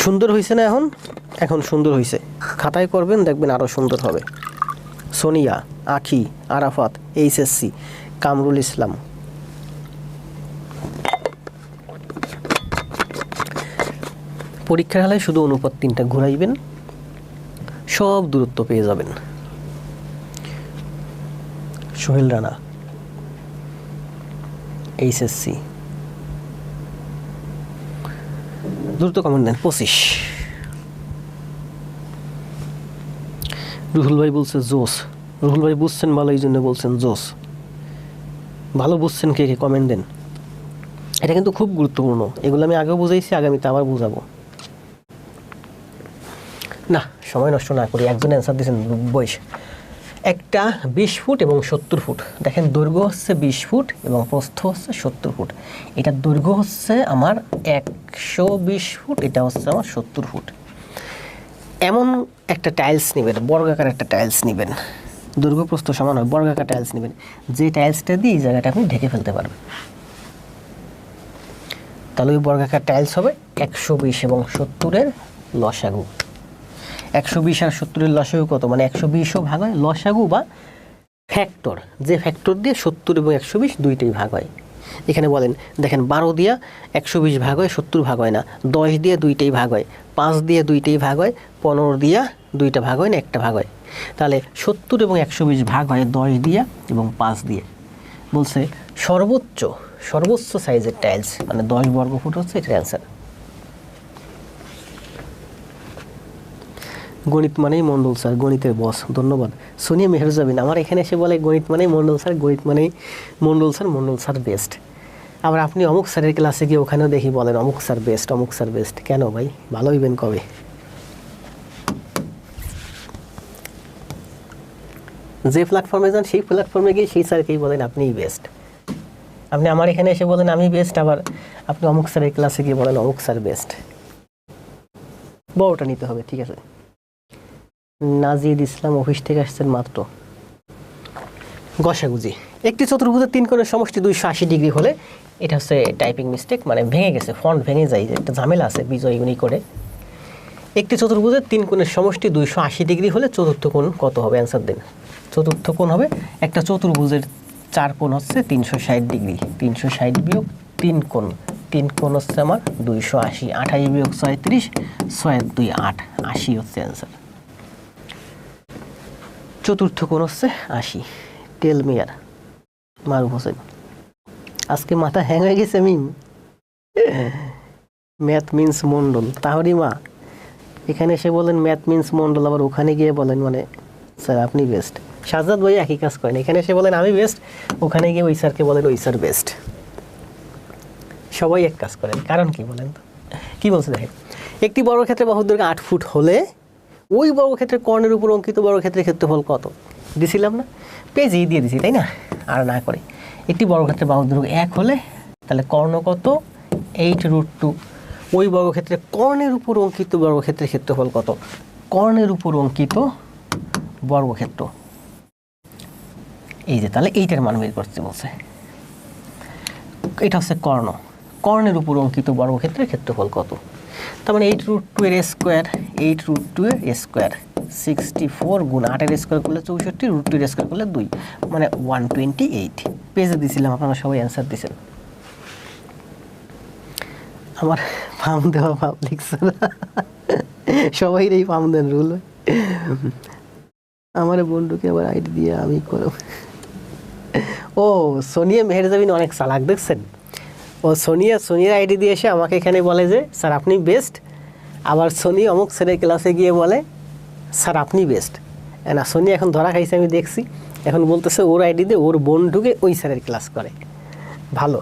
সুন্দর হয়েছে না? এখন সুন্দর হয়েছে। খাতায় করবেন, দেখবেন আরও সুন্দর হবে। সোনিয়া, আখি, আরাফাত, HSC, কামরুল ইসলাম। পরীক্ষার হলে শুধু অনুপাত 3টা ঘুরাইবেন, সব দূরত্ব পেয়ে যাবেন। সোহেল রানা, HSC, দ্রুত কমেন্ট দেন। 25। রুহুল ভাই বলছে জোস। রুহুল ভাই বুঝছেন ভালো, এই জন্য বলছেন জোস। ভালো বুঝছেন কে কে কমেন্ট দেন। এটা কিন্তু খুব গুরুত্বপূর্ণ, এগুলো আমি আগেও বুঝাইছি, আগামীতে আবার বুঝাবো না। সময় নষ্ট না করি, একজন অ্যান্সার দিয়েছেন 22। একটা 20 ফুট এবং 70 ফুট। দেখেন দৈর্ঘ্য হচ্ছে 20 ফুট এবং প্রস্থ হচ্ছে 70 ফুট। এটার দৈর্ঘ্য হচ্ছে আমার 120 ফুট, এটা হচ্ছে আমার 70 ফুট। এমন একটা টাইলস নেবেন, বর্গাকার একটা টাইলস নেবেন, দৈর্ঘ্য প্রস্থ সমান হয়, বর্গাকার টাইলস নেবেন, যে টাইলসটা দিয়ে এই জায়গাটা আপনি ঢেকে ফেলতে পারবেন। তাহলে ওই বর্গাকার টাইলস হবে 120 এবং 70-এর লসাগু। 120 আর 70-এর লসাগু কত? মানে 120ও ভাগ হয়, লসাগু বা ফ্যাক্টর, যে ফ্যাক্টর দিয়ে 70 এবং 120 দুইটাই ভাগ হয়। এখানে বলেন, দেখেন 12 দিয়ে 120 ভাগ হয়, 70 ভাগ হয় না। 10 দিয়ে দুইটাই ভাগ হয়, 5 দিয়ে দুইটাই ভাগ হয়, 15 দিয়ে দুইটা ভাগ হয় না, একটা ভাগ হয়। তাহলে 70 এবং 120 ভাগ হয় 10 দিয়ে এবং 5 দিয়ে। বলছে সর্বোচ্চ সাইজের টাইলস মানে 10 বর্গ ফুট হচ্ছে এটার অ্যান্সার। গণিত মানেই মণ্ডল স্যার, গণিতের বস, ধন্যবাদ। সোনিয়া মেহরজাবিন আমার এখানে এসে বলে গণিত মানেই মণ্ডল স্যার, গণিত মানেই মণ্ডল স্যার বেস্ট। আবার আপনি অমুক স্যারের ক্লাসে গিয়ে ওখানেও দেখি বলেন অমুক স্যার বেস্ট। কেন ভাই, ভালো হইবেন কবে? যে প্ল্যাটফর্মে যান সেই প্ল্যাটফর্মে গিয়ে সেই স্যারকেই বলেন আপনিই বেস্ট। আপনি আমার এখানে এসে বলেন আমি বেস্ট, আবার আপনি অমুক স্যারের ক্লাসে গিয়ে বলেন অমুক স্যার বেস্ট। বড়টা নিতে হবে, ঠিক আছে। নাজিদ ইসলাম অফিস থেকে আসছেন মাত্র। গসাগুজি, একটি চতুর্ভুজের 3 কোণের সমষ্টি 280 ডিগ্রি হলে, এটা হচ্ছে টাইপিং মিস্টেক, মানে ভেঙে গেছে, ফন্ট ভেঙে যায়, একটা ঝামেলা আছে বিজয় উনি করে। একটি চতুর্ভুজের 3 কোণের সমষ্টি 280 ডিগ্রি হলে চতুর্থ কোণ কত হবে? অ্যান্সার দিন। চতুর্থ কোণ হবে, একটা চতুর্ভুজের 4 কোণ হচ্ছে 360 ডিগ্রি, 360 বিয়োগ 3 কোণ, 3 কোণ হচ্ছে আমার 280, 28 বিয়োগ 36, 6 2 8, 80 হচ্ছে অ্যান্সার। চতুর্থ কোণ হচ্ছে 80। টেল মিয়ার মারুফ হোসেন, আজকে মাথা হ্যাং হয়ে গেছে মিম। ম্যাথ মিন্স মন্ডল, তাহলে মা এখানে এসে বলেন ম্যাথ মিন্স মন্ডল, আবার ওখানে গিয়ে বলেন মানে স্যার আপনি বেস্ট। সাজ্জাদ ভাই একই কাজ করেন, এখানে এসে বলেন আমি বেস্ট, ওখানে গিয়ে ওই স্যারকে বলেন ওই স্যার বেস্ট। সবাই এক কাজ করেন, কারণ কি বলেন তো? কী বলছে দেখেন, একটি বর্গক্ষেত্রে বাহুর দৈর্ঘ্য 8 ফুট হলে ওই বর্গক্ষেত্রের কর্ণের উপর অঙ্কিত বর্গক্ষেত্রের ক্ষেত্রফল কত? দিছিলাম না, পেজেই দিয়ে দিছি, তাই না? আর না করে, একটি বর্গক্ষেত্রে বাহুর দৈর্ঘ্য 1 হলে তাহলে কর্ণ কত? 8√2। ওই বর্গক্ষেত্রে কর্ণের উপর অঙ্কিত বর্গক্ষেত্রের ক্ষেত্রফল কত? কর্ণের উপর অঙ্কিত বর্গক্ষেত্র, এই যে, তাহলে এইটার মান বের করতে বলছে। এটা হচ্ছে কর্ণ, কর্ণের উপর অঙ্কিত বর্গক্ষেত্রের ক্ষেত্রফল কত? তার মানে 8√2 এর স্কোয়ার, 8√2 এর স্কোয়ার 64 গুণ 8 এর স্কোয়ার করলে 64, √2 এর স্কোয়ার করলে 2, মানে 128। পেজে দিয়েছিলাম, আপনারা সবাই অ্যান্সার দিয়েছেন। আমার ফার্ম দেওয়া পাবলিক সবাই এই ফার্ম দেন রুল। আমার বন্ধুকে আবার আইডি দিয়ে আমি করব। ও সোনিয়া মেহেরজাবিন অনেক চালাক, দেখছেন? ও সোনিয়ার আইডি দিয়ে এসে আমাকে এখানে বলে যে স্যার আপনি বেস্ট, আবার সোনি অমুক স্যারের ক্লাসে গিয়ে বলে স্যার আপনি বেস্ট। না, সোনি এখন ধরা খাইছে, আমি দেখছি, এখন বলতেছে ওর আইডি দিয়ে ওর বন্ধুকে ওই স্যারের ক্লাস করে। ভালো।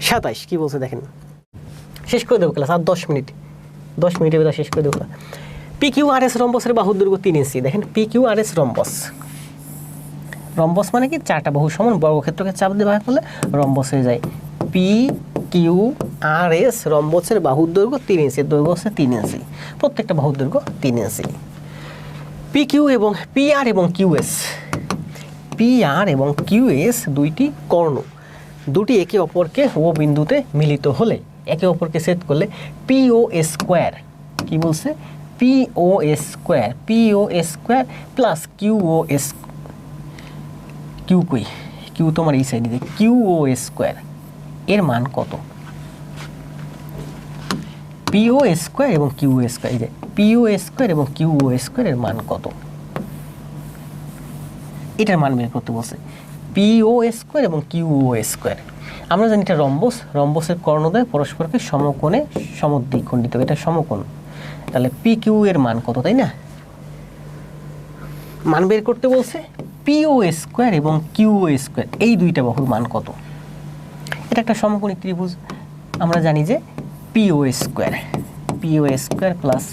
27 কি বলছে দেখেন, শেষ করে দেবো ক্লাস, আর 10 মিনিট, 10 মিনিটের ভিতরে শেষ করে দেবো। PQRS রম্বসের বাহুর দৈর্ঘ্য 3 ইঞ্চি। দেখেন PQRS রম্বস, রম্বস মানে কি? 4টা বাহু সমান বর্গক্ষেত্রকে চাপ দিয়ে ভাগ করলে রম্বস হয়ে যায়। PQRS রম্বসের বাহুর দৈর্ঘ্য 3 ইঞ্চি, দৈর্ঘ্য হচ্ছে 3 ইঞ্চি, প্রত্যেকটা বাহুর দৈর্ঘ্য 3 ইঞ্চি। PQ এবং PR এবং QS, PR এবং QS দুইটি কর্ণ, দুটি একে অপরকে ও বিন্দুতে মিলিত হলে, একে অপরকে ছেদ করলে PO স্কোয়ার, কি বলছে? PO square, PO square plus QOS, Q কই? কিউ তোমার এই সাইডে, QO স্কোয়ার এর মান কত? PO স্কোয়ার এবং QO স্কোয়ার, এই যে PO স্কোয়ার এবং QO স্কোয়ার এর মান কত? এটার মান বের করতে বলছে। PO স্কোয়ার এবং QO স্কোয়ার, আমরা জানি এটা রম্বস, রম্বসের কর্ণদ্বয় পরস্পরকে সমকোণে সমদ্বিখণ্ডিত, এটা সমকোণ, তাহলে PQ এর মান কত, তাই না? মান বের করতে বলছে। PO স্কোয়ার এবং QO স্কোয়ার এই দুইটা বাহুর মান কত? এটা একটা সমকোণী ত্রিভুজ, আমরা জানি যে PO square, PO square plus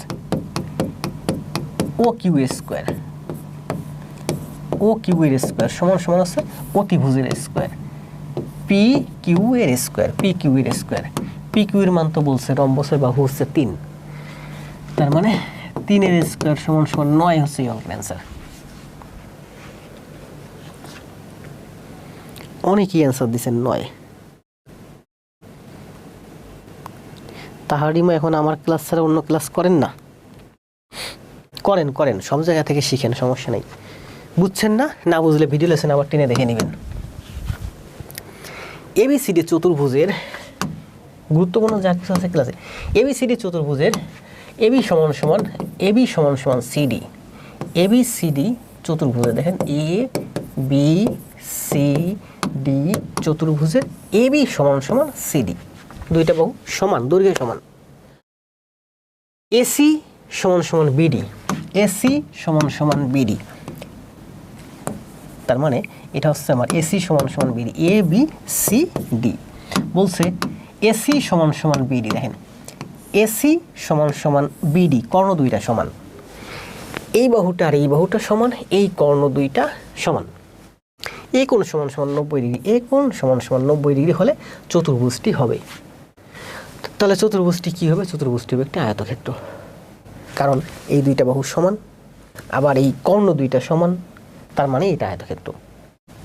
OQ square, OQ এর স্কোয়ার সমান সমান হচ্ছে অতিভুজের স্কোয়ার, PQ এর স্কোয়ার, PQ এর স্কোয়ার, PQ এর মান তো বলছে রম্বসের বাহু হচ্ছে 3, তার মানে 3 এর স্কোয়ার সমান সমান 9 হচ্ছে এই অঙ্কের অ্যান্সার। অনেকেই অ্যান্সার দিচ্ছেন 9। তাহারিমা এখন আমার ক্লাস ছাড়া অন্য ক্লাস করেন না? করেন করেন, সব জায়গা থেকে শিখেন, সমস্যা নেই। বুঝছেন না? না বুঝলে ভিডিও লেসন আবার টেনে দেখে নেবেন। ABCD চতুর্ভুজের গুরুত্বপূর্ণ যা কিছু আছে ক্লাসে, ABCD চতুর্ভুজের AB সমান সমান CD, ABCD চতুর্ভুজে দেখেন ABCD চতুর্ভুজের AB সমান সমান CD, দুইটা বাহু সমান, দৈর্ঘ্য সমান। AC সমান সমান BD, AC সমান সমান BD, তার মানে এটা হচ্ছে আমার AC সমান সমান BD, ABCD বলছে AC সমান সমান BD। দেখেন AC সমান সমান BD, কর্ণ দুইটা সমান। এই বাহুটা আর এই বাহুটা সমান, এই কর্ণ দুইটা সমান, এই কোণ সমান সমান 90 ডিগ্রি, এই কোণ সমান সমান 90 ডিগ্রি হলে চতুর্ভুজটি হবে। তাহলে চতুর্ভুজটি কি হবে? চতুর্ভুজটি হবে একটা আয়তক্ষেত্র, কারণ এই দুইটা বাহু সমান, আবার এই কর্ণ দুইটা সমান, তার মানে এটা আয়তক্ষেত্র।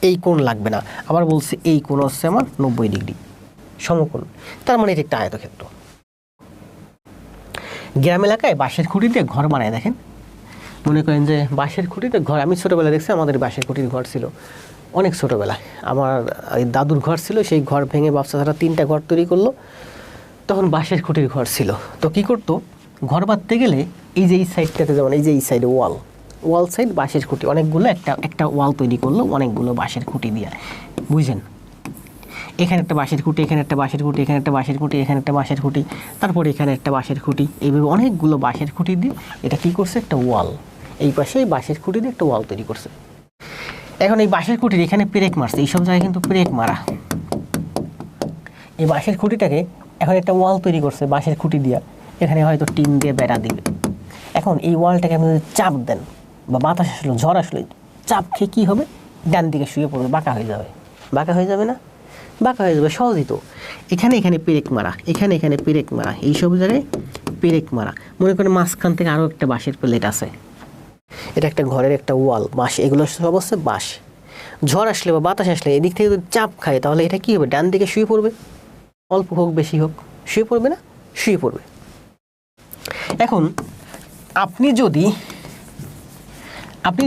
এই কোণ লাগবে না, আবার বলছে এই কোণ হচ্ছে আমার 90 ডিগ্রি সমকোণ, তার মানে এটা একটা আয়তক্ষেত্র। গ্রাম এলাকায় বাঁশের খুঁটি দিয়ে ঘর বানায়, দেখেন, মনে করেন যে বাঁশের খুঁটিতে ঘর, আমি ছোটোবেলায় দেখছি আমাদের বাঁশের খুঁটির ঘর ছিল, অনেক ছোটোবেলায় আমার দাদুর ঘর ছিল, সেই ঘর ভেঙে বাচ্চা তারা 3টা ঘর তৈরি করলো, তখন বাঁশের খুঁটির ঘর ছিল। তো কী করতো, ঘর বাঁধতে গেলে এই যে এই সাইডটাতে, যেমন এই যে এই সাইডে ওয়াল সাইড বাঁশের খুঁটি, অনেকগুলো একটা ওয়াল তৈরি করলো অনেকগুলো বাঁশের খুঁটি দিয়ে, বুঝছেন? এখানে একটা বাঁশের খুঁটি, এখানে একটা বাঁশের খুঁটি, এখানে একটা বাঁশের খুঁটি, এখানে একটা বাঁশের খুঁটি, তারপরে এখানে একটা বাঁশের খুঁটি, এইভাবে অনেকগুলো বাঁশের খুঁটি দিয়ে এটা কী করছে, একটা ওয়াল, এই পাশে এই বাঁশের খুঁটি দিয়ে একটা ওয়াল তৈরি করছে। এখন এই বাঁশের খুঁটির এখানে পেরেক মারছে, এইসব জায়গায় কিন্তু পেরেক মারা, এই বাঁশের খুঁটিটাকে এখন একটা ওয়াল তৈরি করছে বাঁশের খুঁটি দিয়ে, এখানে হয়তো টিন দিয়ে বেড়া দিবে। এখন এই ওয়ালটাকে আপনি যদি চাপ দেন, বা বাতাস আসলো, ঝড় আসলো, চাপ খেয়ে কী হবে, ডান দিকে শুয়ে পড়বে, বাঁকা হয়ে যাবে। বাঁকা হয়ে যাবে না? বাঁকা হয়ে যাবে, সহজই তো। এখানে পেরেক মারা, এখানে পেরেক মারা, এইসব জায়গায় পেরেক মারা। মনে করেন মাঝখান থেকে আরও একটা বাঁশের প্লেট আছে, এটা একটা ঘরের একটা ওয়াল, বাঁশ, এগুলো সব হচ্ছে বাঁশ। ঝড় আসলে বা বাতাস আসলে এদিক থেকে যদি চাপ খায়, তাহলে এটা কী হবে, ডান দিকে শুয়ে পড়বে, অল্প হোক বেশি হোক, শুয়ে পড়বে না? শুয়ে পড়বে। এখন আপনি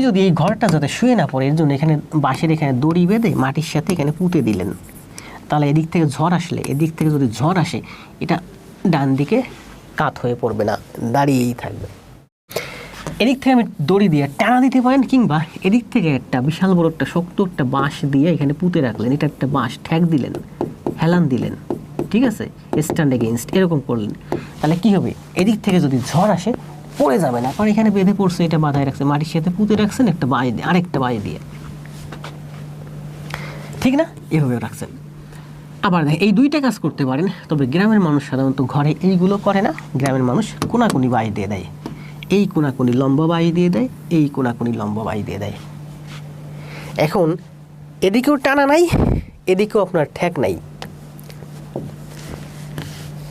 যদি এই ঘরটা যাতে শুয়ে না পড়ে, এর জন্য এখানে বাঁশের এখানে দড়ি বেঁধে মাটির সাথে এখানে পুঁতে দিলেন, তাহলে এদিক থেকে ঝড় আসলে, এদিক থেকে যদি ঝড় আসে, এটা ডান দিকে কাত হয়ে পড়বে না, দাঁড়িয়েই থাকবে। এদিক থেকে আমি দড়ি দিয়ে টানা দিতে পারেন, কিংবা এদিক থেকে একটা বিশাল বড় একটা শক্ত একটা বাঁশ দিয়ে এখানে পুঁতে রাখলেন, এটা একটা বাঁশ ঠ্যাক দিলেন, হেলান দিলেন, ঠিক আছে, স্ট্যান্ড এগেইনস্ট এরকম করলেন, তাহলে কি হবে, এদিক থেকে যদি ঝড় আসে পড়ে যাবে না, কারণ এখানে বেঁধে পড়ছে, এটা বাঁধায় রাখছে, মাটির সাথে পুঁতে রাখছেন একটা বাঁশ দিয়ে, আরেকটা বাঁশ দিয়ে, ঠিক না? এভাবে রাখছেন। আবার দেখ, এই দুইটা কাজ করতে পারেন, তবে গ্রামের মানুষ সাধারণত ঘরে এইগুলো করে না, গ্রামের মানুষ কোনাকুনি বাঁশ দিয়ে দেয়, এই কোনাকুনি লম্বা বাঁশ দিয়ে দেয়, এই কোনাকুনি লম্বা বাঁশ দিয়ে দেয়। এখন এদিকেও টানা নাই, এদিকেও আপনার ঠ্যাক নাই,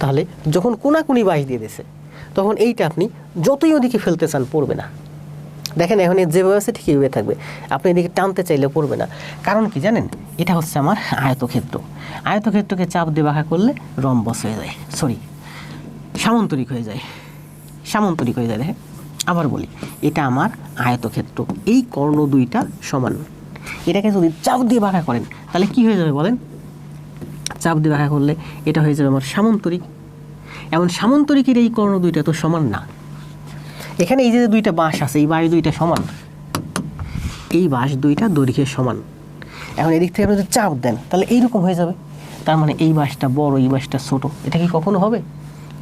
তাহলে যখন কোনাকুনি বাঁশ দিয়ে দিয়েছে, তখন এইটা আপনি যতই ওদিকে ফেলতে চান পড়বে না। দেখেন এখন যেভাবে আছে ঠিক এইভাবে থাকবে, আপনি এদিকে টানতে চাইলে পড়বে না। কারণ কি জানেন, এটা হচ্ছে আমার আয়তক্ষেত্র, আয়তক্ষেত্রকে চাপ দিয়ে বাঁকা করলে রম্বস হয়ে যায়, সামন্তরিক হয়ে যায়, দেখেন। আবার বলি, এটা আমার আয়তক্ষেত্র, এই কর্ণ দুইটা সমান, এটাকে যদি চাপ দিয়ে বাঁকা করেন তাহলে কি হয়ে যাবে বলেন? চাপ দিয়ে বাঁকা করলে এটা হয়ে যাবে আমার সামন্তরিক। এমন সামন্তরিকের এই কর্ণ দুইটা তো সমান না, এখানে এই যে দুইটা বাঁশ আছে, এই বাঁশ দুইটা সমান, এই বাঁশ দুইটা দৈর্ঘ্যের সমান। এখন এদিক থেকে আপনি যদি চাপ দেন তাহলে এইরকম হয়ে যাবে, তার মানে এই বাঁশটা বড়, এই বাঁশটা ছোট, এটা কি কখনো হবে?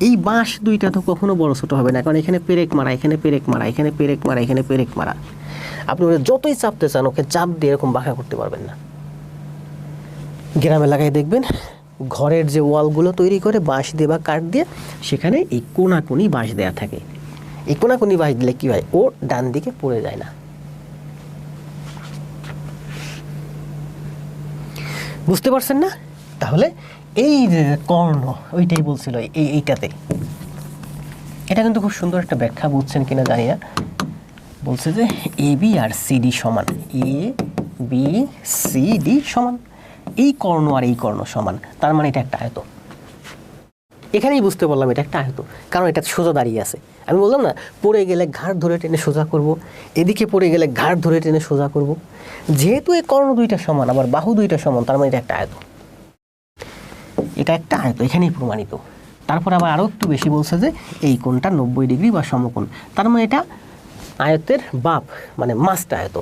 এই বাঁশ দুইটা তো কখনো বড় ছোট হবে না, কারণ এখানে পেরেক মারা, এখানে পেরেক মারা, এখানে পেরেক মারা, এখানে পেরেক মারা। আপনি ওরা যতই চাপতে চান, ওকে চাপ দিয়ে এরকম বাঁকা করতে পারবেন না। গ্রাম এলাকায় দেখবেন ঘরের যে ওয়ালগুলো তৈরি করে বাঁশ দিয়ে বা কাঠ দিয়ে, সেখানে এই কোনাকুনি বাঁশ দেওয়া থাকে। এই কোনাকুনি বাঁশ দিলে কী হয়, ও ডান দিকে পড়ে যায় না। বুঝতে পারছেন না? তাহলে এই যে কর্ণ, ওইটাই বলছিল এইটাতে, এটা কিন্তু খুব সুন্দর একটা ব্যাখ্যা, বুঝছেন কিনা জানি না। বলছে যে এ বি আর সিডি সমান, এ বি সি ডি সমান, এই কর্ণ আর এই কর্ণ সমান, তার মানে এটা একটা আয়ত। এখানেই বুঝতে পারলাম এটা একটা আয়ত, কারণ এটা সোজা দাঁড়িয়ে আছে। আমি বললাম না, পড়ে গেলে ঘাড় ধরে টেনে সোজা করব, এদিকে পড়ে গেলে ঘাড় ধরে টেনে সোজা করব। যেহেতু এই কর্ণ দুইটা সমান, আবার বাহু দুইটা সমান, তার মানে এটা একটা আয়ত, এটা একটা আয়ত, এখানেই প্রমাণিত। তারপর আবার আরও একটু বেশি বলছে যে এই কোণটা 90 ডিগ্রি বা সমকোণ, তার মানে এটা আয়তের বাপ, মানে মাস্ট আয়ত।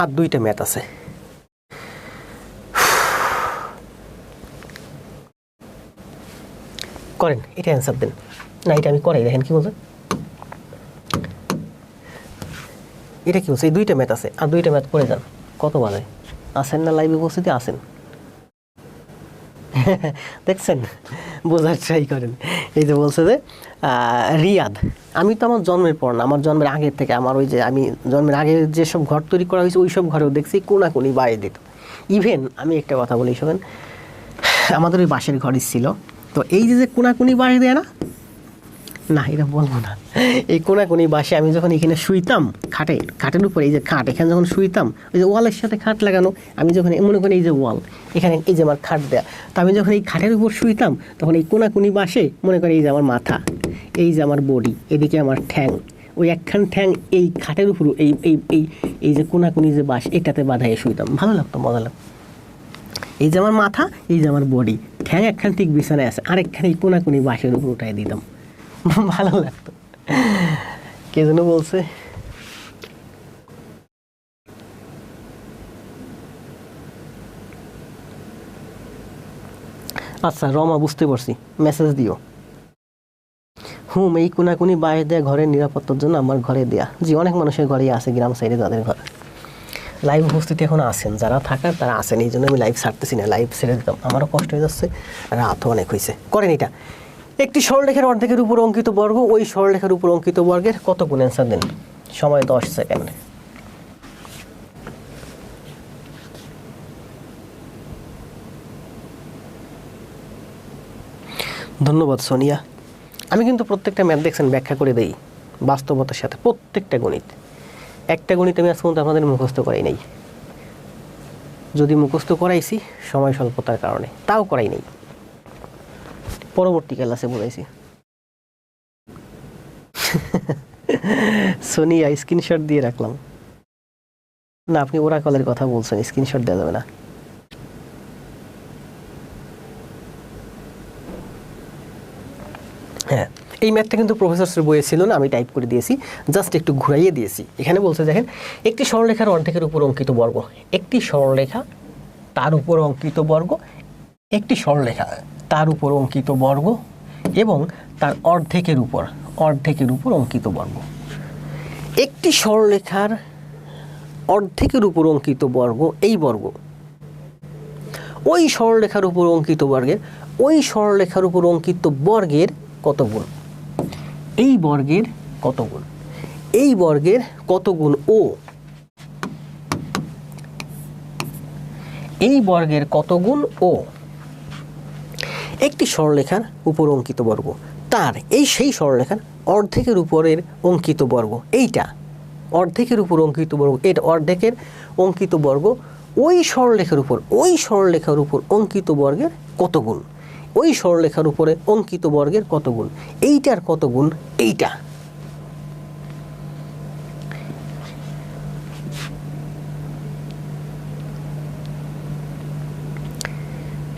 আর দুইটা ম্যাথ আছে, করেন, এটা অ্যান্সার দেন না, এটা আমি করাই, দেখেন কি বলছে, এটা কি বলছে, এই দুইটা ম্যাথ আছে, আর দুইটা ম্যাথ করে যান। কত বাজে? আসেন না লাইভে উপস্থিতি? আসেন, দেখছেন? বোঝার ট্রাই করেন। এই যে বলছে যে রিয়াদ, আমি তো আমার জন্মের পর না, আমার জন্মের আগের থেকে, আমার ওই যে আমি জন্মের আগে যেসব ঘর তৈরি করা হয়েছে ওই সব ঘরেও দেখছি কোনাকুনি বাড়ি দিত। ইভেন আমি একটা কথা বলি শোনেন, আমাদের ওই বাঁশের ঘরই ছিল, তো এই যে কোনাকুনি বাড়ি দেয় না, না এটা বলবো না, এই কোনাকুনি বাসে আমি যখন এখানে শুইতাম খাটের উপরে, এই যে খাট এখানে যখন শুইতাম, ওই যে ওয়ালের সাথে খাট লাগানো, আমি যখন মনে করি এই যে ওয়াল এখানে, এই যে আমার খাট দেয়া, তো আমি যখন এই খাটের উপর শুইতাম তখন এই কোনাকুনি বাসে মনে করি এই যে আমার মাথা, এই যে আমার বডি, এদিকে আমার ঠ্যাং, ওই একখান ঠ্যাং এই খাটের উপর এই এই এই এই যে কোনাকুনি যে বাস এটাতে বাঁধাইয়ে শুইতাম, ভালো লাগতো, মজা লাগতো। এই যে আমার মাথা, এই যে আমার বডি, ঠ্যাং একখান ঠিক বিছানায় আছে, আরেকখান এই কোনাকুনি বাসের উপর উঠাই দিতাম, ভালো লাগতো। কে যেন বলছে আচ্ছা রমা, বুঝতে পারছি, মেসেজ দিও। এই কোনাকুনি বাইরে দেয়া ঘরের নিরাপত্তার জন্য আমার ঘরে দেয়া। জি, অনেক মানুষের ঘরেই আছে গ্রাম সাইডে যাদের ঘর। লাইভ উপস্থিতি এখন আছেন, যারা থাকার তারা আছেন, এই জন্য আমি লাইভ ছাড়তেছি না, লাইভ ছেড়ে দিতাম, আমারও কষ্ট হয়ে যাচ্ছে, রাতও অনেক হয়েছে। করেন এটা, একটি সরলরেখার অর্ধেকের উপর অঙ্কিত বর্গ, ওই সরলরেখার উপর অঙ্কিত বর্গের কত গুণ? অ্যান্সার দেন, সময় 10 সেকেন্ড। ধন্যবাদ সোনিয়া। আমি কিন্তু প্রত্যেকটা ম্যাথ দেখছেন ব্যাখ্যা করে দেই বাস্তবতার সাথে, প্রত্যেকটা গণিত। একটা গণিত আমি আজ পর্যন্ত আপনাদের মুখস্থ করাই নাই, যদি মুখস্থ করাইছি সময় স্বল্পতার কারণে, তাও করাই নাই, পরবর্তী ক্লাসে বলেছি। সোনিয়া স্ক্রিনশট দিয়ে রাখলাম না, আপনি ওরাকলের কথা বলছেন, স্ক্রিনশট দেওয়া যাবে না। হ্যাঁ, এই ম্যাথটা কিন্তু প্রফেসরের বইয়ে ছিল না, আমি টাইপ করে দিয়েছি, জাস্ট একটু ঘুরাইয়ে দিয়েছি। এখানে বলছে দেখেন, একটি সরলরেখার অর্ধেকের উপর অঙ্কিত বর্গ, একটি সরলরেখা তার উপর অঙ্কিত বর্গ, একটি সরলরেখা তার উপর অঙ্কিত বর্গ এবং তার অর্ধেকের উপর অঙ্কিত বর্গ। একটি সরলরেখার অর্ধেকের উপর অঙ্কিত বর্গ, এই বর্গ ওই সরলরেখার উপর অঙ্কিত বর্গের, ওই সরলরেখার উপর অঙ্কিত বর্গের কত গুণ? এই বর্গের কত গুণ? এই বর্গের কত গুণ? ও এই বর্গের কত গুণ? ও একটি সরলরেখার উপর অঙ্কিত বর্গ, তার এই সেই সরলরেখার অর্ধেকের উপরের অঙ্কিত বর্গ, এইটা অর্ধেকের উপর অঙ্কিত বর্গ, এটা অর্ধেকের অঙ্কিত বর্গ, ওই সরলরেখার উপর অঙ্কিত বর্গের কত গুণ? ওই সরলরেখার উপরে অঙ্কিত বর্গের কত গুণ? এইটার কত গুণ? এইটা।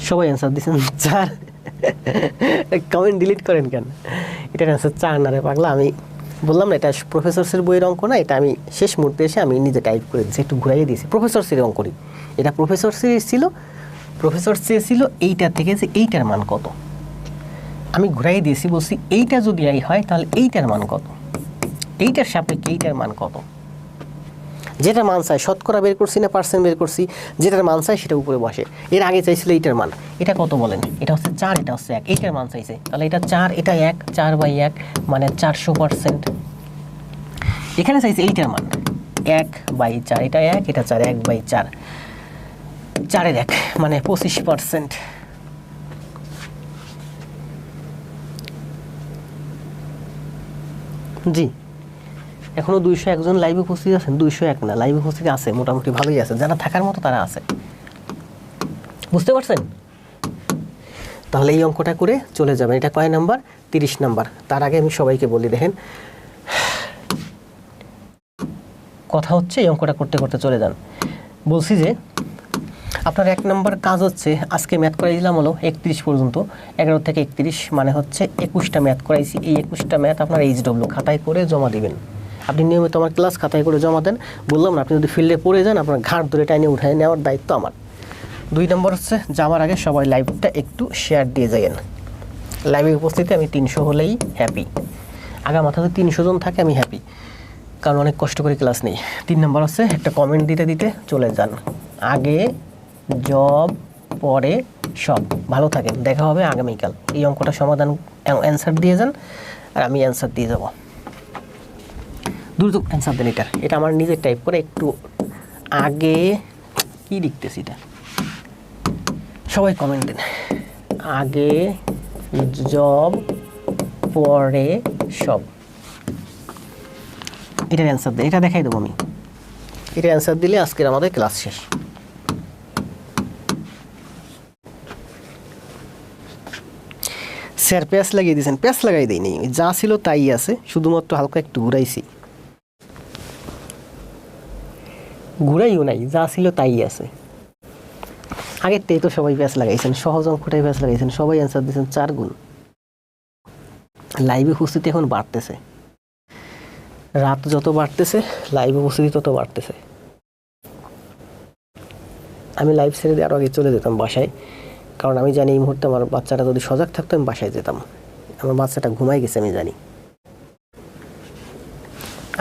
সবাই অ্যান্সার দিচ্ছেন 4। কমেন্ট ডিলিট করেন কেন? এটার অ্যান্সার 4 না রে পাগলা। আমি বললাম না, এটা প্রফেসরসের বইয়ের অঙ্ক না, এটা আমি শেষ মুহূর্তে এসে আমি নিজে টাইপ করে দিয়েছি, একটু ঘুরাইয়ে দিয়েছি। প্রফেসরসের অঙ্কই এটা, প্রফেসরসের ছিল, প্রফেসর চেয়েছিল এইটা থেকে যে এইটার মান কত, আমি ঘুরাইয়ে দিয়েছি, বলছি এইটা যদি এই হয় তাহলে এইটার মান কত, এইটার সাপেক্ষে এইটার মান কত, যেটা মান চাই শতকরা বের করছি না পার্সেন্ট বের করছি, যেটার মান চাই সেটা উপরে বসে। এর আগে চাইছিল এইটার মান, এটা কত বলেন? এটা হচ্ছে 4, এটা হচ্ছে 1, এইটার মান চাইছে, তাহলে এটা 4, এটা 1, 4/1 মানে 400%। এখানে চাইছে এইটার মান 1/4, এটা 1, এটা 4, 1/4, 4-এর 1 মানে 25%। জি, এখনো 201 জন লাইভে উপস্থিত আছেন। 201 না, লাইভে উপস্থিত আছে মোটামুটি ভালোই আছে, যারা থাকার মতো তারা আছে, বুঝতে পারছেন? তাহলে এই অঙ্কটা করে চলে যাবেন। এটা কয় নাম্বার? 30 নাম্বার। তার আগে আমি সবাইকে বলি, দেখেন কথা হচ্ছে, এই অঙ্কটা করতে করতে চলে যান। বলছি যে আপনার 1 নাম্বার কাজ হচ্ছে, আজকে ম্যাথ করাই দিলাম হলো 31 পর্যন্ত, 11 থেকে 31 মানে হচ্ছে 21টা ম্যাথ করাইছি। এই 21টা ম্যাথ আপনার HW খাতায় করে জমা দিবেন। আপনি নিয়মিত আমার ক্লাস খাতায় করে জমা দেন। বললাম না, আপনি যদি ফিল্ডে পড়ে যান আপনার ঘাট ধরে টাইনে উঠায় নেওয়ার দায়িত্ব আমার। 2 নম্বর হচ্ছে, যাওয়ার আগে সবাই লাইভটা একটু শেয়ার দিয়ে যাবেন। লাইভে উপস্থিতি আমি 300 হলেই হ্যাপি। মাথাতে 300 জন থাকে আমি হ্যাপি, কারণ অনেক কষ্ট করে ক্লাস নেই। 3 নম্বর হচ্ছে, একটা কমেন্ট দিতে দিতে চলে যান। আগে জব পরে সব। ভালো থাকেন, দেখা হবে আগামীকাল। এই অঙ্কটা সমাধান অ্যান্সার দিয়ে যান আর আমি অ্যান্সার দিয়ে যাব। দ্রুত অ্যান্সার দেন। এটা আমার নিজের টাইপ করে একটু আগে কি লিখতেছি এটা, সবাই কমেন্ট দেন। আগে জব পরে সব, এটার অ্যান্সার দেন। এটা দেখাই দেবো আমি। এটা অ্যান্সার দিলে আজকের আমাদের ক্লাস শেষ। স্যার প্যাঁচ লাগিয়ে দিয়েছেন? প্যাঁচ লাগাই দিইনি, যা ছিল তাই আছে, শুধুমাত্র হালকা একটু ঘুরাইছি। ঘুরাইও নাই, যা ছিল তাই আছে। আগের থেকে তো সবাই প্যাঁচ লাগাইছেন, সহজ অঙ্কটাই প্যাঁচ লাগাইছেন, সবাই অ্যান্সার দিয়েছেন 4 গুণ। লাইভে উপস্থিতি এখন বাড়তেছে, রাত যত বাড়তেছে লাইভে উপস্থিতি তত বাড়তেছে। আমি লাইভ ছেড়ে দিয়ে আরও আগে চলে যেতাম বাসায়, কারণ আমি জানি এই মুহূর্তে আমার বাচ্চাটা যদি সজাগ থাকতো আমি বাসায় যেতাম। আমার বাচ্চাটা ঘুমাই গেছে আমি জানি।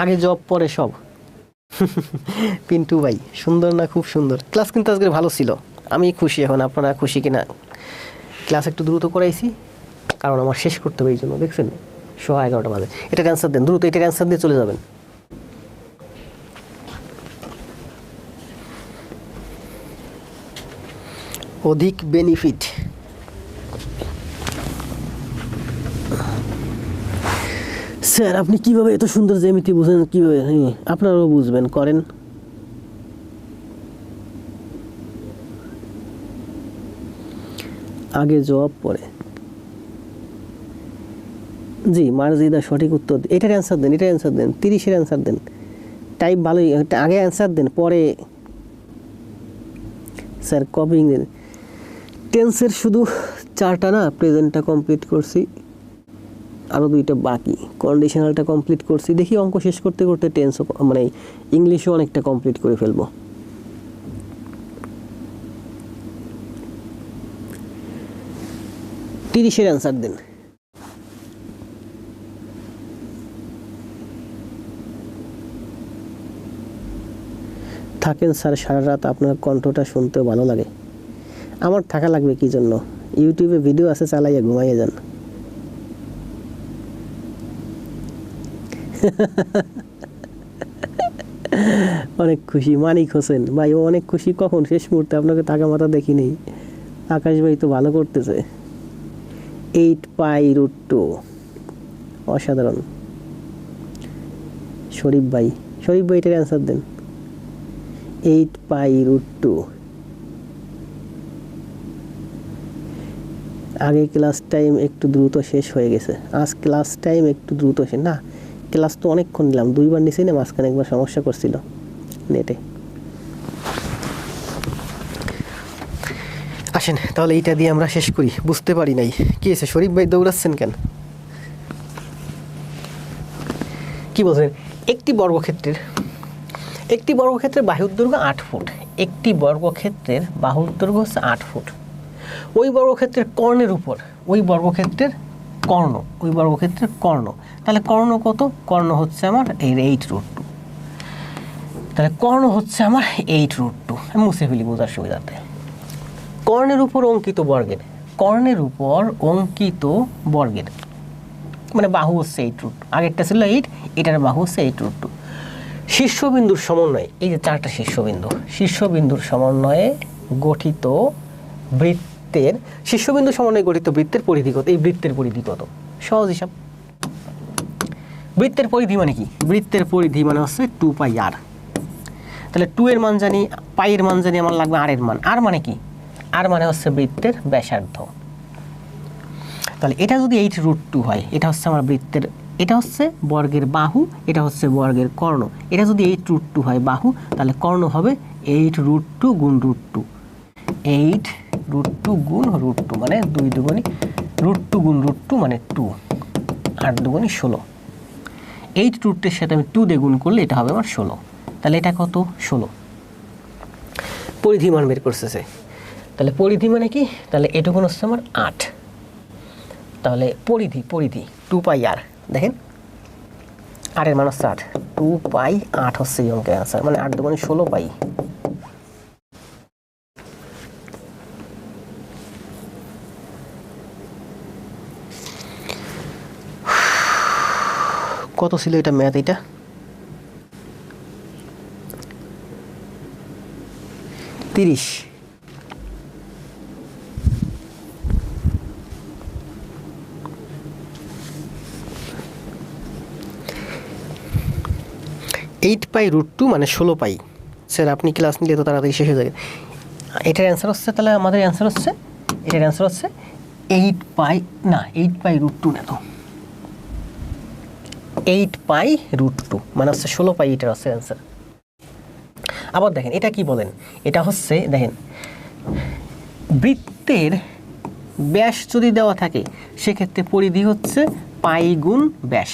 আগে জব পরে সব। পিন্টু ভাই সুন্দর না? খুব সুন্দর। ক্লাস কিন্তু আজকে ভালো ছিল, আমি খুশি। এখন আপনারা খুশি কিনা? ক্লাস একটু দ্রুত করাইছি কারণ আমার শেষ করতে হবে, এই জন্য। দেখছেন 11:30 বাজে। এটা অ্যান্সার দেন দ্রুত, এটা অ্যান্সার দিয়ে চলে যাবেন। অধিক বেনিফিট। স্যার আপনি কিভাবে এত সুন্দর জ্যামিতি বুঝেন? কিভাবে? আপনারাও বুঝবেন, করেন। আগে জবাব পরে। জি মার্জিদা সঠিক উত্তর। এটার অ্যান্সার দেন, এটার অ্যান্সার দেন, 30-এর অ্যান্সার দেন। টাইপ ভালোই, আগে অ্যান্সার দেন পরে। স্যার কপিং দেন। টেন্সের শুধু 4টা না, প্রেজেন্টটা কমপ্লিট করছি, আরও 2টা বাকি। কন্ডিশনালটা কমপ্লিট করছি। দেখি অঙ্ক শেষ করতে করতে টেন্সও মানে ইংলিশও অনেকটা কমপ্লিট করে ফেলবো। তিরিশের অ্যান্সার দেন। থাকেন স্যার সারা রাত, আপনার কণ্ঠটা শুনতেও ভালো লাগে। আমার থাকা লাগবে কি জন্য? ইউটিউবে ভিডিও আছে, চালাইয়া ঘুমাইয়া যান। অনেক খুশি মানিক হোসেন ভাই, ও অনেক খুশি। কখন? শেষ মুহূর্তে। আপনাকে টাকা মাথা দেখি নেই। আকাশ ভাই তো ভালো করতেছে। 8π√2 অসাধারণ। শরীফ ভাই, শরীফ ভাই এটার অ্যান্সার দেন। 8π√2। আগে ক্লাস টাইম একটু দ্রুত শেষ হয়ে গেছে, আজ ক্লাস টাইম একটু দ্রুত শেষ না। ক্লাস তো অনেকক্ষণ নিলাম, 2বার নিচে না, মাঝখানে একবার সমস্যা করছিল নেটে। আসেন তাহলে এইটা দিয়ে আমরা শেষ করি। বুঝতে পারি নাই কি আছে। শরীফ ভাই দৌড়াচ্ছেন কেন? কি বলছেন? একটি বর্গক্ষেত্রের বাহুর দৈর্ঘ্য 8 ফুট। একটি বর্গক্ষেত্রের বাহুর দৈর্ঘ্য হচ্ছে 8 ফুট। ওই বর্গক্ষেত্রের কর্ণের উপর, ওই বর্গক্ষেত্রের কর্ণ, তাহলে কর্ণ কত? কর্ণ হচ্ছে আমার 8√2। তাহলে কর্ণ হচ্ছে আমার 8√2। আমি মুছে ফেলি বোঝার সুবিধাতে। কর্ণের উপর অঙ্কিত বর্গের মানে বাহু হচ্ছে 8√2। আগেরটা ছিল 8, এটার বাহু হচ্ছে 8√2। শীর্ষবিন্দুর সমন্বয়ে, এই যে 4টা শীর্ষবিন্দুর সমন্বয়ে গঠিত বৃত্তের, বৃত্তের পরিধি কত? এই বৃত্তের পরিধি কত? সহজ হিসাব। বৃত্তের পরিধি মানে কি? বৃত্তের পরিধি মানে হচ্ছে 2πr। তাহলে 2 এর মান জানি, পাই এর মান জানি, আমার লাগবে r এর মান। আর মানে কি? আর মানে হচ্ছে বৃত্তের ব্যাসার্ধ। তাহলে এটা যদি 8√2 হয়, এটা হচ্ছে আমার বৃত্তের, এটা হচ্ছে বর্গের বাহু, এটা হচ্ছে বর্গের কর্ণ। এটা যদি 8√2 হয় বাহু, তাহলে কর্ণ হবে 8√2 গুণ √2। 8√2 গুণ √2 মানে 2 দুগুণী, √2 গুণ √2 মানে 2, 8 দুগুণী 16। 8√2 এর সাথে আমি 2 দিয়ে গুণ করলে এটা হবে আমার 16। তাহলে এটা কত? 16। পরিধি মান বের করতেছে। তাহলে পরিধি মানে কি? তাহলে এটুকু হচ্ছে আমার 8। তাহলে পরিধি 2πr, দেখেন r এর মান হচ্ছে 8, 2π8 হচ্ছে এই অঙ্কের আনসার, মানে 8 দুগুণী 16 পাই। কত ছিল এটা ম্যাথ? এটা 30। এইট পাই রুট টু মানে 16 পাই। স্যার আপনি ক্লাস নিলে তো তাড়াতাড়ি শেষ হয়ে যাবে। এটার অ্যান্সার হচ্ছে, তাহলে আমাদের অ্যান্সার হচ্ছে, এটার অ্যান্সার হচ্ছে 8 পাই, না 8 পাই রুট টু না তো, 8 পাই রুট টু মানে হচ্ছে 16 পাই, এটার হচ্ছে অ্যান্সার। আবার দেখেন এটা কি বলেন, এটা হচ্ছে দেখেন বৃত্তের ব্যাস যদি দেওয়া থাকে সেক্ষেত্রে পরিধি হচ্ছে পাই গুণ ব্যাস।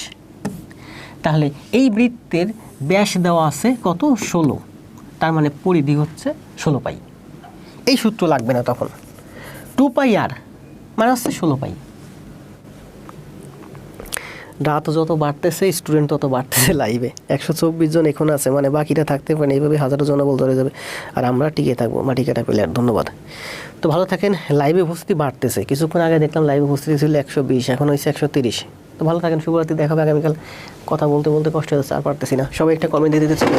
তাহলে এই বৃত্তের ব্যাস দেওয়া আছে কত? 16, তার মানে পরিধি হচ্ছে 16 পাই। এই সূত্র লাগবে না তখন। 2 পাই আর মানে হচ্ছে 16 পাই। রাত যত বাড়তেছে স্টুডেন্ট তত বাড়তেছে লাইভে। 124 জন এখন আছে, মানে বাকিটা থাকতে পারে, এইভাবে হাজারো জনবল ধরে যাবে আর আমরা টিকে থাকবো। মাটি কাটা প্লেয়ার, ধন্যবাদ। তো ভালো থাকেন। লাইভে উপস্থিতি বাড়তেছে, কিছুক্ষণ আগে দেখলাম লাইভে উপস্থিতি ছিল 120, এখন হয়েছে 130। তো ভালো থাকেন, শুভরাত্রি, দেখা হবে আগামীকাল। কথা বলতে বলতে কষ্ট হচ্ছে, আর পারতেছি না। সবাই একটা কমেন্ট দিয়ে দিতে চলে,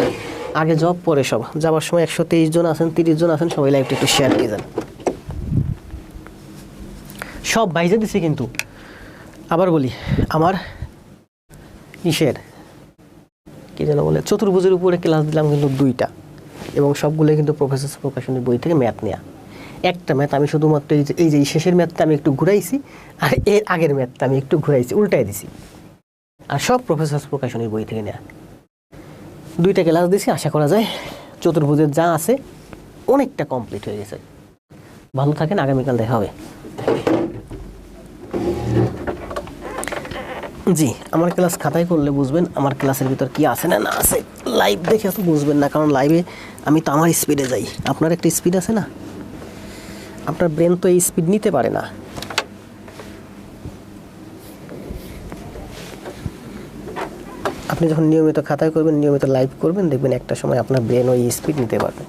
আগে জব পরে সব। যাওয়ার সময় 123 জন আছেন, 30 জন আছেন, সবাই লাইভটা একটু শেয়ার দিয়ে যান। সব বাইজে দিছি কিন্তু আবার বলি, আমার কিসের কি যেন বলে, চতুর্ভুজের উপরে ক্লাস দিলাম কিন্তু 2টা, এবং সবগুলো কিন্তু প্রফেসর প্রকাশনের বই থেকে ম্যাথ নেওয়া। একটা ম্যাথ আমি শুধুমাত্র এই যে শেষের ম্যাথটা আমি একটু ঘুরাইছি, আর এর আগের ম্যাথটা আমি একটু ঘুরাইছি, উল্টাই দিছি, আর সব প্রফেসর প্রকাশনের বই থেকে নেওয়া। 2টা ক্লাস দিছি, আশা করা যায় চতুর্ভুজের যা আছে অনেকটা কমপ্লিট হয়ে গেছে। ভালো থাকেন, আগামীকাল দেখা হবে। জি, আমার ক্লাস খাতায় করলে বুঝবেন আমার ক্লাসের ভিতর কি আছে না না আছে। লাইভ দেখে তো বুঝবেন না, কারণ লাইভে আমি তো আমার স্পিডে যাই। আপনার একটা স্পিড আছে না, আপনার ব্রেন তো এই স্পিড নিতে পারে না। আপনি যখন নিয়মিত খাতায় করবেন, নিয়মিত লাইভ করবেন, দেখবেন একটা সময় আপনার ব্রেন ওই স্পিড নিতে পারবে।